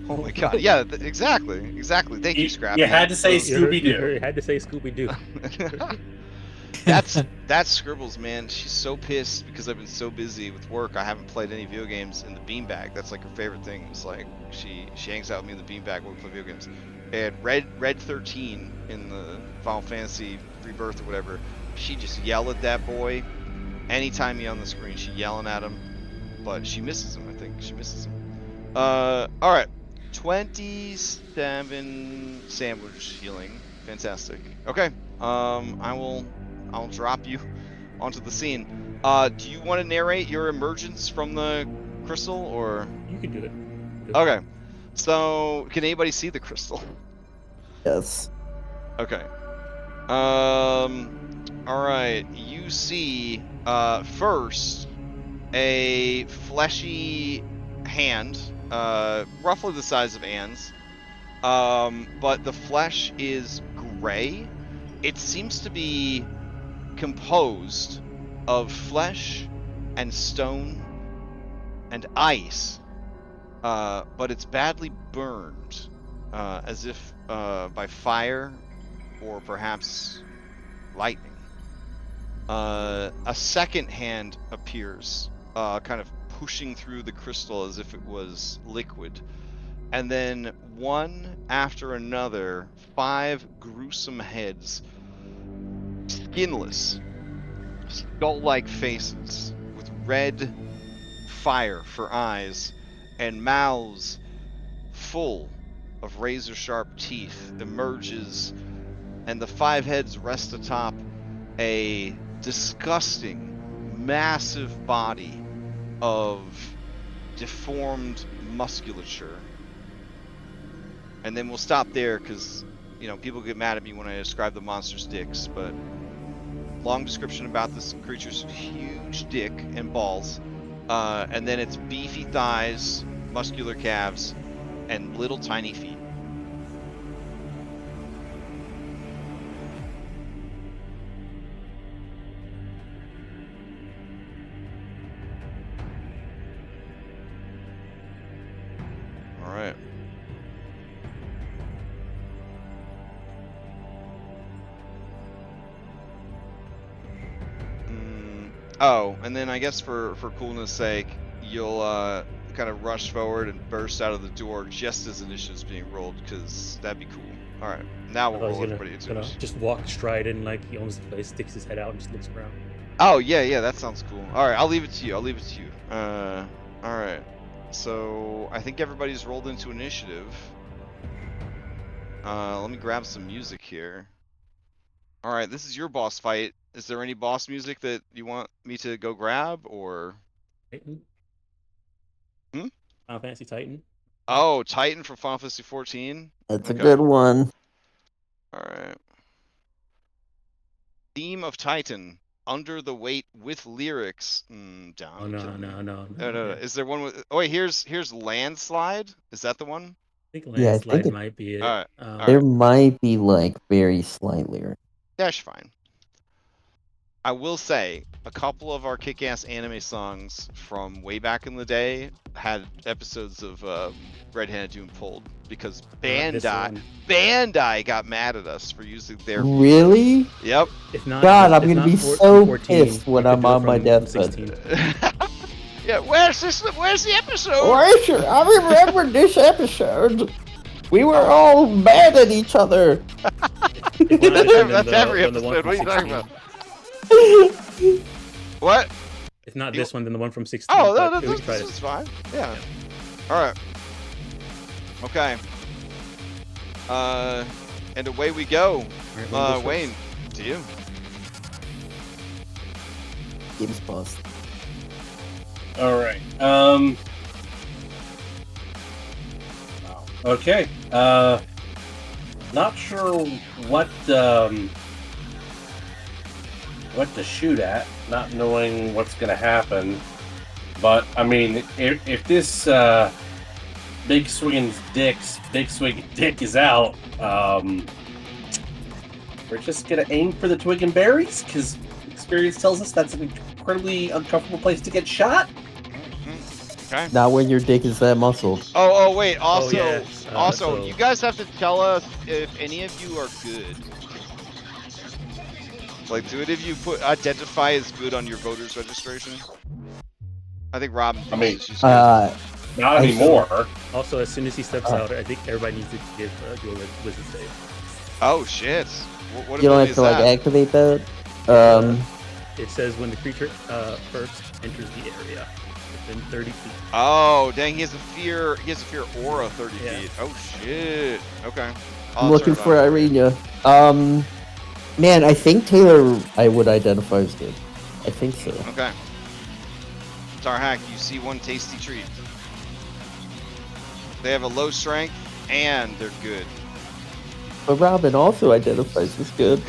Oh my God! Yeah, exactly. Thank you, Scrappy.
You had to say Scooby-Doo.
You had to say Scooby-Doo.
That's Scribbles, man. She's so pissed because I've been so busy with work. I haven't played any video games in the beanbag. That's like her favorite thing. It's like she hangs out with me in the beanbag when we play video games. And Red 13 in the Final Fantasy Rebirth or whatever, she just yelled at that boy. Anytime he on the screen, she yelling at him. but she misses him. I think she misses him. All right, 27 sandwich healing. Fantastic. Okay. I'll drop you onto the scene. Do you want to narrate your emergence from the crystal, or?
You can do it.
Okay. So, can anybody see the crystal?
Yes.
Okay. All right. You see, first, a fleshy hand, roughly the size of Anne's. But the flesh is gray. It seems to be composed of flesh and stone and ice, but it's badly burned, as if by fire or perhaps lightning. A second hand appears, kind of pushing through the crystal as if it was liquid. And then one after another, 5 gruesome heads, skinless, skull-like faces with red fire for eyes and mouths full of razor-sharp teeth, emerges, and the 5 heads rest atop a disgusting, massive body of deformed musculature. And then we'll stop there because, you know, people get mad at me when I describe the monster's dicks, but long description about this creature's huge dick and balls, and then its beefy thighs, muscular calves, and little tiny feet. All right. Oh, and then I guess for coolness sake, you'll kind of rush forward and burst out of the door just as initiative's being rolled, because that'd be cool. All right, now we'll roll everybody into it.
Just walk stride in like he owns the place, sticks his head out, and just looks around.
Oh yeah, that sounds cool. All right, I'll leave it to you. All right. So I think everybody's rolled into initiative. Let me grab some music here. All right, this is your boss fight. Is there any boss music that you want me to go grab, or?
Titan?
Hmm?
Final Fantasy Titan?
Oh, Titan from Final Fantasy 14?
That's a good one.
Alright. Theme of Titan. Under the Weight with lyrics. Down.
Oh, no.
No. Is there one with... Oh, wait, here's Landslide? Is that the one?
I think Landslide might be it.
Alright.
There might be, like, very slight lyrics.
That's fine. I will say, a couple of our kick-ass anime songs from way back in the day had episodes of Red Hand Doom pulled because Bandai got mad at us for using their...
Really?
Yep.
If not,
God, I'm gonna be so pissed when I'm on my deathbed.
Yeah, where's the episode?
I remember this episode. We were all mad at each other.
That's every episode. What are you talking about? What?
If not this one, then the one from 16.
Oh, no, this is fine. Yeah. Alright. Okay. And away we go. Right, Wayne, to you.
Game's paused.
Alright. Okay. Not sure what to shoot at, not knowing what's gonna happen. But I mean, if this big swinging dick is out, we're just gonna aim for the twig and berries, because experience tells us that's an incredibly uncomfortable place to get shot.
Okay.
Not when your dick is that muscled.
Oh wait. Also,
so...
you guys have to tell us if any of you are good. Like, do any of you identify as good on your voters registration? I think Rob.
Not anymore.
Also, as soon as he steps out, I think everybody needs to give do a wisdom save.
Oh shit! What
you don't have to like activate that.
It says when the creature first enters the area. within 30 feet.
Oh, dang, he has a fear aura 30
Yeah.
feet. Oh, shit. Okay.
I'm looking for Irina. Man, I think Taylor I would identify as good. I think so.
Okay. Tarhak, you see one tasty treat. They have a low strength, and they're good.
But Robin also identifies as good.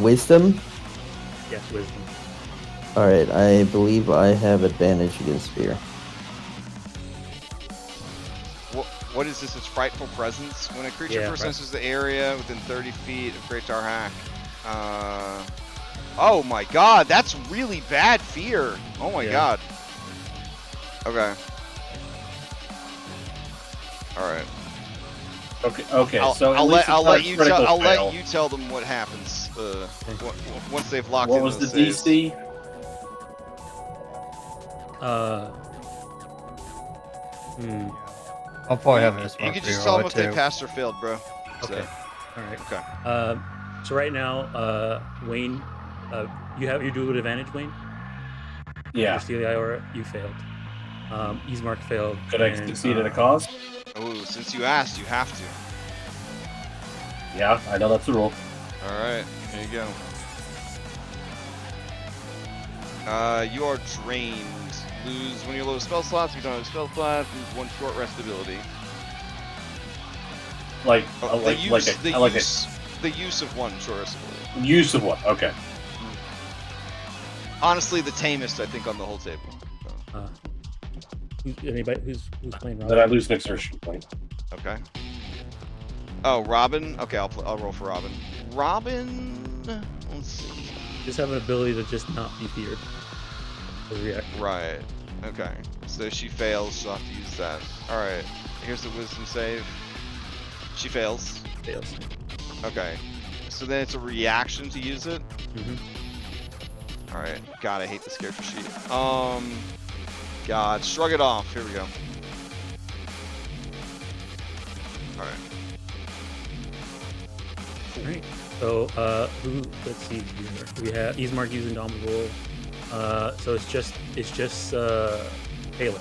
Wisdom?
Yes, wisdom.
Alright, I believe I have advantage against fear.
What is this? It's frightful presence. When a creature
Yeah,
first
right.
enters the area within 30 feet of Great Tarhak. Oh my god, that's really bad fear. Oh my
Yeah.
god. Okay. Alright.
Okay.
I'll
So
let you
fail.
tell them what happens once they've locked
What
in
was the
those saves.
DC?
I'll probably have this
You
one
can
for
just
you
tell
all
them if they
too.
passed or failed, bro.
Okay.
So,
All right.
okay.
So right now, Wayne, you have your dual advantage, Wayne.
Yeah.
Your Steely Eye Aura, you failed. Ismark failed.
Could I
and,
succeed at a cause?
Oh, since you asked, you have to.
Yeah, I know that's the rule.
All right, here you go. You are drained. Lose when you load spell slots. If you don't have spell slots, lose one short rest ability. The use of one short rest ability.
Use of one. Okay.
Honestly, the tamest I think on the whole table. So.
Anybody who's playing Robin?
Then I lose an exertion point.
Okay. Oh, Robin. Okay, I'll roll for Robin. Robin. Let's see.
Just have an ability to just not be feared.
Right. Okay. So she fails. She'll have to use that. All right. Here's the wisdom save. She fails.
Fails.
Okay. So then it's a reaction to use it. All right. God, I hate this character sheet. God, shrug it off. Here we go. All right.
Alright, so let's see here. We have Ismark using Dominable. So it's just Taylor.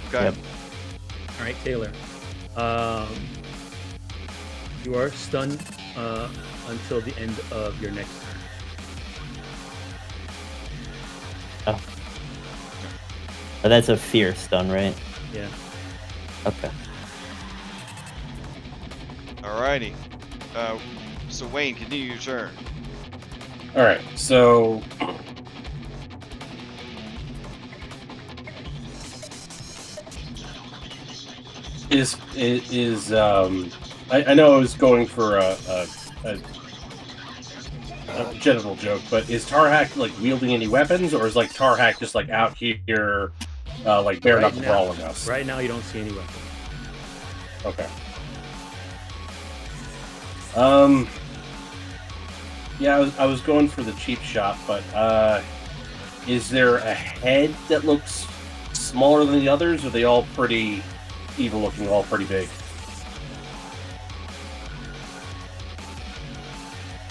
Okay.
Yep.
Alright, Taylor. You are stunned until the end of your next turn.
Oh. But that's a fear stun, right?
Yeah.
Okay.
Alrighty. So Wayne, continue your turn.
All right. So I know I was going for a general joke, but is Tarhak like wielding any weapons, or is like Tarhak just like out here like bare knuckle brawling us?
Right now, you don't see any weapons.
Okay. Yeah, I was going for the cheap shot, but is there a head that looks smaller than the others, or are they all pretty evil looking, all pretty big?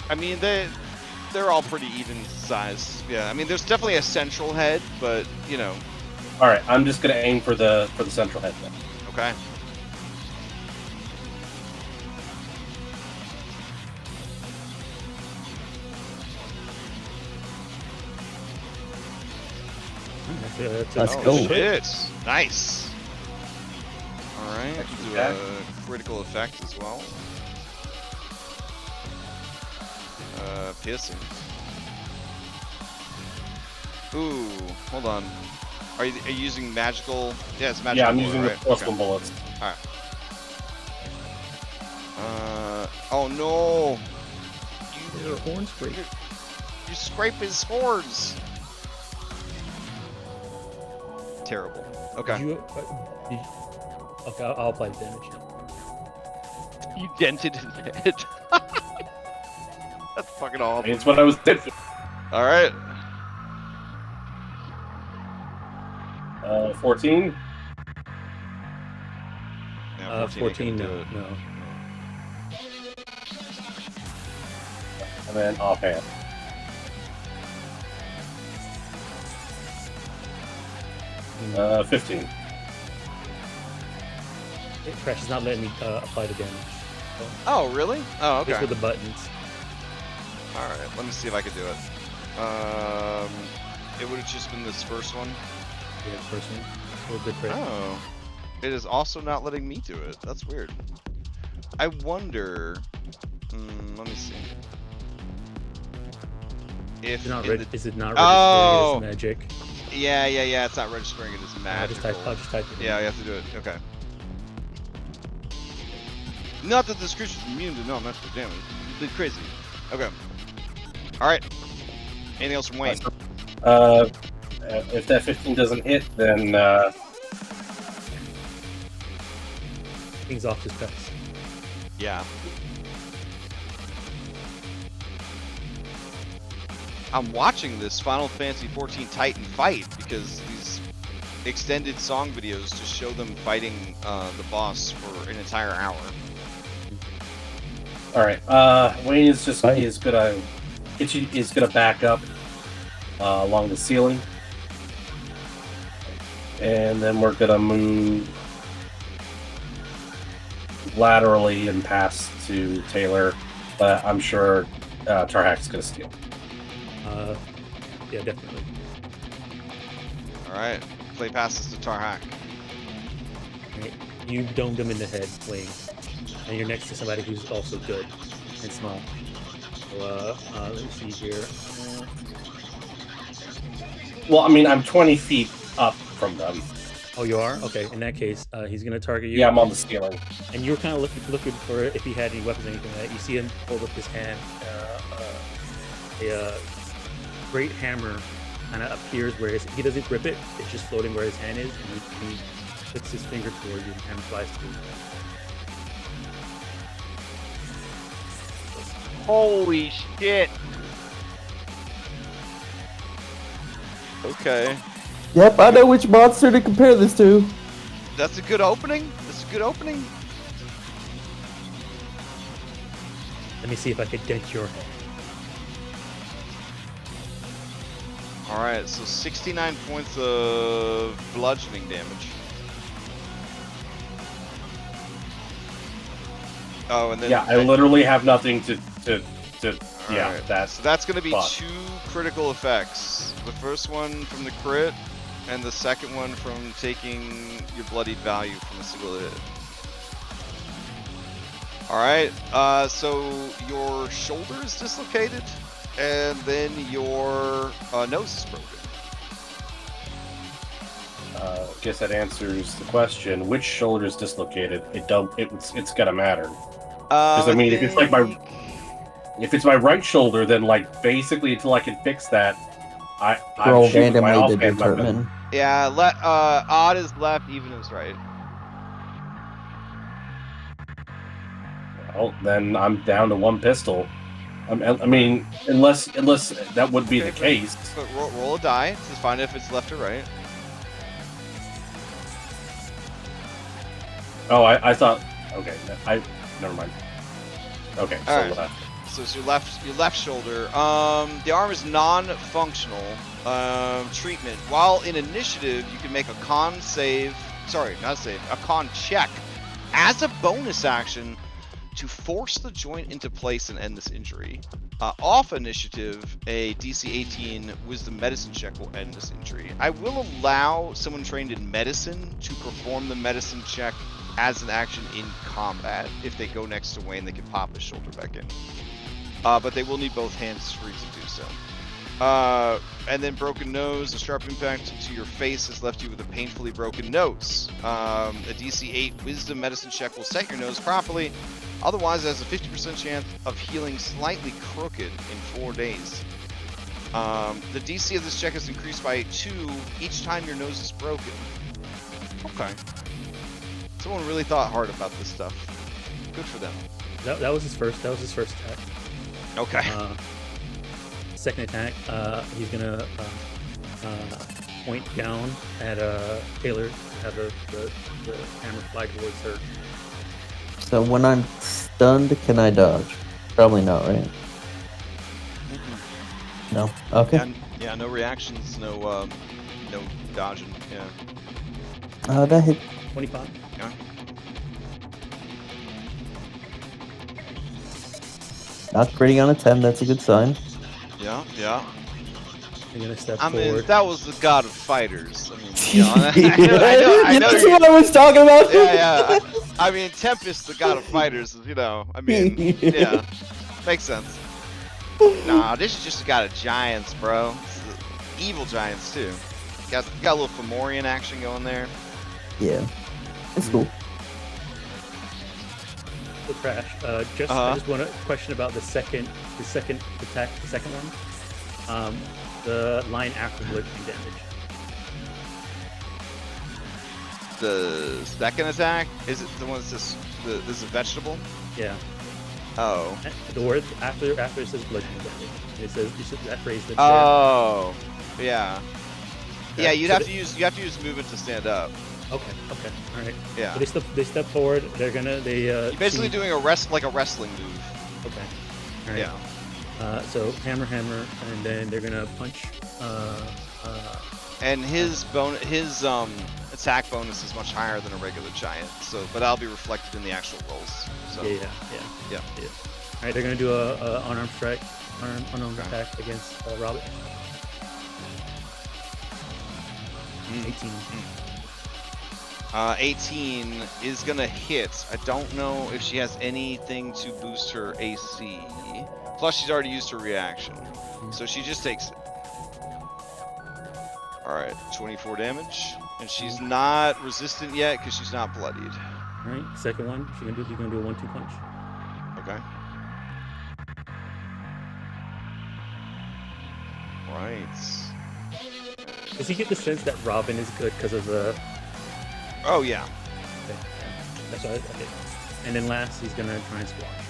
I mean, they're all pretty even size. Yeah, I mean, there's definitely a central head, but you know.
All right, I'm just gonna aim for the central head then.
Okay.
Let's
Oh,
go.
shit. Nice. All right. Do a critical effect as well. Piercing. Ooh, hold on. Are you using magical? Yeah, it's magical.
Yeah, I'm using the
right?
plus
Okay.
one bullets.
All right. Oh no!
Your horns break.
You scrape his horns. Terrible. Okay.
Okay, I'll apply the damage now.
You dented his head. That's fucking awesome.
It's what I was dead for.
All right.
14.
Yeah,
14,
ain't gonna
no,
do it.
no.
And then offhand. 15.
Crash is not letting me apply the damage.
Oh, really? Oh, okay.
Just with the buttons.
All right, let me see if I can do it. It would have just been this first one.
Yeah, the first one. A little bit crit.
Oh, it is also not letting me do it. That's weird. I wonder. Let me see. If
Is it not,
in the-
is it not
Oh!
registering it as magic?
Yeah. It's not registering it as
I'll
magical.
just type it in.
Yeah, you have to do it. Okay. Not that this creature's immune to non-magical damage. It's a bit crazy. Okay. All right. Anything else from Wayne?
If that 15 doesn't hit, then
Things off his pets.
Yeah. I'm watching this Final Fantasy XIV Titan fight because these extended song videos just show them fighting the boss for an entire hour.
all right. Wayne is just is gonna back up along the ceiling, and then we're gonna move laterally and pass to Taylor. But I'm sure Tarhak's gonna steal.
Yeah, definitely.
All right, play passes to Tarhak.
Right. You domed him in the head, Wayne, and you're next to somebody who's also good and small. So, let me see here.
Well, I mean, I'm 20 feet up from them.
Oh, you are? Okay. In that case, he's gonna target you.
Yeah, I'm on the ceiling.
And you were kind of looking for if he had any weapons or anything like that. You see him hold up his hand. A great hammer kind of appears where he doesn't grip it. It's just floating where his hand is, and he puts his finger towards you, and the hammer flies through.
Holy shit!
Okay,
Yep, I know which monster to compare this to.
that's a good opening. That's a good opening.
Let me see if I can dent your head.
All right, so 69 points of bludgeoning damage. Oh, and then
Yeah, I literally have nothing to yeah,
Alright,
that's
so that's going to be
fuck.
2 critical effects. The first one from the crit, and the second one from taking your bloodied value from a single hit. Alright, so your shoulder is dislocated, and then your nose is broken.
guess that answers the question. Which shoulder is dislocated? It's gonna matter. Because I mean, if it's my right shoulder, then like basically until I can fix that, I'm
Roll
shooting with my
randomly to
offhand weapon.
determine.
Yeah, odd is left, even is right.
Well, then I'm down to one pistol. I mean, unless that would be the case.
But roll a die to find if it's left or right.
Oh, I thought. Okay, never mind. Okay, so
Alright.
left.
So it's your left shoulder. The arm is non-functional. Treatment. While in initiative, you can make a con save. Sorry, not a save. A con check as a bonus action to force the joint into place and end this injury. Off initiative, a DC 18 Wisdom Medicine check will end this injury. I will allow someone trained in medicine to perform the medicine check as an action in combat. If they go next to Wayne, they can pop his shoulder back in. But they will need both hands free to do so. And then broken nose, a sharp impact to your face has left you with a painfully broken nose. A DC 8 Wisdom Medicine check will set your nose properly. Otherwise, it has a 50% chance of healing slightly crooked in 4 days. The DC of this check is increased by 2 each time your nose is broken. Okay. Someone really thought hard about this stuff. Good for them.
That was his first attack.
Okay.
Second attack, he's gonna point down at Taylor to have the hammer fly towards her.
So when I'm stunned, can I dodge? Probably not, right? No. Okay.
Yeah, no reactions, no no dodging. Yeah.
That hit.
25.
Yeah.
Not critting on a 10. That's a good sign.
Yeah. Yeah.
I'm gonna step
I mean,
forward.
that was the god of fighters. I mean, you know, I know
That's
you-
what I was talking about.
Yeah. I mean, Tempest, the god of fighters. You know, I mean, yeah, makes sense. Nah, this is just a god of giants, bro. Evil giants too. Got a little Fomorian action going there.
Yeah, it's cool.
So Crash. I just want to question about the second attack, the second one. The line after bludgeoning damage.
The second attack, is it the one that says this is a vegetable?
Yeah.
Oh.
The word after it says bludgeoning damage. It says that phrase. That's
Oh. Yeah.
there.
Yeah, you'd
So
have to use movement to stand up.
Okay. All right.
Yeah.
So they step forward. You're basically
You're doing a wrestling move.
Okay. All right.
Yeah.
So hammer, and then they're gonna punch.
And his attack bonus is much higher than a regular giant. So, but that'll be reflected in the actual rolls. So.
Yeah. All right, they're gonna do a unarmed strike, unarmed attack against Robert. 18.
18 is gonna hit. I don't know if she has anything to boost her AC. Plus, she's already used her reaction, so she just takes it. All right, 24 damage, and she's not resistant yet because she's not bloodied.
All right, second one. You're gonna do a 1-2 punch.
Okay. Right.
Does he get the sense that Robin is good because of the?
Oh yeah.
Okay. That's what I did. And then last, he's gonna try and squash.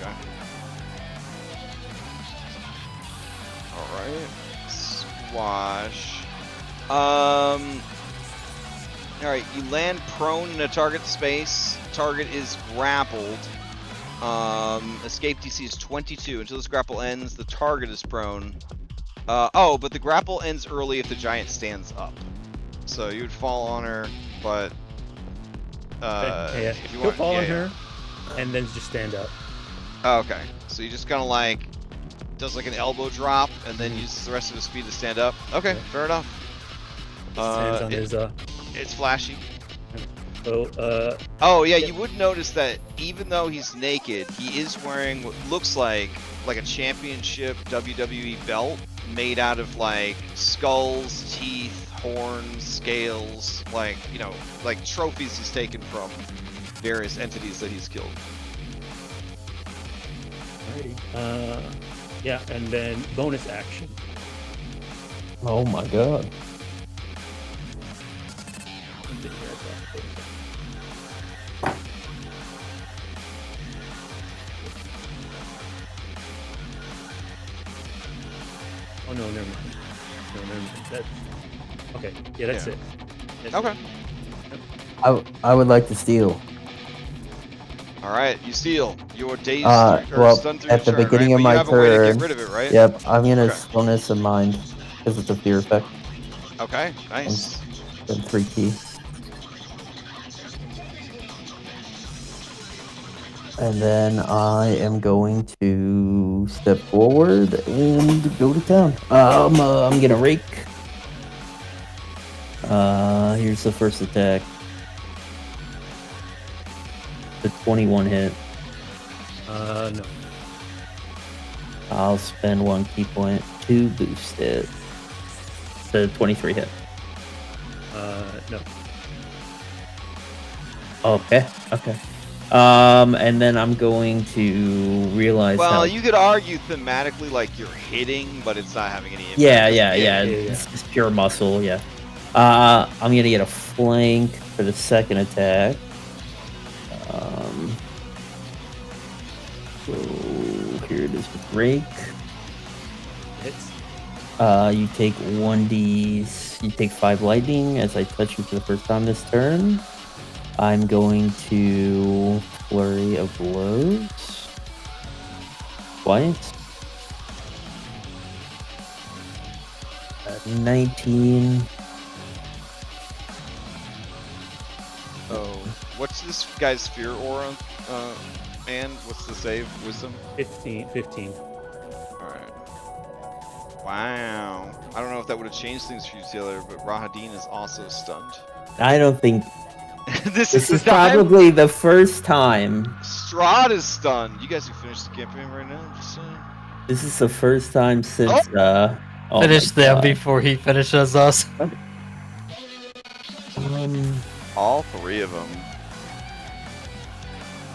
Okay. All right. Squash. All right. You land prone in a target space. Target is grappled. Escape DC is 22. Until this grapple ends, the target is prone. But the grapple ends early if the giant stands up. So you would fall on her, but if you
He'll
want,
fall on her, and then just stand up.
Oh, okay. So you just kind of like does like an elbow drop, and then uses the rest of his speed to stand up. Okay, fair enough.
Stands on his
It's flashy.
So
Oh yeah, you would notice that even though he's naked, he is wearing what looks like a championship WWE belt made out of like skulls, teeth, horns, scales, like trophies he's taken from various entities that he's killed.
alrighty. Yeah, and then bonus action.
Oh my god.
Oh no, never mind. No, never mind. Okay, yeah, that's it. That's
Okay.
it.
I would like to steal.
All right, you steal. Your dazed
Well,
stunned through
at the
your turn,
beginning
right?
of
But
my
you have a way to
turn.
get rid of it, right?
Yep, I'm gonna
Okay.
slowness of mind because it's a fear effect.
Okay, nice.
Then 3 key. And then I am going to step forward and go to town. I'm gonna rake. Here's the first attack. The 21 hit.
No.
I'll spend 1 key point to boost it. The 23 hit.
No.
Okay. And then I'm going to realize.
Well, you could argue thematically like you're hitting, but it's not having any impact.
Yeah. It's just pure muscle. Yeah. I'm gonna get a flank for the second attack. So here it is with rake.
Hits.
You take 1d. You take 5 lightning as I touch you for the first time this turn. I'm going to flurry of blows. Twice.
That's
19.
Oh, what's this guy's fear aura? And what's the save? Wisdom?
15.
Alright. Wow. I don't know if that would have changed things for you, Taylor, but Rahadin is also stunned.
I don't think
this
this
the
is
time?
probably the first time.
Strahd is stunned. You guys who finished the campaign right now? Just saying.
This is the first time since oh
Finish
my
them
God.
before he finishes us.
All three of them.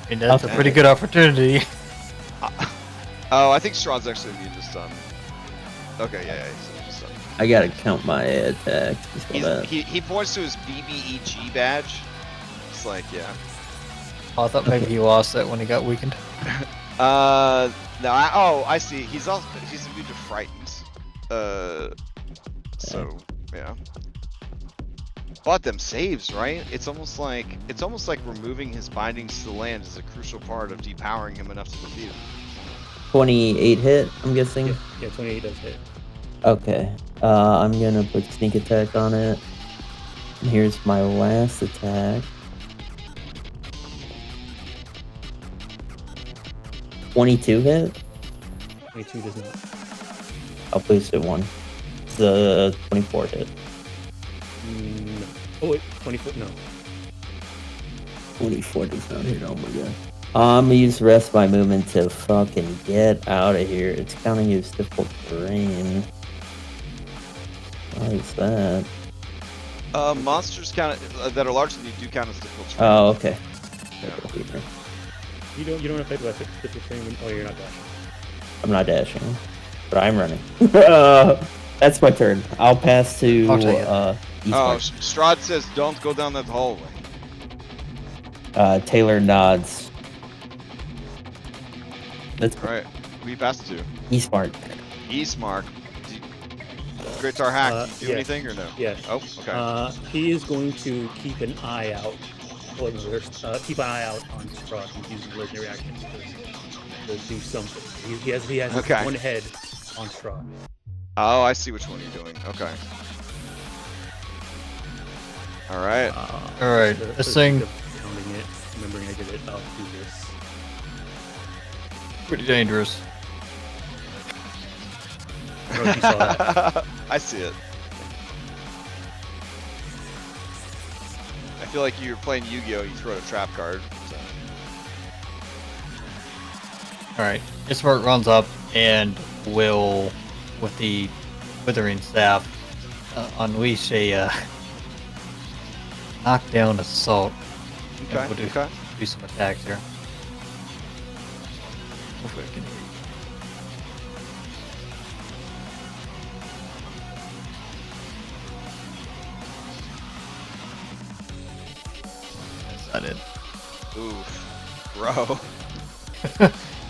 I mean, that's a
Okay.
pretty good opportunity.
Oh, I think Strahd's actually immune to stun. Okay, yeah, he's immune to stun.
I gotta count my attacks. before that.
He points to his BBEG badge. It's like, yeah.
Oh, I thought maybe he lost that when he got weakened.
No, I see. He's immune to frightened. So yeah. But them saves, right? It's almost like removing his bindings to the land is a crucial part of depowering him enough to defeat him.
28 hit, I'm guessing.
Yeah, 28 does hit.
Okay. I'm gonna put sneak attack on it. And here's my last attack. 22 hit.
22 does not.
I'll boost it one. It's a 24 hit.
No. Oh wait, 24. No.
24 does not hit. Oh my god. I'm gonna use the rest of my movement to fucking get out of here. It's counting as difficult terrain. Why is that?
Monsters count that are larger than you do count as difficult terrain.
Oh, okay.
Yeah.
You don't affect weapon if you're training. Oh, you're not dashing.
I'm not dashing, but I'm running. That's my turn. I'll pass to
I'll take it.
Oh,
Ismark.
Strahd says don't go down that hallway.
Taylor nods. That's
Alright, we passed to.
Ismark.
Ismark. Great Tar Hack, do you do
yes.
anything or no?
Yes.
Oh, okay.
He is going to keep an eye out. Keep an eye out on Strahd. He's using legendary actions to do something. He has
Okay.
one head on Strahd.
Oh, I see which one you're doing. Okay. Alright.
Alright, this thing-
Counting it, remembering I did it. I'll do this.
Pretty dangerous.
I don't know if you saw that.
I see it. I feel like you're playing Yu-Gi-Oh! You throw out a trap card. So.
Alright, Ismark runs up and will, with the withering staff, unleash a knockdown assault.
Okay,
We'll do some attacks here. Hopefully I can hear you. Yes, I did.
Oof. Bro.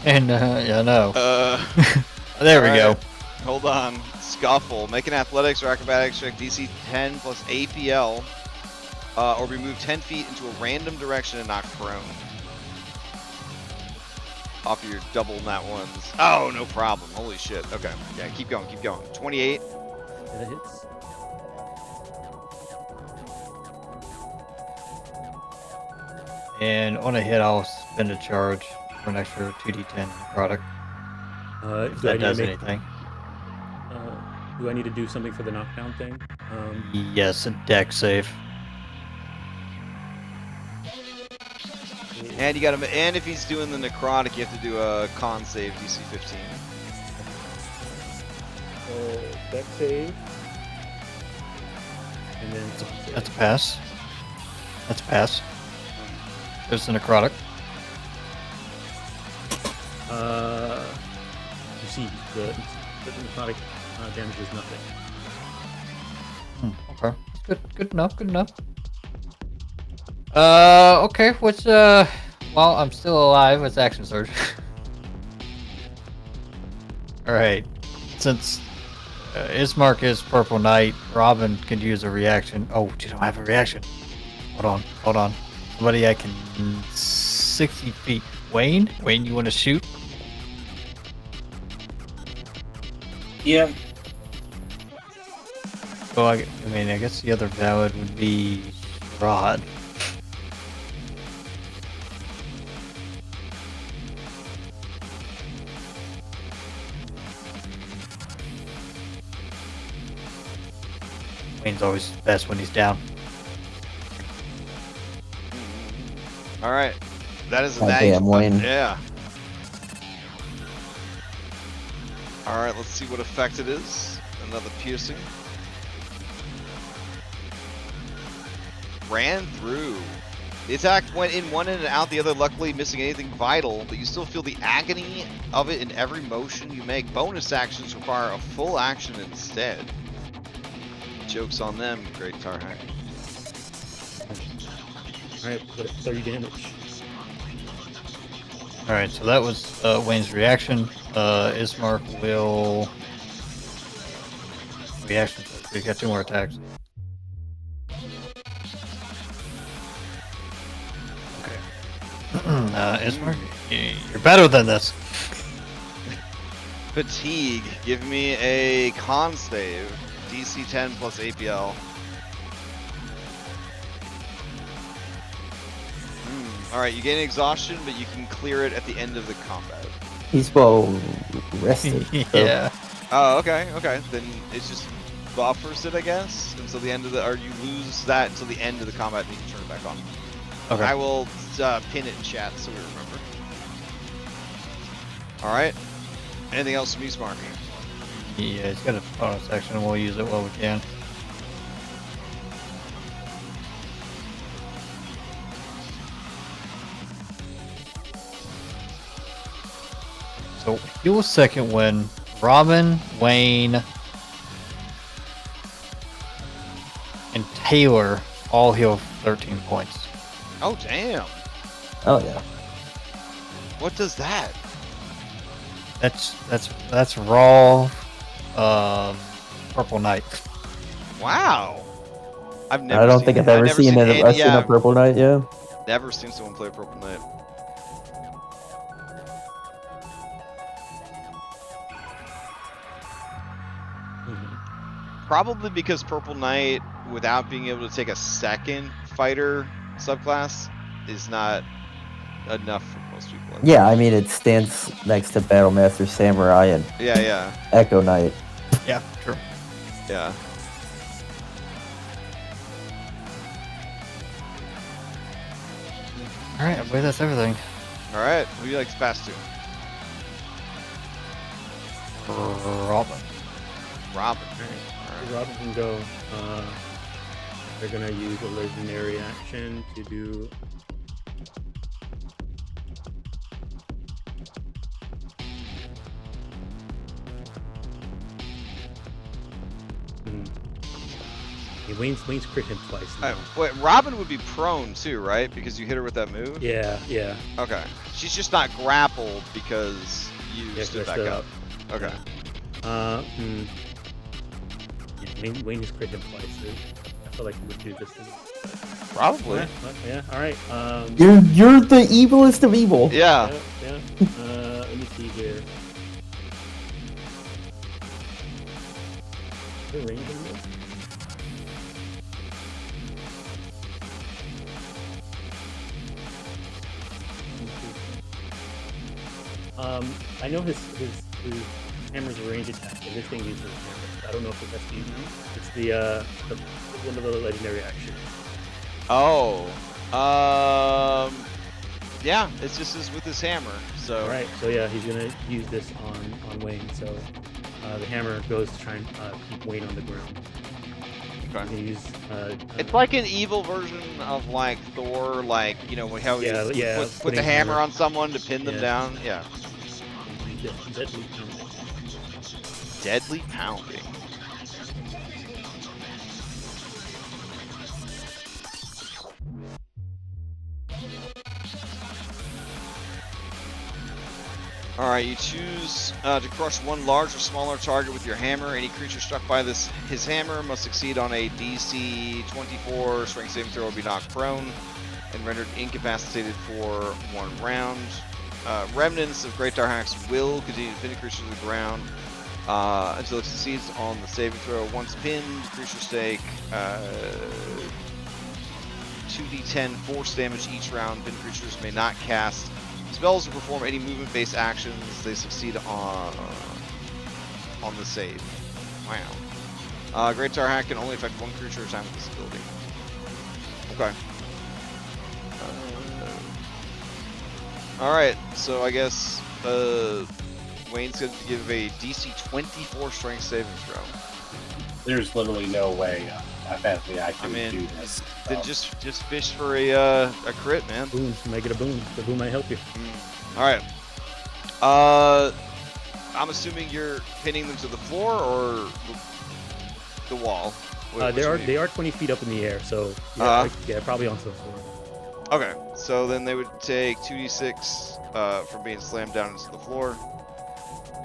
And, yeah, no. There we
alright.
go.
Hold on. Scuffle. Make an athletics or acrobatics check DC 10 plus APL. Or be moved 10 feet into a random direction and knocked prone. Off of your double nat ones. Oh, no problem. Holy shit. Okay. Yeah, keep going, keep going. 28.
That hits.
And on a hit, I'll spend a charge for an extra 2d10 product. If
Do I
that
need to
does
make-
anything.
Do I need to do something for the knockdown thing?
Yes, a deck save.
And you gotta, and if he's doing the necrotic, you have to do a con save DC 15.
So deck save. And then
That's a pass. That's a pass. There's the necrotic.
You see the necrotic damage is nothing.
Okay. Good enough, good enough. Okay, what's, well, I'm still alive. What's action surge? Alright. Since Ismark is Purple Knight, Robin could use a reaction. Oh, you don't have a reaction. Hold on. Somebody I can 60 feet. Wayne, you want to shoot?
Yeah.
Well, I mean, I guess the other valid would be Strahd. Wayne's always best when he's down.
All right, that is a
Goddamn Wayne.
Yeah. All right, let's see what effect it is. Another piercing. Ran through. The attack went in one end and out the other, luckily missing anything vital, but you still feel the agony of it in every motion you make. Bonus actions require a full action instead. Joke's on them, Great Tarhack.
Alright, put 30 damage.
Alright, so that was Wayne's reaction. Ismark will... Reaction. We got 2 more attacks. Ismark, you're better than this.
Fatigue. Give me a con save. DC 10 plus APL. Alright, you gain exhaustion, but you can clear it at the end of the combat.
He's well rested.
Yeah.
Oh, okay, okay. Then it's just buffers it, I guess, until the end of the, or you lose that until the end of the combat and you can turn it back on.
Okay.
I will pin it in chat so we remember. Alright. Anything else from Ismark?
Yeah, he's got a bonus action and we'll use it while we can. So heal second when Robin, Wayne, and Taylor all heal 13 points.
Oh, damn.
Oh yeah.
What does that?
That's raw Purple Knight.
Wow. I've never
I don't
seen
think I've
that.
ever seen it. I've seen a Purple Knight, yeah.
Never seen someone play Purple Knight. Probably because Purple Knight, without being able to take a second fighter subclass, is not enough for most people.
Yeah, I mean, it stands next to Battlemaster Samurai and
Yeah.
Echo Knight.
Yeah, true.
Yeah.
Alright, I believe that's everything.
Alright, who do you like to pass to?
Robin.
Robin.
So Robin can go. They're gonna use a legendary action to do. Wayne's crit him twice.
Wait, Robin would be prone too, right? Because you hit her with that move?
Yeah.
Okay. She's just not grappled because you stood back up. Okay.
Yeah, Wayne just crit him twice. So I feel like he would do this.
Probably.
Yeah. All right.
You're the evilest of evil.
Yeah.
Yeah. Let me see here. Is there range in this? I know his hammer's a range attack, and this thing uses hammer. I don't know if it's SB. It's the one of the legendary actions.
Oh. Yeah, it's just with his hammer. So.
All right. So yeah, he's gonna use this on Wayne. So the hammer goes to try and keep Wayne on the ground.
Okay.
Use,
it's like an evil version of like Thor, like how you put the hammer on someone to pin them down. Yeah.
Deadly pounding.
Deadly pounding. Alright, you choose to crush one large or smaller target with your hammer. Any creature struck by his hammer must succeed on a DC 24 strength saving throw or be knocked prone and rendered incapacitated for 1 round. Remnants of Great Darhax will continue to pin a creature to the ground Until it succeeds on the saving throw. Once pinned, creatures take 2d10 force damage each round. Pinned creatures may not cast spells or perform any movement-based actions. They succeed on the save. Wow. Great Tar Hack can only affect one creature at a time with this ability. Okay. Alright, so I guess Wayne's going to give a DC 24 strength saving throw.
There's literally no way apparently I can do this.
Then just fish for a crit, man.
Boom, make it a boom. The boom might help you.
Alright. I'm assuming you're pinning them to the floor or the wall.
They are 20 feet up in the air, so yeah, probably onto the floor.
Okay, so then they would take 2d6 from being slammed down into the floor,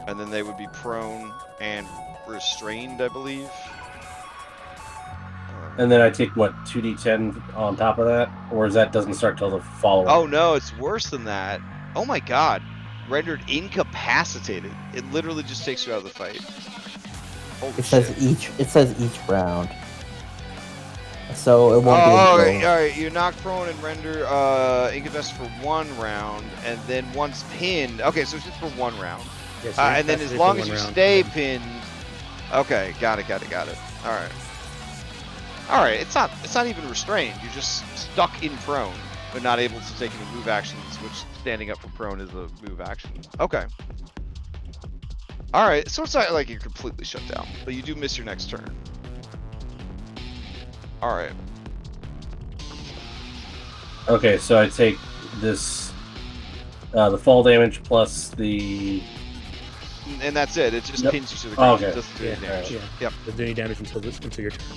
and then they would be prone and restrained, I believe.
And then I take what, 2d10 on top of that, or that doesn't start till the following?
Oh no, it's worse than that. Oh my god, rendered incapacitated. It literally just takes you out of the fight. Holy shit.
It says each round. So it won't be.
Alright, you're knocked prone and render incapacitated for 1 round, and then once pinned. Okay, so it's just for 1 round.
Yes,
and then as long as you stay pinned. Okay, got it. Alright. Alright, it's not even restrained. You're just stuck in prone, but not able to take any move actions, which standing up for prone is a move action. Okay. Alright, so it's not like you're completely shut down, but you do miss your next turn. Alright.
Okay, so I take this, the fall damage plus the...
And that's it. It just pins you to the ground.
Okay.
It doesn't do any damage.
Yeah.
Yep.
Doesn't do any damage until your turn.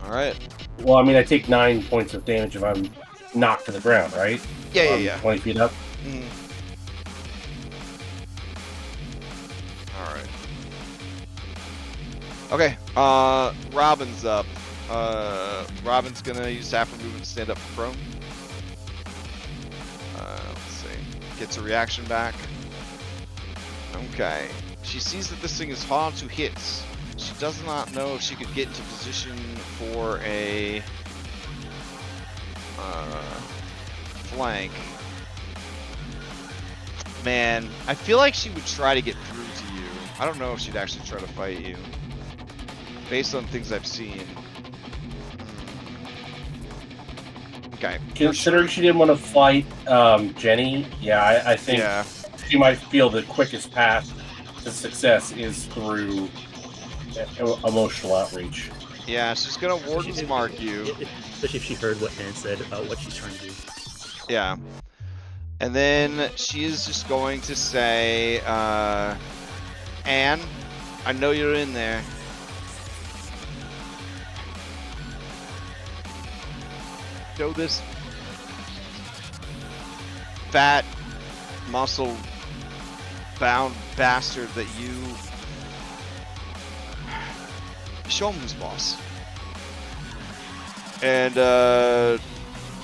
Alright.
Well, I mean, I take 9 points of damage if I'm knocked to the ground, right?
Yeah.
20 feet up.
Mm. Alright. Okay, Robin's up. Robin's gonna use half her movement to stand up for prone. Let's see. Gets a reaction back. Okay. She sees that this thing is hard to hit. She does not know if she could get into position for a flank. Man, I feel like she would try to get through to you. I don't know if she'd actually try to fight you. Based on things I've seen. Okay.
Considering she didn't want to fight Jenny, yeah, I think she might feel the quickest path to success is through emotional outreach.
Yeah, she's gonna Warden's mark you.
Especially if she heard what Anne said about what she's trying to do.
Yeah. And then she is just going to say, Anne, I know you're in there. Show this fat, muscle-bound bastard that you... Show him who's boss. And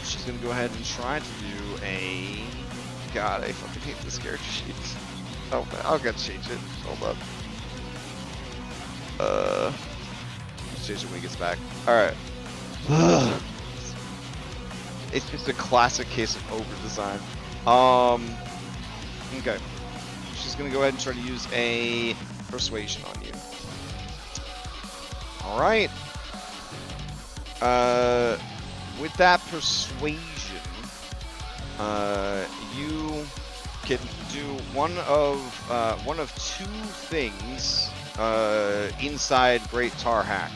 she's gonna go ahead and try to do a... God, I fucking hate this character sheet. Oh man, I'll get to change it. Hold up. Let's change it when he gets back. Alright. It's just a classic case of over-design. Okay. She's gonna go ahead and try to use a persuasion on you. Alright. With that persuasion, you can do one of 2 things inside Great Tar Hack.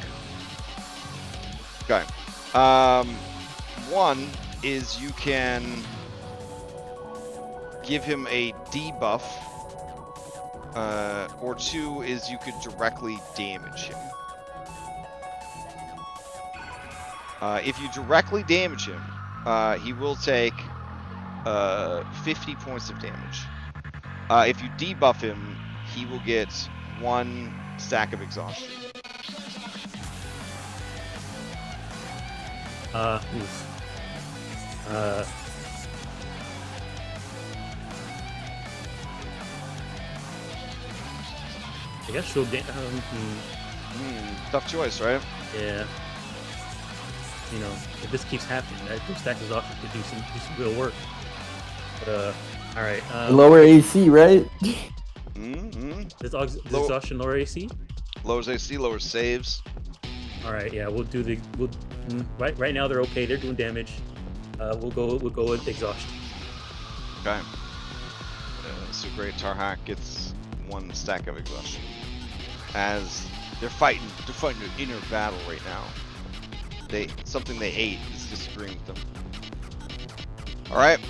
Okay. One is you can give him a debuff, or 2 is you could directly damage him. If you directly damage him, he will take 50 points of damage. If you debuff him, he will get 1 stack of exhaustion.
I guess she'll get.
Tough choice, right?
Yeah. You know, if this keeps happening, that stack exhaustion could do some real work. But all right.
Lower AC, right?
Does exhaustion lower AC?
Lowers AC, lowers saves.
All right. Yeah, we'll do the. Right now they're okay. They're doing damage. We'll go with exhaustion.
Okay. So Great Tarhak gets 1 stack of exhaustion. As they're fighting an inner battle right now. Something they ate is disagreeing with them. All right,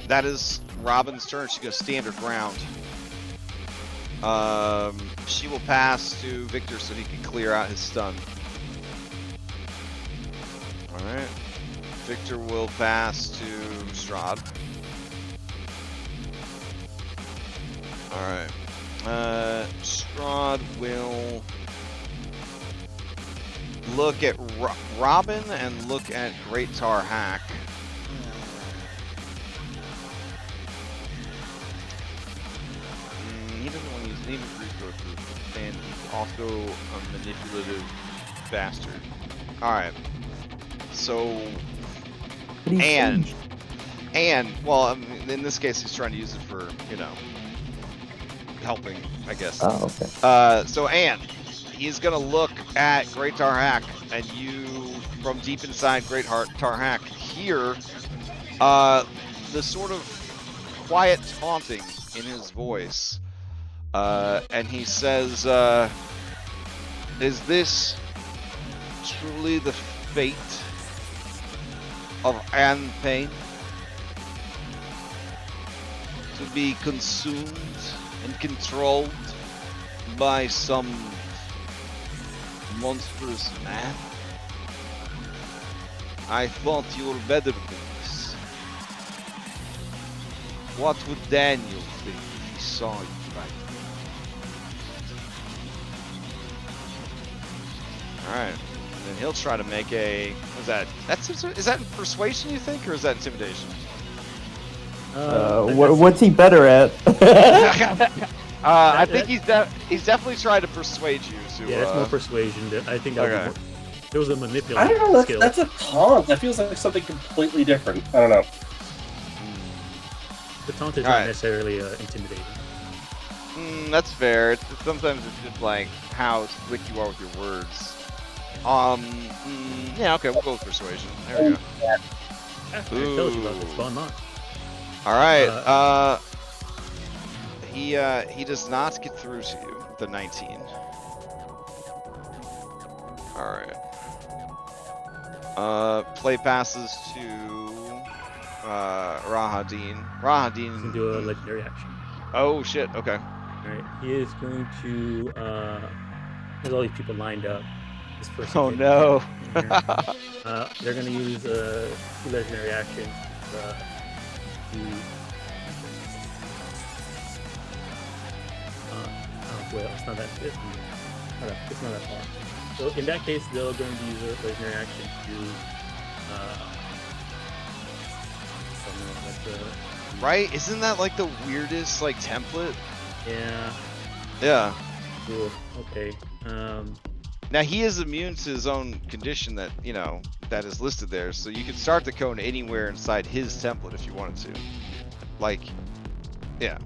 that is Robin's turn. She's gonna stand her ground. She will pass to Victor so he can clear out his stun. All right, Victor will pass to Strahd. All right, Strahd will look at Robin and look at Great Tarhak. He doesn't want to use any resources, and he's also a manipulative bastard. Alright. So, and, well, I mean, in this case, he's trying to use it for, you know, helping, I guess.
Oh, okay.
So, Anne. He's gonna look at Great Tarhak, and you, from deep inside Great Tarhak, hear the sort of quiet taunting in his voice, and he says, "Is this truly the fate of Anne Payne? To be consumed and controlled by some monstrous man? I thought you were better than this. What would Daniel think if he saw you right now?" Alright. Then he'll try to make a... Is that persuasion, you think, or is that intimidation?
What's he better at?
I think he's definitely trying to persuade you to.
Yeah, it's more persuasion. I think that
Okay.
there was a manipulation.
I don't know.
skill.
That's a taunt. That feels like something completely different. I don't know.
The taunt is
All
not
right.
necessarily intimidating.
That's fair. Sometimes it's just like how slick you are with your words. Yeah. Okay, we'll go with persuasion. There we go.
I told you about this. Spawn not.
All right. He does not get through to you. The 19. All right. Play passes to Rahadin.
He's gonna do a legendary action.
Oh shit. Okay.
Alright, he is going to there's all these people lined up. This person
Oh
hit
no.
here. They're gonna use 2 legendary actions well, it's not that it's not that far. So in that case, they're going to use a legendary action to
Right? Isn't that like the weirdest like template?
yeah.
Yeah.
Cool. Okay.
Now he is immune to his own condition that, you know, that is listed there. So you can start the cone anywhere inside his template if you wanted to. Like, yeah.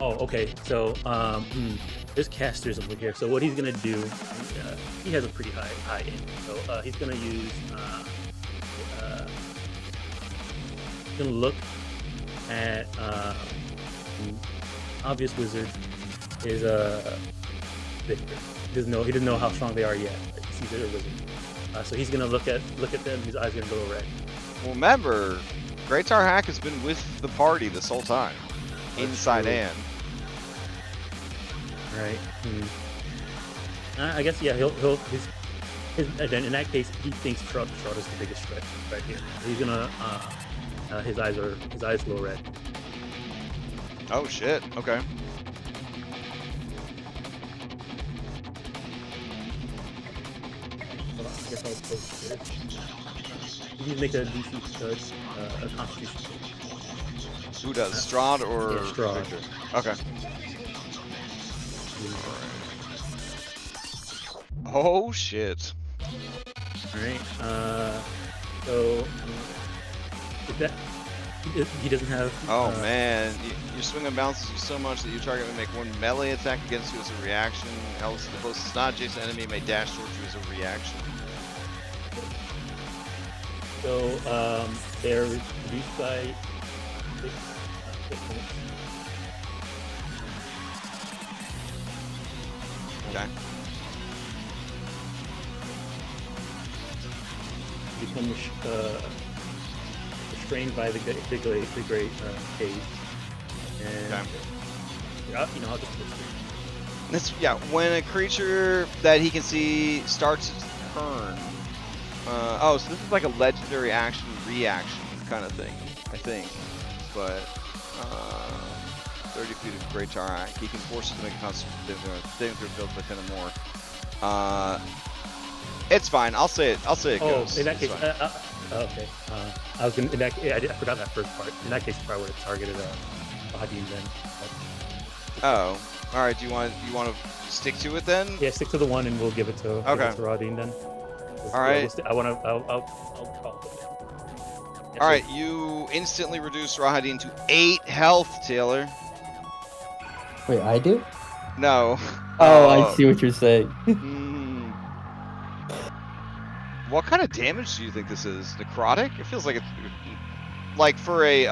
Oh, okay. So, there's casters over here. So what he's gonna do, he has a pretty high end. So he's gonna use, he's gonna look at obvious wizard is Victor. He doesn't know how strong they are yet. He sees they're a wizard. So he's gonna look at them. His eyes gonna go red.
Well, remember, Great Tarhak has been with the party this whole time. Inside Anne.
Right. I guess yeah. Then in that case, he thinks Strahd is the biggest threat right here. He's gonna his eyes glow red.
Oh shit. Okay.
here. You need to make a DC a Constitution.
Who does? Strahd or
Yeah, Strahd.
Victor? Okay. Oh shit.
Alright, so if that he doesn't have
Oh man, your swing unbalances you so much that your target may make one melee attack against you as a reaction, else the closest non-adjacent enemy may dash towards you as a reaction.
So they're reduced by 6 points.
Okay.
Become restrained by the great cage. And
Okay.
I'll just list it.
This, yeah, when a creature that he can see starts its turn. Oh, so this is like a legendary action reaction kind of thing, I think. But 30 feet of great target, he can force it to make a constitution saving throw failed by 10 or more. It's fine. I'll say it. It goes.
In that case,
It's fine.
okay. I was gonna. In that, I forgot that first part. In that case, you probably would have targeted Bahadin then.
Oh, all right. Do you want to stick to it then?
Yeah, stick to the one, and we'll give it to Rahadin then.
All right.
I'll call it down.
All right. You instantly reduce Rahadin to 8 health, Taylor.
Wait, I do?
No.
Oh, I see what you're saying.
What kind of damage do you think this is? Necrotic? It feels like it's like for a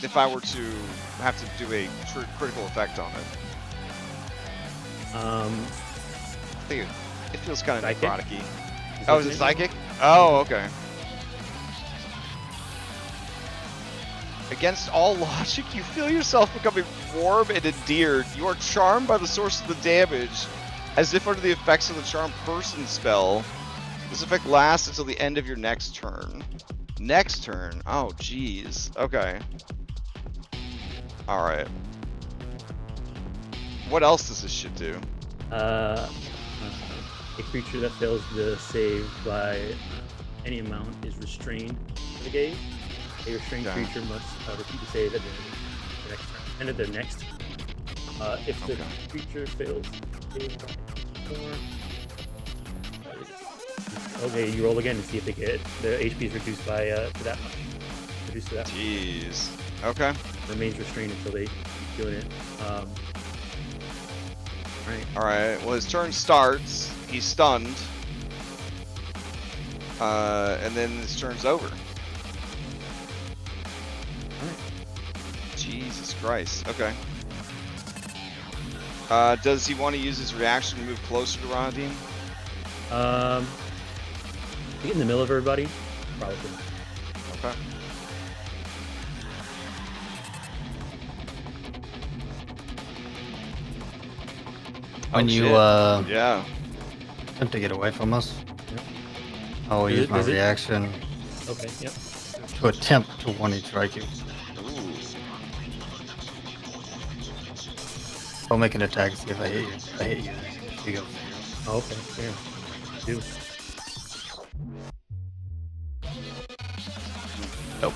if I were to have to do a critical effect on it.
I
think it feels kind of
psychic?
necrotic-y. Oh, is it psychic? Oh, okay. Against all logic, you feel yourself becoming warm and endeared. You are charmed by the source of the damage, as if under the effects of the Charm Person spell. This effect lasts until the end of your next turn. Next turn? Oh, jeez. Okay. Alright. What else does this shit do?
A creature that fails the save by any amount is restrained for the game. A restrained creature must repeat the save at the next turn. End of their next. If the creature fails the save by 4, okay, you roll again to see if they get the HP is reduced by to that much. Reduced to that.
Jeez. Okay.
Remains restrained until they keep doing it. Right.
All right. Well, his turn starts. He's stunned. And then his turn's over.
Alright.
Jesus Christ. Okay. Does he want to use his reaction to move closer to Rahadin?
Get in the middle of everybody? Probably.
Okay.
When you
yeah.
attempt to get away from us,
Yep.
I will use my reaction
Okay, yep.
to attempt to one-hit strike you.
Ooh.
I'll make an attack, see if I hit you. If I hit you, you go.
Oh, okay, fair. Do.
Nope.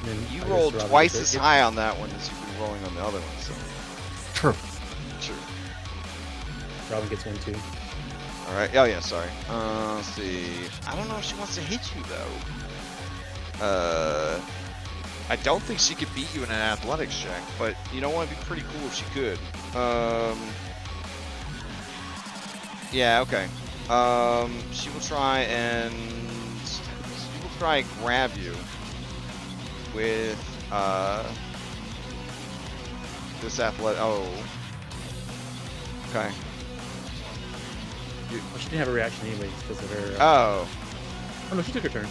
And then
You
I guess
rolled
Robin
twice
gets
as
it.
high on that one as you've been rolling on the other one, so.
True.
Sure.
Robin gets one too.
Alright, oh yeah, sorry. Let's see. I don't know if she wants to hit you, though. I don't think she could beat you in an athletics check, but you know what? It'd be pretty cool if she could. Yeah, okay. She will try and grab you with this athletic. Oh, okay.
Well, she didn't have a reaction anyways because of her.
Oh,
Oh no, she took her turn.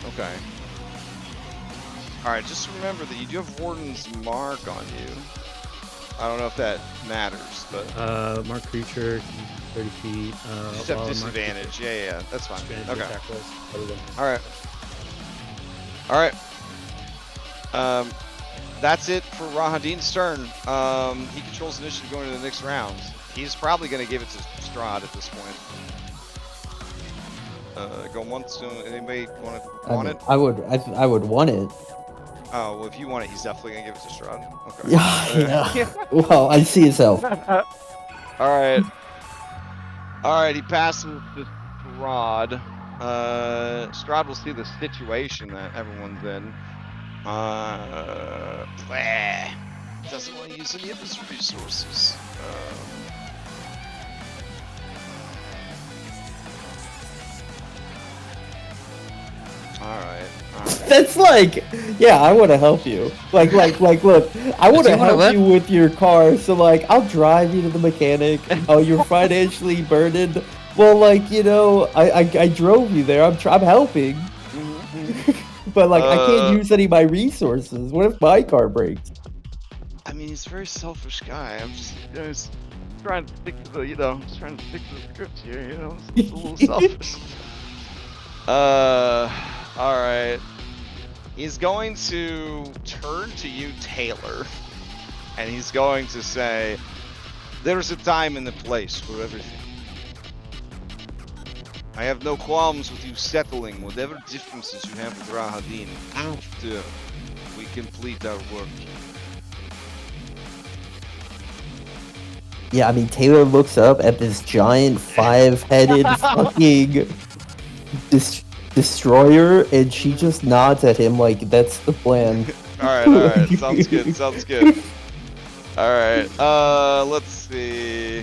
okay. All right, just remember that you do have Warden's Mark on you. I don't know if that matters, but
Mark creature, 30 feet.
just have disadvantage. Yeah, that's fine. Okay. All right. That's it for Rahadin's turn. He controls initiative going into the next round. He's probably going to give it to Strahd at this point. Going once. Anybody want it?
I would want it.
Oh, well, if you want it, he's definitely gonna give it to Strahd. Okay.
Yeah. Well, I see his health.
All right. He passes to Strahd. Strahd will see the situation that everyone's in. Doesn't want to use any of his resources. All right.
That's like, yeah, I want to help you. Like, look, I want to help you with your car. So, like, I'll drive you to the mechanic. Oh, you're financially burdened. Well, like, you know, I drove you there. I'm helping. But, like, I can't use any of my resources. What if my car breaks?
I mean, he's a very selfish guy. I'm just trying to stick to the, just trying to stick to the script here, It's a little selfish. All right. He's going to turn to you, Taylor, and he's going to say, "There's a time and a place for everything. I have no qualms with you settling whatever differences you have with Rahadin after we complete our work."
Yeah, I mean, Taylor looks up at this giant 5-headed fucking destroyer, and she just nods at him like that's the plan.
All right. Sounds good. All right. Let's see.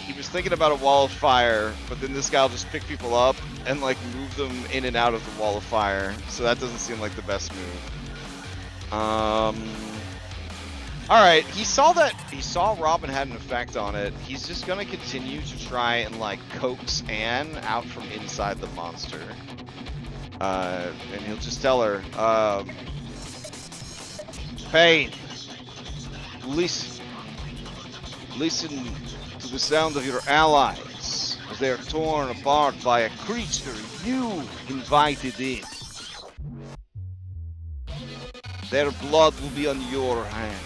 He was thinking about a wall of fire, but then this guy will just pick people up and like move them in and out of the wall of fire. So that doesn't seem like the best move. All right. He saw Robin had an effect on it. He's just gonna continue to try and like coax Anne out from inside the monster. And he'll just tell her, "Pain, listen to the sound of your allies as they are torn apart by a creature you invited in. Their blood will be on your hands,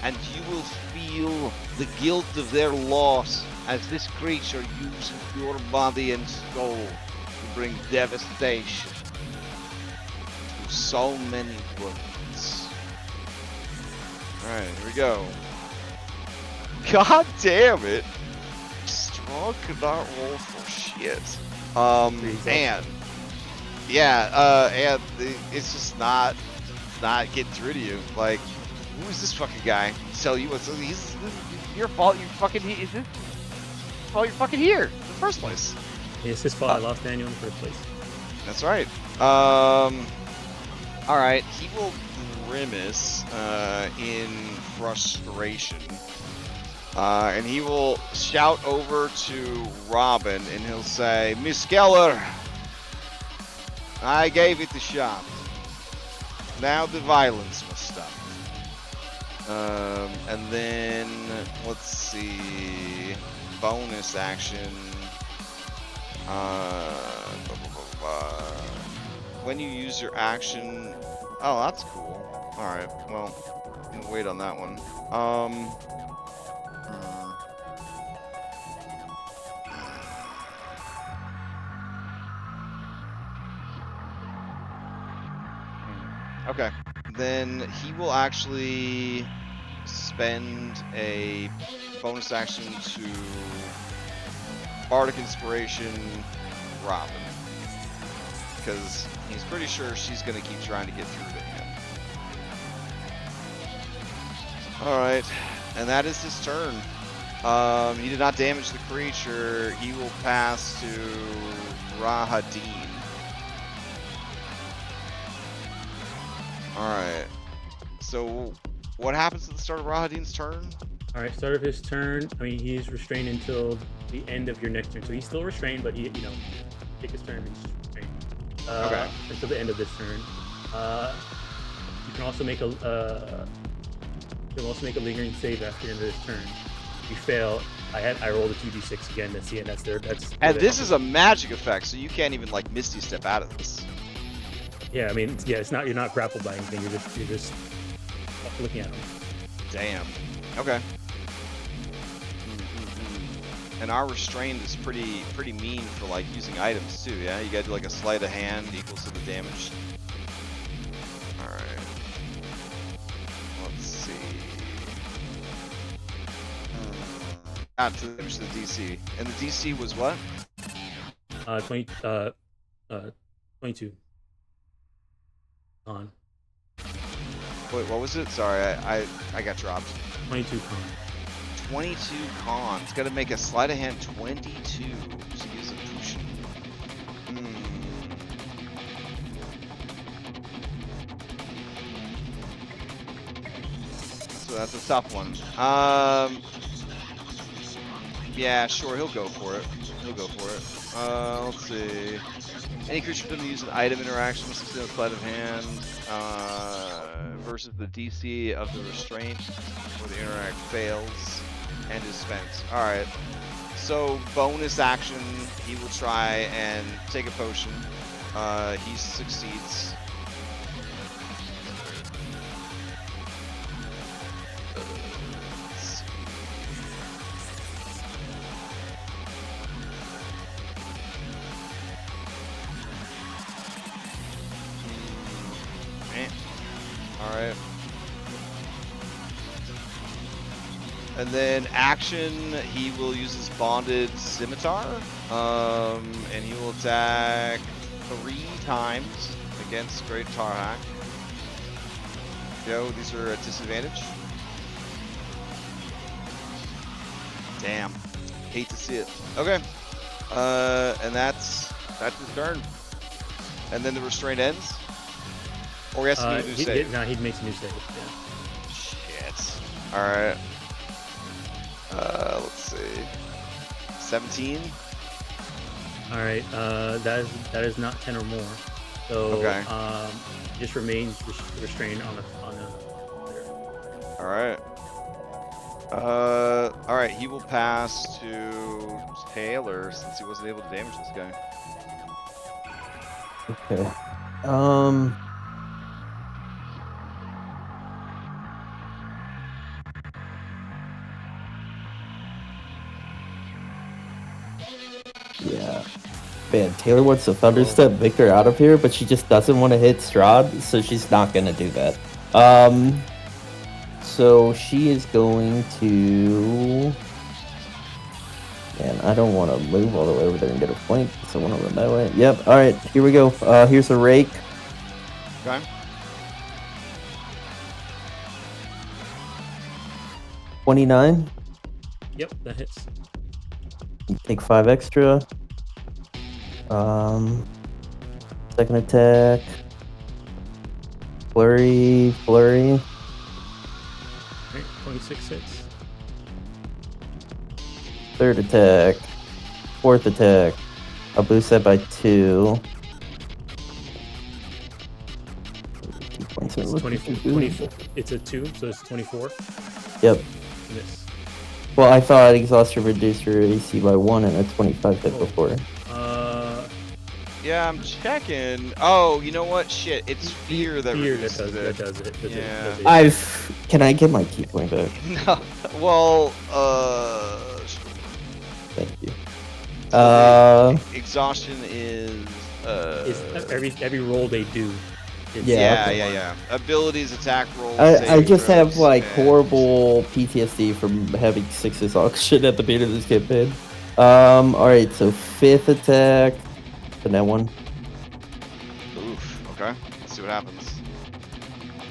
and you will feel the guilt of their loss as this creature uses your body and soul to bring devastation to so many worlds." Alright, here we go. God damn it! Strahd could not roll for shit. And yeah, and it's just not getting through to you. Like, who is this fucking guy? Tell you what's he's
Your fault. You fucking. Is this? Well, you're fucking here in the first place.
Yeah, it's his fault. I lost Daniel in the first place.
That's right. All right, he will grimace in frustration. And he will shout over to Robin and he'll say, "Miss Keller, I gave it a shot. Now the violence must stop." And then, let's see, bonus action. When you use your action, oh, that's cool. All right, well, I'm gonna wait on that one. Okay, then he will actually spend a bonus action to Bardic Inspiration Robin, because he's pretty sure she's going to keep trying to get through to him. Alright, and that is his turn. He did not damage the creature. He will pass to Rahadin. Alright, so what happens at the start of Rahadin's turn?
Alright, start of his turn. I mean, he's restrained until the end of your next turn. So he's still restrained, but he, take his turn and he's restrained.
Okay.
Until the end of this turn. You can also make a lingering save after the end of this turn. If you fail, I rolled a 2d6 again. That's the end.
And this is a magic effect, so you can't even like Misty Step out of this.
Yeah, I mean, yeah, it's not. You're not grappled by anything. You're just looking at them.
Damn. Okay. And our restrained is pretty mean for like using items too. Yeah, you gotta do like a sleight of hand equals to the damage. All right. Let's see. To the damage to the DC, and the DC was what?
22. On.
Wait, what was it? Sorry, I got dropped.
22 con.
22 con. It's got to make a sleight of hand 22 to use a potion. So that's a tough one. Yeah, sure, he'll go for it. Let's see. Any creature can use an item interaction with sleight of hand versus the DC of the restraint where the interact fails and is spent. Alright. So bonus action, he will try and take a potion. He succeeds. Alright. And then action, he will use his bonded scimitar. And he will attack 3 times against Great Tarhak. Yo, these are at disadvantage. Damn. Hate to see it. Okay. And that's his turn. And then the restraint ends. Or he has to do a new save.
No, he makes a new save. Yeah.
Shit. Alright. Let's see. 17.
Alright, that is not 10 or more. So
okay.
Just remains restrained on the
Alright. Alright, he will pass to Taylor since he wasn't able to damage this guy.
Okay. Yeah. Man, Taylor wants to thunderstep Victor out of here, but she just doesn't want to hit Strahd, so she's not gonna do that. So she is going to. Man, I don't want to move all the way over there and get a flank, so I want to run that way. Yep. All right, here we go. Here's a rake.
Okay.
$29.
Yep, that hits.
Take 5 extra. Second attack. Flurry.
Right, 26 hits.
Third attack. Fourth attack. I'll boost that by 2.
It's 24. It's a 2, so it's 24.
Yep.
Miss.
Well, I thought exhaustion reduced your AC by 1 and a 25 hit before.
Yeah, I'm checking. Oh, you know what? Shit, it's fear that reduces
that does it.
Yeah.
Can I get my key point back?
No. Well,
Thank you.
Exhaustion is
every roll they do.
Yeah. Abilities, attack rolls.
I just have like
and...
horrible PTSD from having 6 exhaustion at the beginning of this campaign. Alright, so 5th attack. And that one.
Oof, okay. Let's see what happens.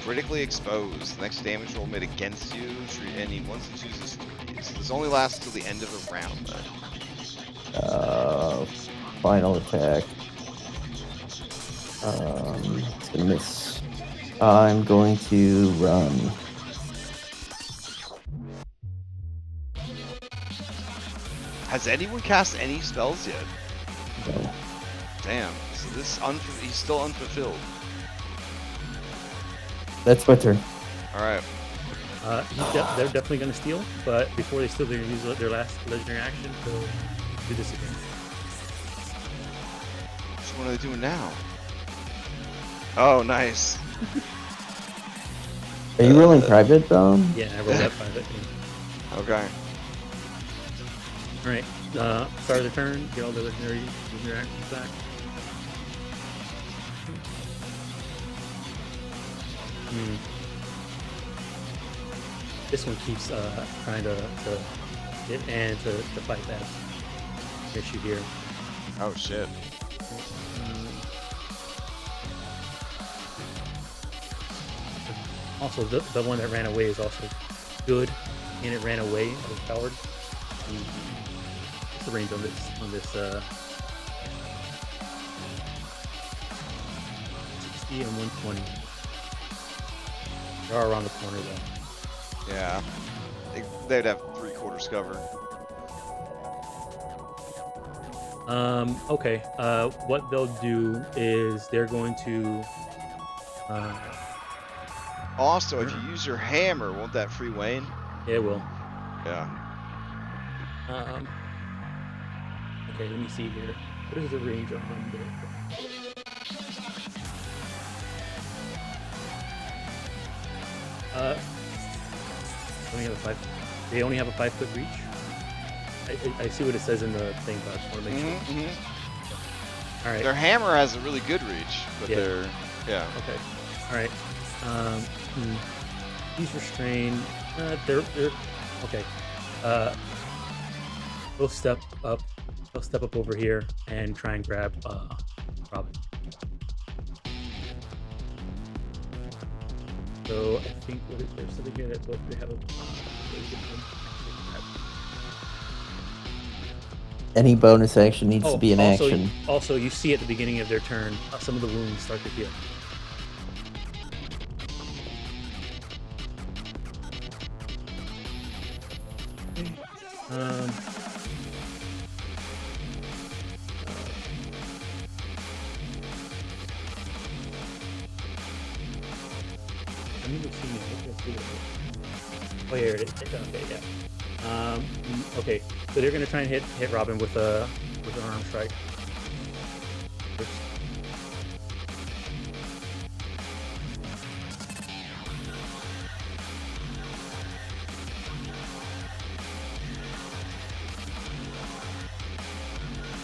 Critically exposed. Next damage roll made against you, and he once and chooses 3. So this only lasts till the end of the round, though.
Final attack. It's gonna miss. I'm going to run.
Has anyone cast any spells yet?
No.
Damn. So this he's still unfulfilled.
That's my turn.
All right.
They're definitely going to steal, but before they steal, they're going to use their last legendary action to do this again.
So what are they doing now? Oh, nice.
Are you rolling private,
Yeah, I rolled that private.
Okay.
All right. start of the turn, get all the legendary actions back. This one keeps trying to get and to fight that issue here.
Oh shit.
Also, the one that ran away is also good, and it ran away. Overpowered. What's the range on this? 60 and 120. They are around the corner though.
Yeah. They'd have 3/4 cover.
Okay. What they'll do is they're going to.
Also, if you use your hammer, won't that free Wayne?
Yeah, it will.
Yeah.
Okay, let me see here. What is the range on them there? They only have a 5-foot reach. I see what it says in the thing, but I just want to make sure. All right.
Their hammer has a really good reach, but they're
Okay. All right. He's restrained. They're okay. They'll step up. They'll step up over here and try and grab Robin. So I think there's something here that they have a.
Any bonus action needs to be an action.
Also, you see at the beginning of their turn, some of the wounds start to heal. Oh, here it is. Okay, yeah. Okay, so they're gonna try and hit Robin with an arm strike.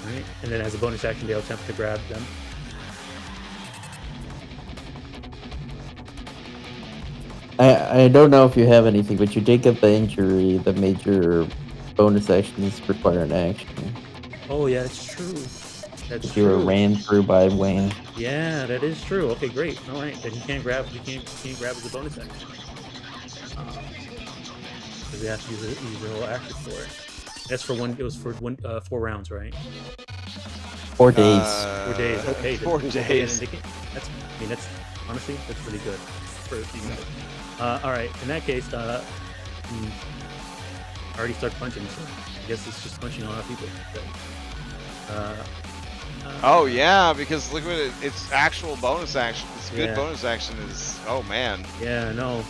Right, and then as a bonus action, they'll attempt to grab them.
I don't know if you have anything, but you did get the injury that made your bonus actions require an action.
Oh yeah, that's true. That's true.
You were ran through by Wayne.
Yeah, that is true. Okay, great. All right, then he can't grab. He can't grab as a bonus action. Because he has to use a whole action for it. That's for one. It was for 4 rounds, right?
4 days.
4 days. Okay.
4 days.
That's honestly that's really good for these guys. All right. In that case, I already started punching, so I guess it's just punching a lot of people.
Oh yeah, because look at it. It's actual bonus action. It's good bonus action. Is oh man.
Yeah. No.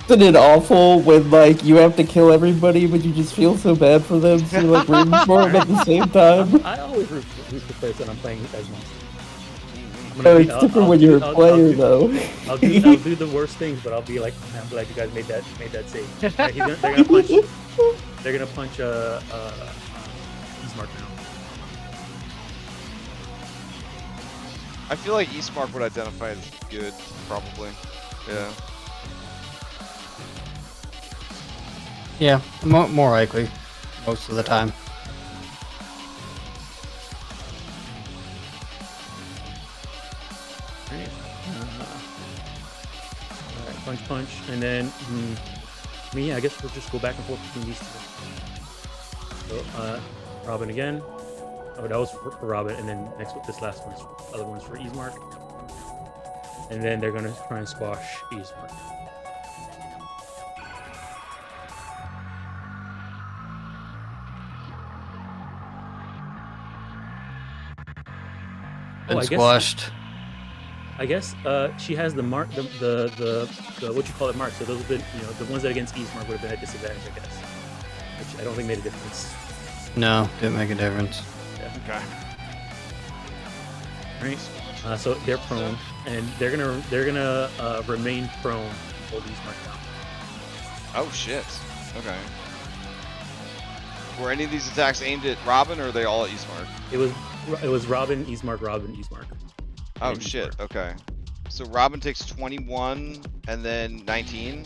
Isn't it awful when like you have to kill everybody, but you just feel so bad for them, so you're like rooting for them at the same time?
I always root for players that I'm playing as monsters.
No, it's different when you're a player, though.
I'll do the worst things, but I'll be like, I'm glad you guys made that save. Right, they're gonna punch Ismark now.
I feel like Ismark would identify as good, probably. Yeah.
Yeah, more likely, most of the time.
Alright, punch, and then I guess we'll just go back and forth between these two. So, Robin again. Oh, that was for Robin, and then this last one's other one's for Ismark. And then they're gonna try and squash Ismark.
Been squashed.
I guess she has the mark, the what you call it mark. So those have been, the ones that against Ismark would have been at disadvantage, I guess. Which I don't think made a difference.
No, didn't make a difference.
Okay.
Right. So they're prone, and they're gonna remain prone until Ismark down.
Oh shit. Okay. Were any of these attacks aimed at Robin, or are they all at Ismark?
It was Robin, Ismark, Robin, Ismark.
Oh
And
shit.
Ismark.
Okay. So Robin takes 21, and then 19.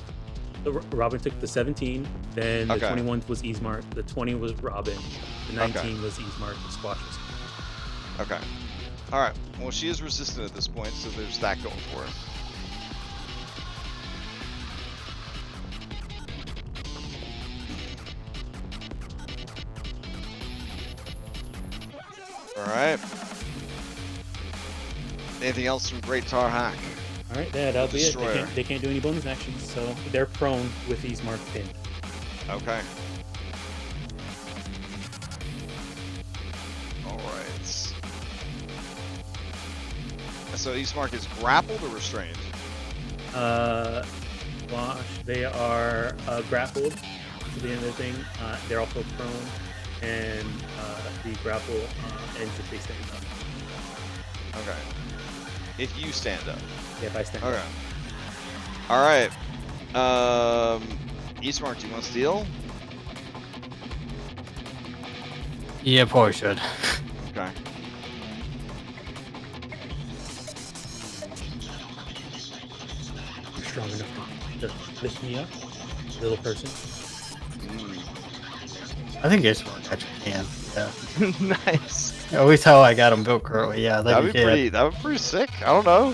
So Robin took the 17, then the
Okay.
21 was Ismark, the 20 was Robin, the 19 was Ismark, the squash was.
Okay. All right. Well, she is resistant at this point, so there's that going for her. All right. Anything else from Great Tar Hack?
All right, yeah, that'll be it.
Destroyer.
They can't do any bonus actions, so they're prone with Ismark pinned.
Okay. All right. So Ismark is grappled or restrained?
Squash, they are grappled to the end of the thing. They're also prone, and the grapple ends if they stand up.
Okay. If you stand up.
Yeah, if I stand
Okay.
up.
All right. Ismark, do you want to steal?
Yeah, probably should.
Okay.
You're strong enough to lift me up, little person.
I think Ismark actually can. Yeah.
Nice.
At least how I got him built currently. Yeah, I think
That'd
he
be
can.
pretty. That would be pretty sick. I don't know.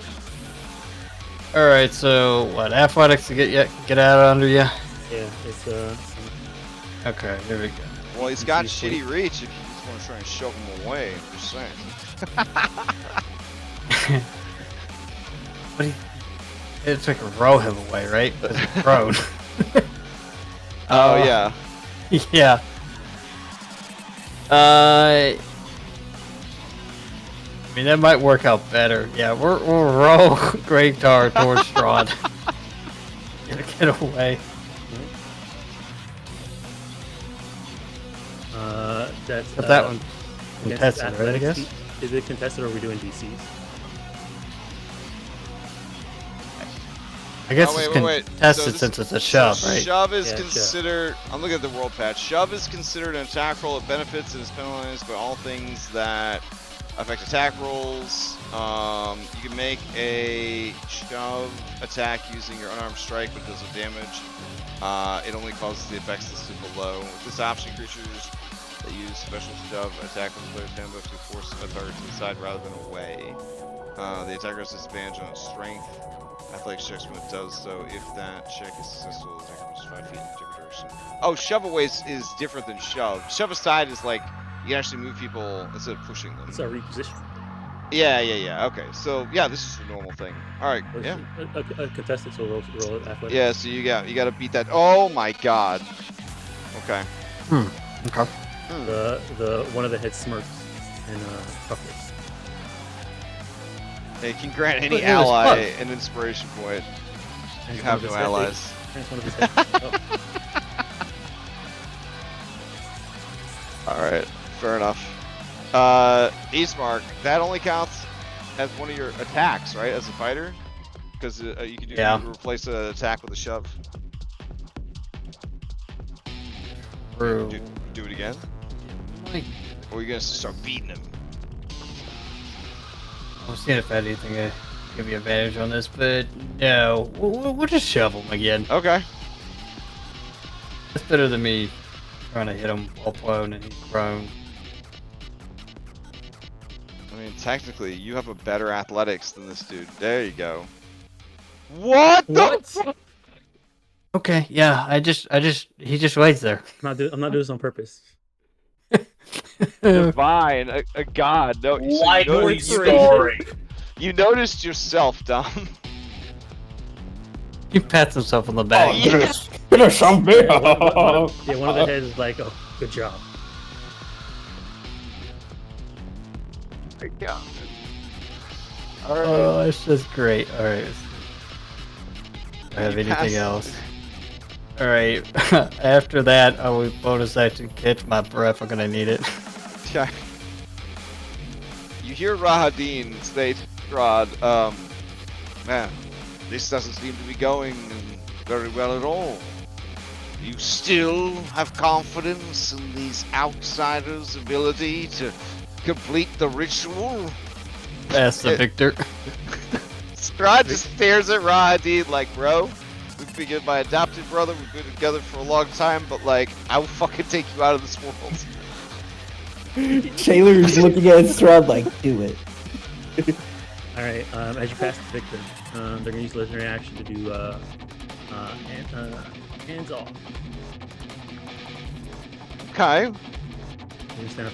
All right, so what? Athletics to get out under you.
Yeah, it's
Okay, here we go.
Well, he's got
He's pretty-
shitty reach. If you just want to try and shove him away, I'm just saying.
But it's like a row him away, right? Because he's prone.
Oh yeah.
Yeah. I mean, that might work out better. Yeah, we'll roll Great Tar towards Strahd. Get away.
That's
But that one
against
contested, right? I
athletics.
guess.
Is it contested or are we doing DCs?
I guess
Oh, wait,
it's
wait, wait.
contested
So this-
since it's a shove,
so
right?
Shove is
Yeah, shove.
considered. I'm looking at the world patch. Shove is considered an attack roll. It benefits and is penalized by all things that affect attack rolls. You can make a shove attack using your unarmed strike, but it does no damage. It only causes the effects listed below. With this option, creatures that use special shove attack with the player's handbook to force a target to the side rather than away. The attacker has disadvantage on its strength. Athletics checks when it does so. If that check is successful, the attacker moves 5 feet in a different direction. Oh, shove away is different than shove. Shove aside is like you can actually move people instead of pushing them.
It's a reposition.
Yeah. Okay, so yeah, this is a normal thing. All right,
Or
yeah.
A contested, so roll it athletics.
Yeah, so you got to beat that. Oh my god. Okay.
Okay.
The one of the heads smirks and chuckles.
It can grant
But
any
it was
ally
fun.
an inspiration point.
And
You
one
have
of his
no
head-
allies.
and one of his head- oh.
All right, fair enough. Ismark, that only counts as one of your attacks, right? As a fighter, because you can do
Yeah.
you can replace an attack with a shove.
True.
Do it again,
Like,
or are you gonna start beating him?
I'm seeing if I had anything to give you advantage on this, but no, we'll just shove him again.
Okay.
That's better than me trying to hit him while prone and he's prone.
I mean, technically, you have a better athletics than this dude. There you go. What?
What?
Okay, yeah, he just waits there.
I'm not doing this on purpose.
Divine, a god. No, so
Likely
you
story.
You noticed yourself, Dom.
He pats himself on the back.
Oh, yeah.
Finish on me!
Yeah, one of the heads is like, oh, good job.
Oh, it's just great. All right. Do I have
You
anything
passed.
else? All right. After that, I will bonus action catch my breath. I'm gonna need it.
Okay. You hear Rahadin state, Strahd, man, this doesn't seem to be going very well at all. You still have confidence in these outsiders' ability to complete the ritual?
That's the victor.
Strahd just stares at Rahadin like, bro, we've been my adopted brother, we've been together for a long time, but like, I will fucking take you out of this world.
Shaylor is looking at Strahd like, do it.
Alright, as you pass the victim, they're going to use legendary action to do hands off.
Okay.
You stand up.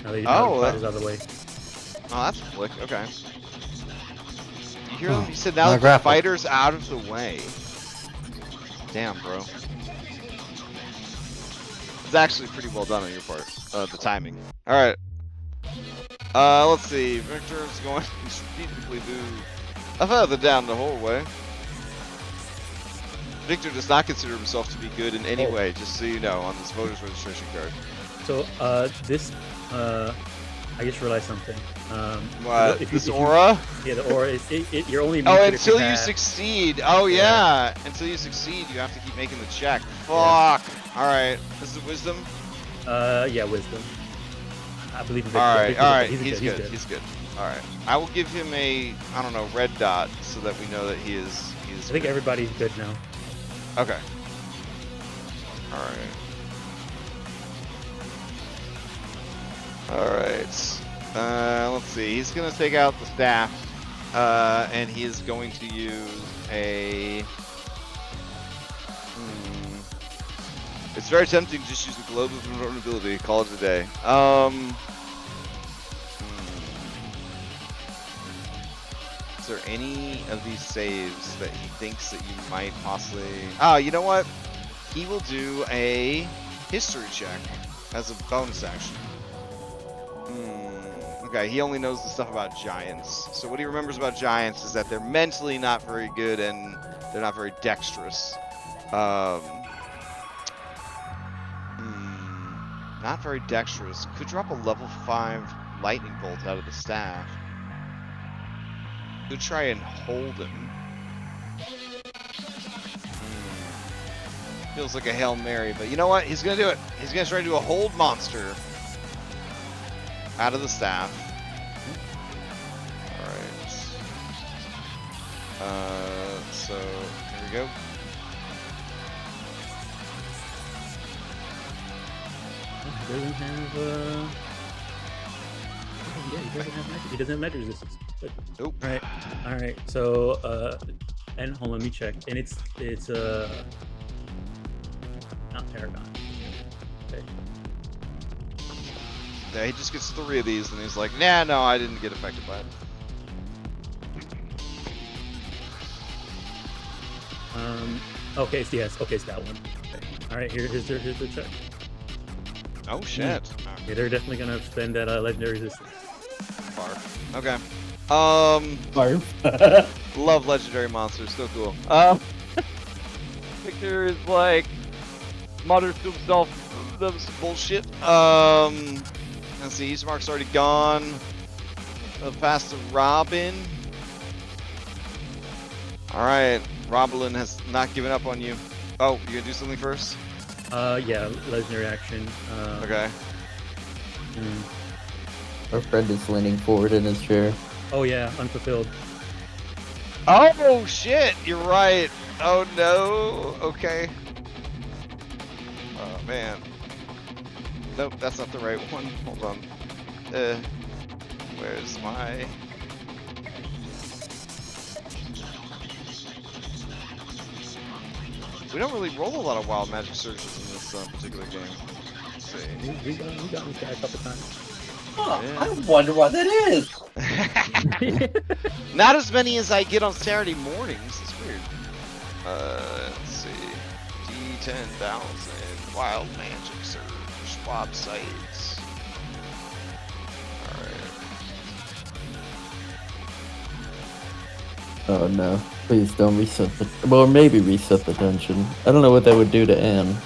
Now that you
Oh,
know the out of the way.
Oh, that's a flick. Okay. You hear them? You said now
Not
that the
grapple.
fighter's out of the way. Damn, bro. It's actually pretty well done on your part. The timing. All right. Let's see. Victor's going to strategically move further down the hallway. Victor does not consider himself to be good in any way, just so you know, on this voter's registration card.
So, I just realized something.
What? This aura?
Yeah, the aura is you're only.
Oh, until you succeed. Oh yeah. Until you succeed, you have to keep making the check. Fuck. All right. This is wisdom.
Yeah, wisdom. I believe.
All right. All right.
He's good.
He's good. All right. I will give him a red dot so that we know that he is.
I think everybody's good now.
Okay. All right. Alright, let's see, he's going to take out the staff, and he is going to use a... It's very tempting to just use the Globe of Invulnerability, call it a day. Is there any of these saves that he thinks that you might possibly... Oh, you know what? He will do a history check as a bonus action. Okay, he only knows the stuff about giants. So what he remembers about giants is that they're mentally not very good and they're not very dexterous. Not very dexterous. Could drop a level 5 lightning bolt out of the staff. Could try and hold him. Feels like a Hail Mary, but you know what? He's gonna do it. He's gonna try to do a hold monster out of the staff. Alright. So, here we go.
He doesn't have, yeah, he doesn't have magic. He doesn't have magic resistance. But,
Nope.
Alright, so, and hold on, let me check. And it's, not Paragon. Okay.
Yeah, he just gets 3 of these and he's like, nah, no, I didn't get affected by it.
Okay, it's yes, okay, it's that one. Okay. Alright, here's their check.
Oh shit.
Yeah, they're definitely gonna spend that legendary resistance.
Barf. Okay.
Barf.
Love legendary monsters, so cool.
Victor is like mutters to himself,
That was some bullshit. Let's see, Ismark's already gone. Pass to Robin. Alright, Robin has not given up on you. Oh, you gonna do something first?
Yeah, legendary action.
Okay.
Our friend is leaning forward in his chair.
Oh yeah, unfulfilled.
Oh shit, you're right. Oh no. Okay. Oh man. Nope, that's not the right one. Hold on. Where's my... We don't really roll a lot of wild magic surges in this particular game. Let's see.
We got this guy a couple times.
Huh,
Yeah.
I wonder what that is.
Not as many as I get on Saturday mornings. It's weird. Let's see. D10,000 wild magic surge swap sites.
Oh no. Please don't reset the... Well, maybe reset the dungeon. I don't know what that would do to Anne.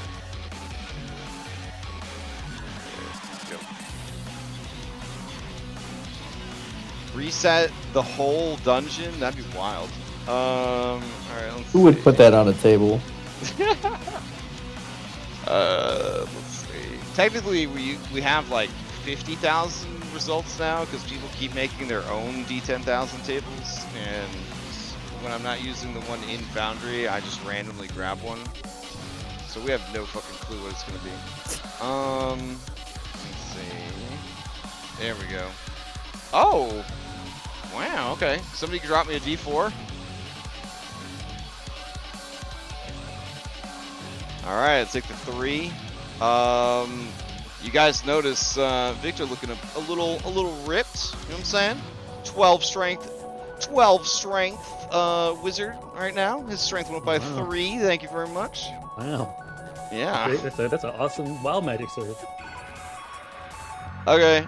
Reset the whole dungeon? That'd be wild. Alright, let's
Who would
see.
put that on a table?
Let's see. Technically, we have like 50,000 results now because people keep making their own D10,000 tables, and when I'm not using the one in Foundry, I just randomly grab one. So we have no fucking clue what it's gonna be. Let's see. There we go. Oh, wow. Okay, somebody drop me a D4. All right, let's take the 3. You guys notice Victor looking a little ripped. You know what I'm saying? 12 strength wizard right now. His strength went up by 3. Thank you very much.
Wow.
Yeah.
That's an awesome wild magic sword.
Okay.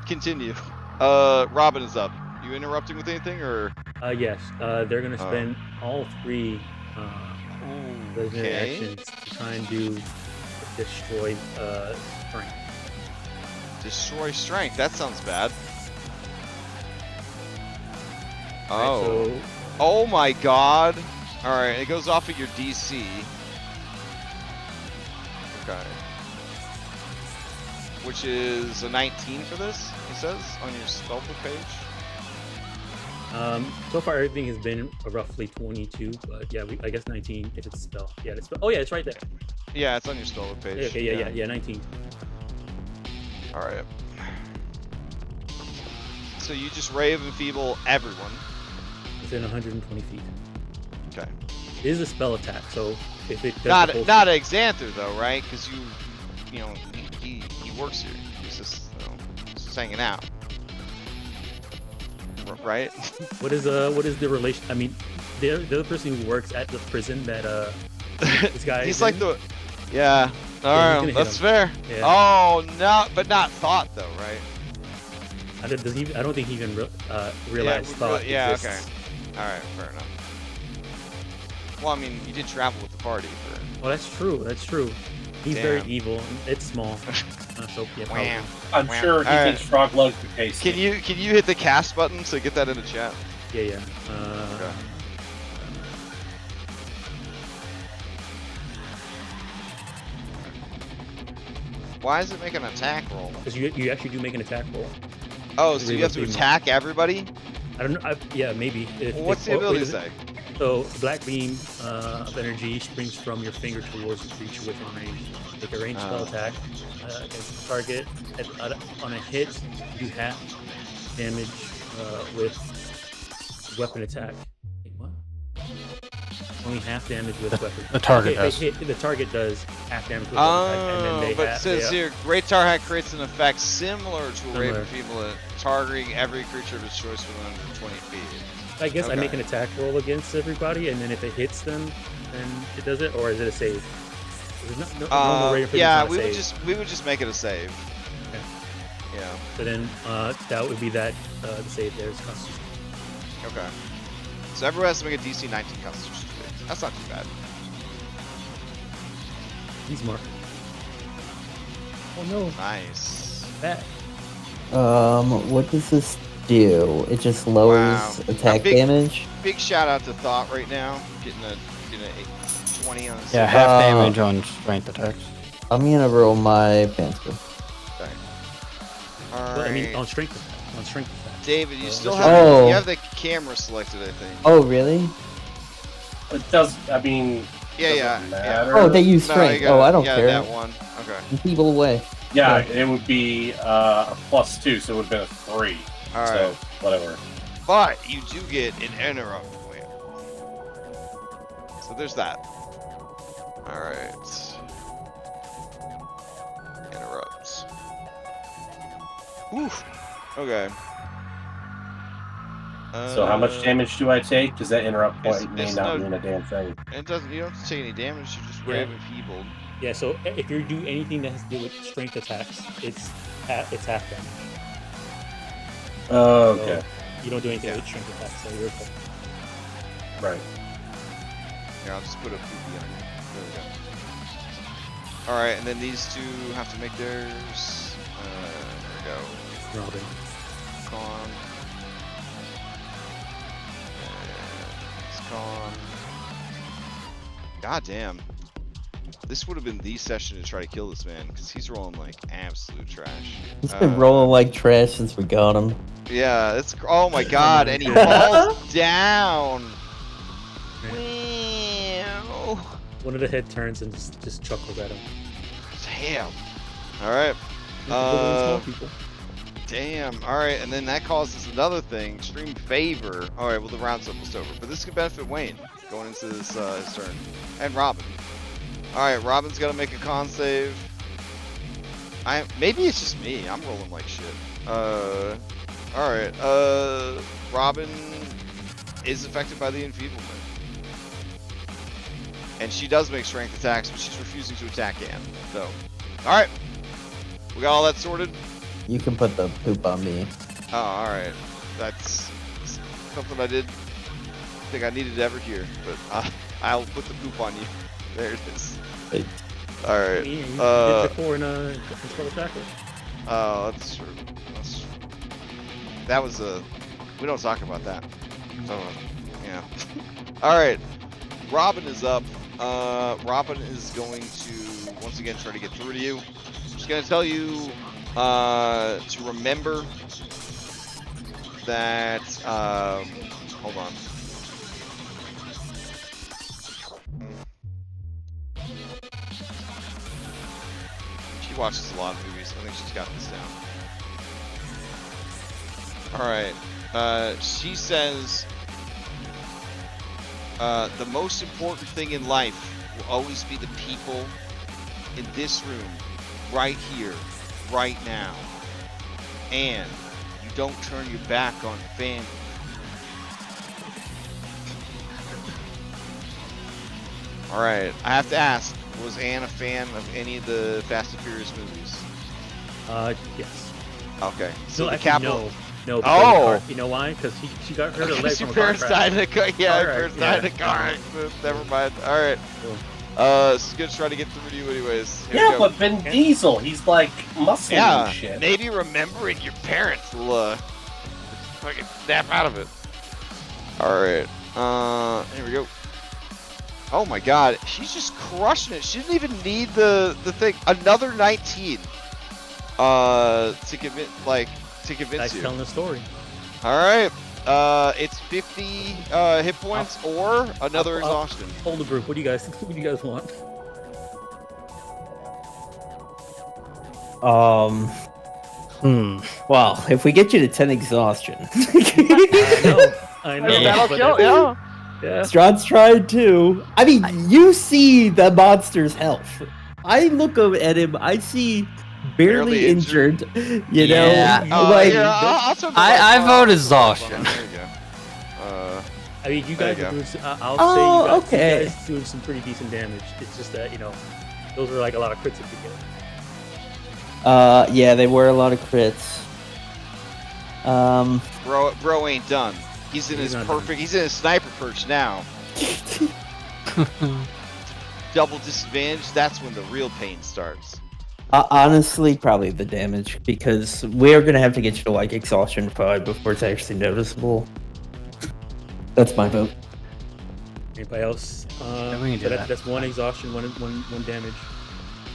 Continue. Robin is up. You interrupting with anything or?
Yes. They're gonna spend all 3 legendary
Okay.
actions to try and do destroy strength.
Destroy strength. That sounds bad. Oh.
Right, so,
Oh my god. Alright, it goes off of your DC. Okay. Which is a 19 for this, he says, on your spellbook page.
so far everything has been roughly 22, but yeah, I guess 19 if it's spell. Yeah, it's spell. Oh yeah, it's right there.
Yeah, it's on your spellbook page.
Okay, yeah, 19.
Alright. So you just Ray of Enfeeble everyone.
Within 120 feet.
Okay.
It is a spell attack, so if it does
not Exanther though, right? Because you know, he works here. He's just, you know, just hanging out, right?
What is the relation? I mean, the other person who works at the prison that this guy.
He's like the, yeah. All right, that's fair.
Yeah.
Oh no, but not thought though, right?
I don't think he even realized thought.
Yeah.
exists.
Okay. All right. Fair enough. Well, I mean, you did travel with the party for.
Well, that's true. He's very evil. It's small. So yeah, probably.
I'm sure he thinks Strahd loves the case.
Can you hit the cast button to get that in the chat?
Yeah.
Okay. Why is it make an attack roll?
Because you actually do make an attack roll.
Oh, so you have to attack everybody?
I don't know. Yeah, maybe.
What's the ability say?
So, black beam of energy springs from your finger towards the creature within range. Make a ranged spell attack against the target. On a hit, you do half damage with weapon attack. Wait, what? Only half damage with weapon.
The target does.
The target does half damage with weapon attack, and then they
but it says here, Great Tar Hat creates an effect similar to a Raven Feeble, targeting every creature of its choice within 120 feet.
I guess I make an attack roll against everybody, and then if it hits them, then it does it, or is it a save?
Yeah, we would just make it a save.
Okay.
Yeah.
So then that would be the save there is Constitution.
Okay. So everyone has to make a DC 19 Constitution save. That's not too bad.
Ismark. Oh no.
Nice.
Bad.
What does this do? It just lowers attack damage?
Big shout out to Thought right now. Getting a 20 on
Yeah, half damage on strength attacks.
I'm gonna roll my pencil.
Okay.
Well, I mean, on strength attack.
David, you still have you have the camera selected, I think.
Oh, really?
It does. I mean.
Yeah.
Oh, they use strength. I don't care.
That one. Okay.
People away.
Yeah, it would be a +2, so it would have been a 3.
All right.
So whatever.
But you do get an interrupt win. So there's that. All right. Interrupts. Oof. Okay.
So how much damage do I take? Because that interrupt point may not mean a damn thing.
It doesn't. You don't have to take any damage. You just Brave Enfeebled.
Yeah. So if you do anything that has to do with strength attacks, it's half damage.
Oh, okay.
So you don't do anything with strength attacks, so you're okay.
Right.
Here, I'll just put a poopy on you. There we go. All right, and then these two have to make theirs. There we go.
Robin.
Con. It's con. God damn. This would have been the session to try to kill this man, because he's rolling like absolute trash.
He's been rolling like trash since we got him.
Yeah, it's oh my god, and he falls down. Wow.
One of the head turns and just chuckles at him.
Damn. All right.
Small people.
Damn. All right, and then that causes another thing, extreme favor. All right, well the round's almost over, but this could benefit Wayne going into this his turn, and Robin. All right, Robin's got to make a con save. Maybe it's just me. I'm rolling like shit. All right. Robin is affected by the enfeeblement, and she does make strength attacks, but she's refusing to attack Anne. So, all right, we got all that sorted.
You can put the poop on me.
Oh, all right. That's something I did think I needed to ever hear, but I'll put the poop on you. There it is.
Hey.
All right.
You did before in Spell Attacker.
Oh, that's true. That was we don't talk about that. Yeah. All right. Robin is up. Robin is going to once again try to get through to you. I'm just gonna tell you to remember that. Hold on. She watches a lot of movies. I think she's got this down. Alright. She says, the most important thing in life will always be the people in this room, right here, right now. And you don't turn your back on family. Alright, I have to ask, was Anne a fan of any of the Fast and Furious movies?
Yes.
Okay. So
No,
the
actually,
capital.
No.
Oh!
You know why? Because she got hurt her leg
Because
from
your
a car
parents
crash.
died in a car. Yeah,
All
your
right,
parents died in a car accident. Never mind. Alright. This is gonna try to get through to you anyways. Here we
Yeah,
go.
but Vin Diesel, he's like muscle
Yeah,
and shit.
maybe remembering your parents will fucking snap out of it. Alright. Here we go. Oh my god, she's just crushing it. She didn't even need the thing. Another 19. To convince
That's
you.
telling the story.
Alright. It's 50 hit points or another exhaustion.
Hold the group. What do you guys want?
Well, if we get you to 10 exhaustion.
I know.
That'll
but
kill,
that's-
yeah.
Yeah.
Strahd's tried too. I mean, you see the monster's health. I look at him, I see barely injured. You know, like
I vote exhaustion.
There you go.
I mean, you guys
There
are
you
doing. I'll say
okay.
you guys doing some pretty decent damage. It's just that those are like a lot of crits if you get.
Yeah, they were a lot of crits.
Bro ain't done. He's in his perfect. He's in his sniper perch now. Double disadvantage. That's when the real pain starts.
Honestly, probably the damage, because we're gonna have to get you to like exhaustion 5 before it's actually noticeable. That's my vote.
Anybody else?
we can do that.
That's one exhaustion, one damage.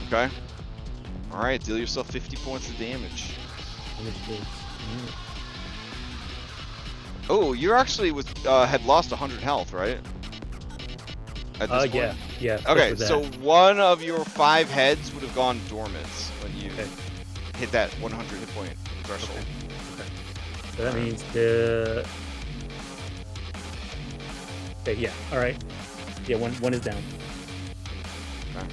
Okay. All right. Deal yourself 50 points of damage. Oh, you're actually had lost 100 health, right? At this point?
Yeah.
Okay, so one of your 5 heads would have gone dormant when you hit that 100 hit point threshold.
Okay. So that means the. Okay. Yeah. All right. Yeah. One is down.
Okay.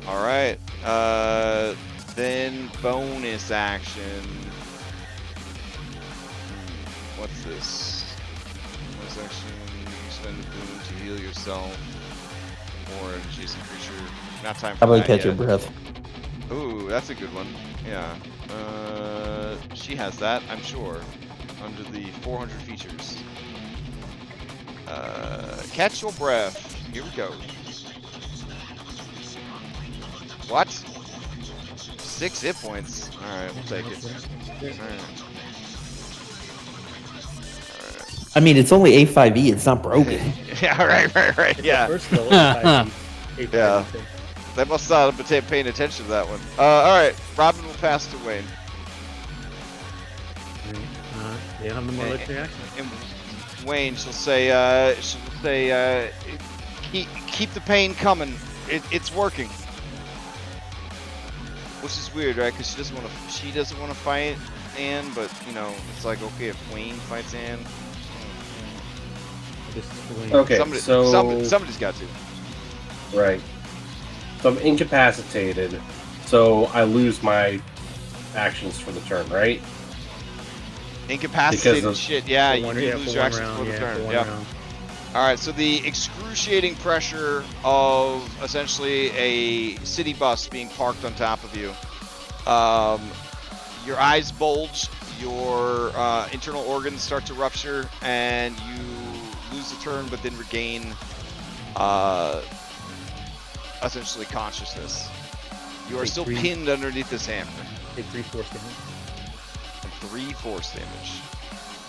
All right. Then bonus action. What's this? Bonus action. You spend a boon to heal yourself or an adjacent creature. Not time for
How about
that
catch your
yet.
breath?
Ooh, that's a good one. Yeah. She has that, I'm sure. Under the 400 features. Catch your breath. Here we go. What? 6 hit points. Alright, we'll take it.
I mean, it's only A5E. It's not broken.
Yeah, right.
It's
Yeah.
the first level A5E
Yeah.
thing.
They must not have been paying attention to that one. All right, Robin will pass to Wayne.
They don't have no more electric action.
And Wayne, she'll say, keep the pain coming. It's working. Which is weird, right? Because she doesn't want to fight Anne, but you know, it's like, okay, if Wayne fights Anne,
Okay,
somebody's got to.
Right. So I'm incapacitated, so I lose my actions for the turn, right?
Incapacitated shit, yeah, you
yeah,
lose your actions for the turn. Yeah.
Round.
All right, so the excruciating pressure of essentially a city bus being parked on top of you. Your eyes bulge, your internal organs start to rupture, and you lose the turn, but then regain essentially consciousness. You are still pinned underneath this hammer.
Take 3 force damage.
3 force damage.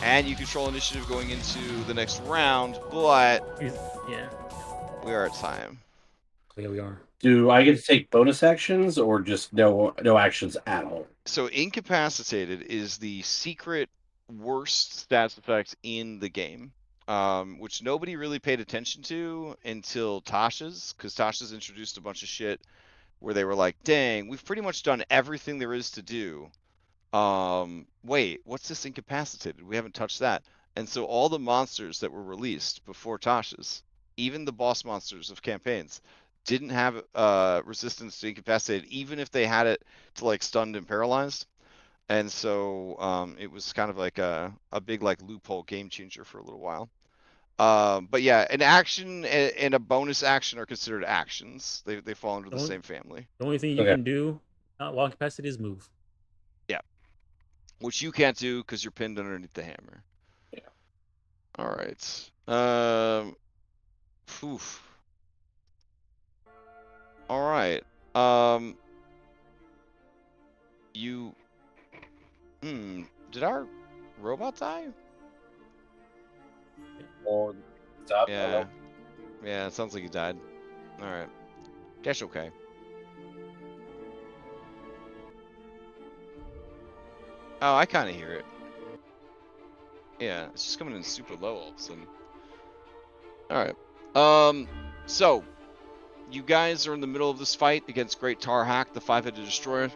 And you control initiative going into the next round, but
yeah,
we are at time.
Yeah, we are.
Do I get to take bonus actions or just no actions at all?
So incapacitated is the secret worst stats effect in the game, which nobody really paid attention to until Tasha's, because Tasha's introduced a bunch of shit where they were like, dang, we've pretty much done everything there is to do. Wait, what's this incapacitated? We haven't touched that. And so all the monsters that were released before Tasha's, even the boss monsters of campaigns, didn't have resistance to incapacitated, even if they had it to like stunned and paralyzed. And so it was kind of like a big like loophole game changer for a little while. But yeah, an action and a bonus action are considered actions. They fall under the same family.
The only thing you can do while incapacitated is move.
Yeah. Which you can't do because you're pinned underneath the hammer.
Yeah.
All right. Oof. All right. You. Did our robot die?
Or stop?
Yeah. Yeah, it sounds like he died. All right. That's okay. Oh, I kind of hear it. Yeah, it's just coming in super low all of a sudden. All right. So you guys are in the middle of this fight against Great Tarhak, the 5-headed destroyer.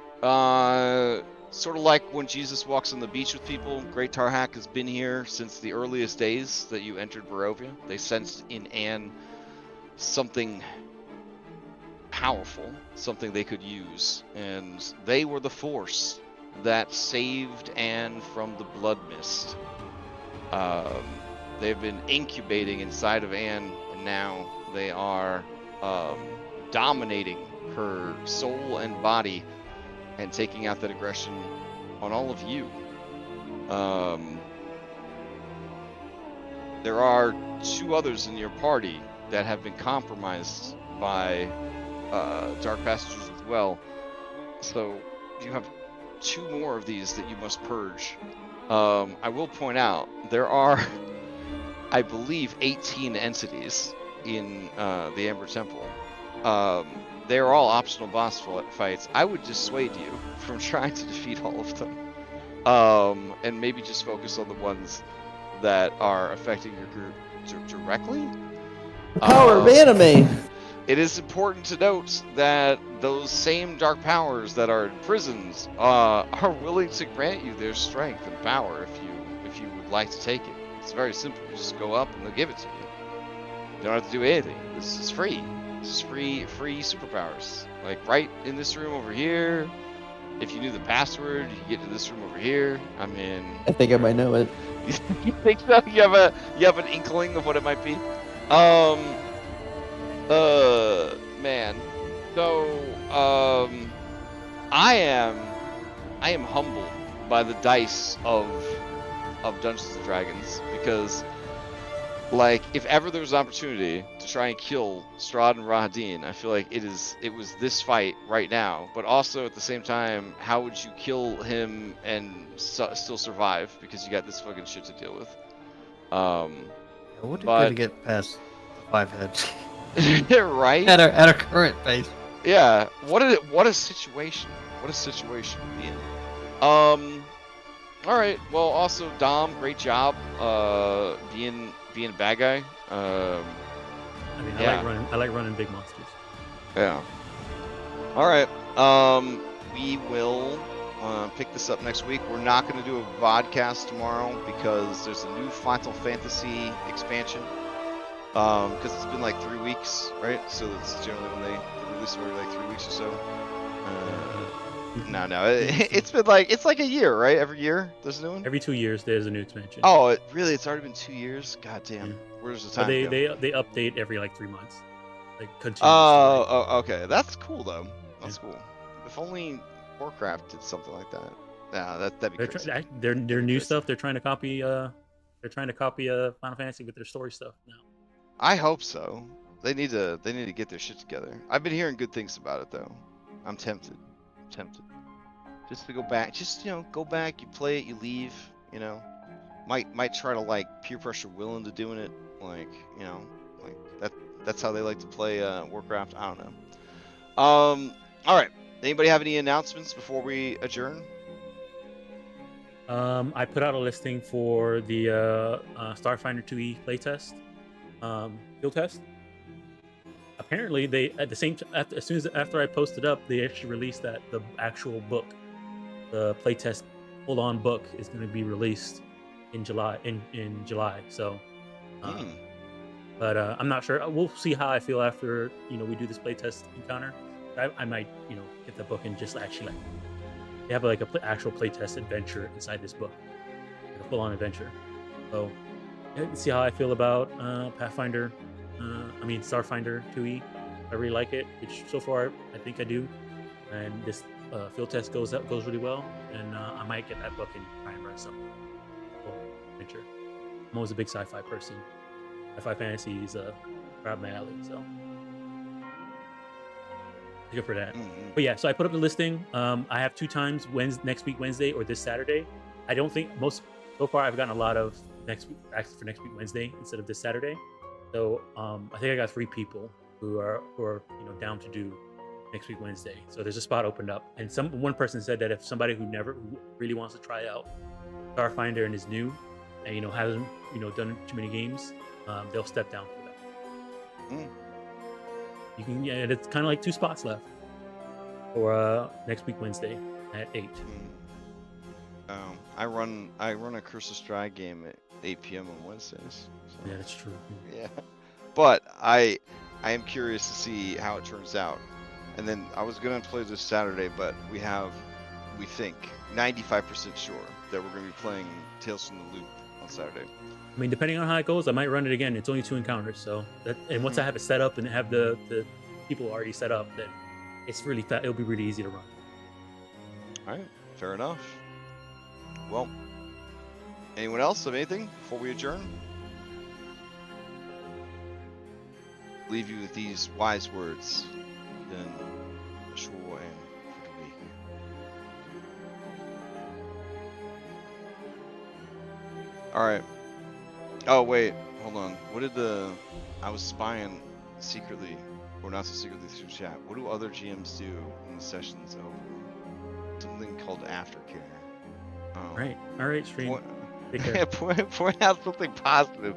Sort of like when Jesus walks on the beach with people, Great Tarhak has been here since the earliest days that you entered Barovia. They sensed in Anne something powerful, something they could use, and they were the force that saved Anne from the blood mist. They've been incubating inside of Anne, and now they are dominating her soul and body and taking out that aggression on all of you. There are 2 others in your party that have been compromised by Dark Passengers as well. So you have 2 more of these that you must purge. I will point out, there are, I believe, 18 entities in the Amber Temple. They are all optional boss fights. I would dissuade you from trying to defeat all of them. And maybe just focus on the ones that are affecting your group directly.
The power of anime!
It is important to note that those same dark powers that are imprisoned are willing to grant you their strength and power if you would like to take it. It's very simple. You just go up and they'll give it to you. You don't have to do anything. This is free. This is free superpowers. Like right in this room over here. If you knew the password, you could get to this room over here. I mean,
I think I might know it.
You think so? You have an inkling of what it might be? Man. So, I am humbled by the dice of Dungeons and Dragons, because, like, if ever there was an opportunity to try and kill Strahd and Rahadin, I feel like it was this fight right now. But also at the same time, how would you kill him and still survive, because you got this fucking shit to deal with?
What
but-
good to get past the 5 heads
right?
at our current pace.
Yeah. What a situation. What a situation to be in. All right. Well, also Dom, great job. Being a bad guy.
I mean,
Yeah.
I like running big monsters.
Yeah. All right. We will pick this up next week. We're not going to do a vodcast tomorrow because there's a new Final Fantasy expansion. Because it's been like 3 weeks, right? So that's generally when they release it every like 3 weeks or so. No, it's been like a year, right? Every year there's a new one.
Every 2 years, there's a new expansion.
Oh, it's already been 2 years. God damn.
Yeah.
Where's the
But
time go?
they update every like 3 months, like continuously.
Oh, okay. That's cool though. That's cool. If only Warcraft did something like that. Yeah, that'd be crazy.
Their new stuff. They're trying to copy. Final Fantasy with their story stuff now.
I hope so. They need to get their shit together. I've been hearing good things about it though. I'm tempted. Just to go back. Just go back. You play it. You leave. Might try to like peer pressure Will into doing it. Like like that's how they like to play Warcraft. I don't know. All right. Anybody have any announcements before we adjourn?
I put out a listing for the Starfinder 2E playtest, field test. Apparently, they at the same after I posted up, they actually released that the actual book, the playtest full-on book, is going to be released in July. In July, so. But I'm not sure. We'll see how I feel after we do this playtest encounter. I might get the book and just actually they have like a actual playtest adventure inside this book, like a full-on adventure. So see how I feel about Pathfinder. Starfinder 2E. I really like it. Which so far I think I do, and this field test goes really well, and I might get that book and try and run some adventure. I'm always a big sci-fi person. Sci-fi fantasy is right up my alley, so good for that. But yeah, so I put up the listing. I have 2 times: next week Wednesday or this Saturday. I don't think so far I've gotten a lot of next week Wednesday instead of this Saturday. So I think I got 3 people who are down to do next week Wednesday. So there's a spot opened up, and one person said that if somebody who really wants to try out Starfinder and is new and hasn't done too many games, they'll step down for that. You can it's kind of like 2 spots left for next week Wednesday at 8.
I run a Curse of Strahd game at 8 p.m. on Wednesdays. So.
Yeah, that's true.
Yeah, but I am curious to see how it turns out. And then I was gonna play this Saturday, but we think 95% sure that we're gonna be playing Tales from the Loop on Saturday.
I mean, depending on how it goes, I might run it again. It's only 2 encounters, so once I have it set up and have the people already set up, then it's really it'll be really easy to run.
All right, fair enough. Well, anyone else have anything before we adjourn? Leave you with these wise words, then Ashur and for the week. All right. Oh wait, hold on. What did I was spying secretly, or not so secretly through chat. What do other GMs do when the session's over? Something called aftercare.
Right. All right, stream.
Point out something positive.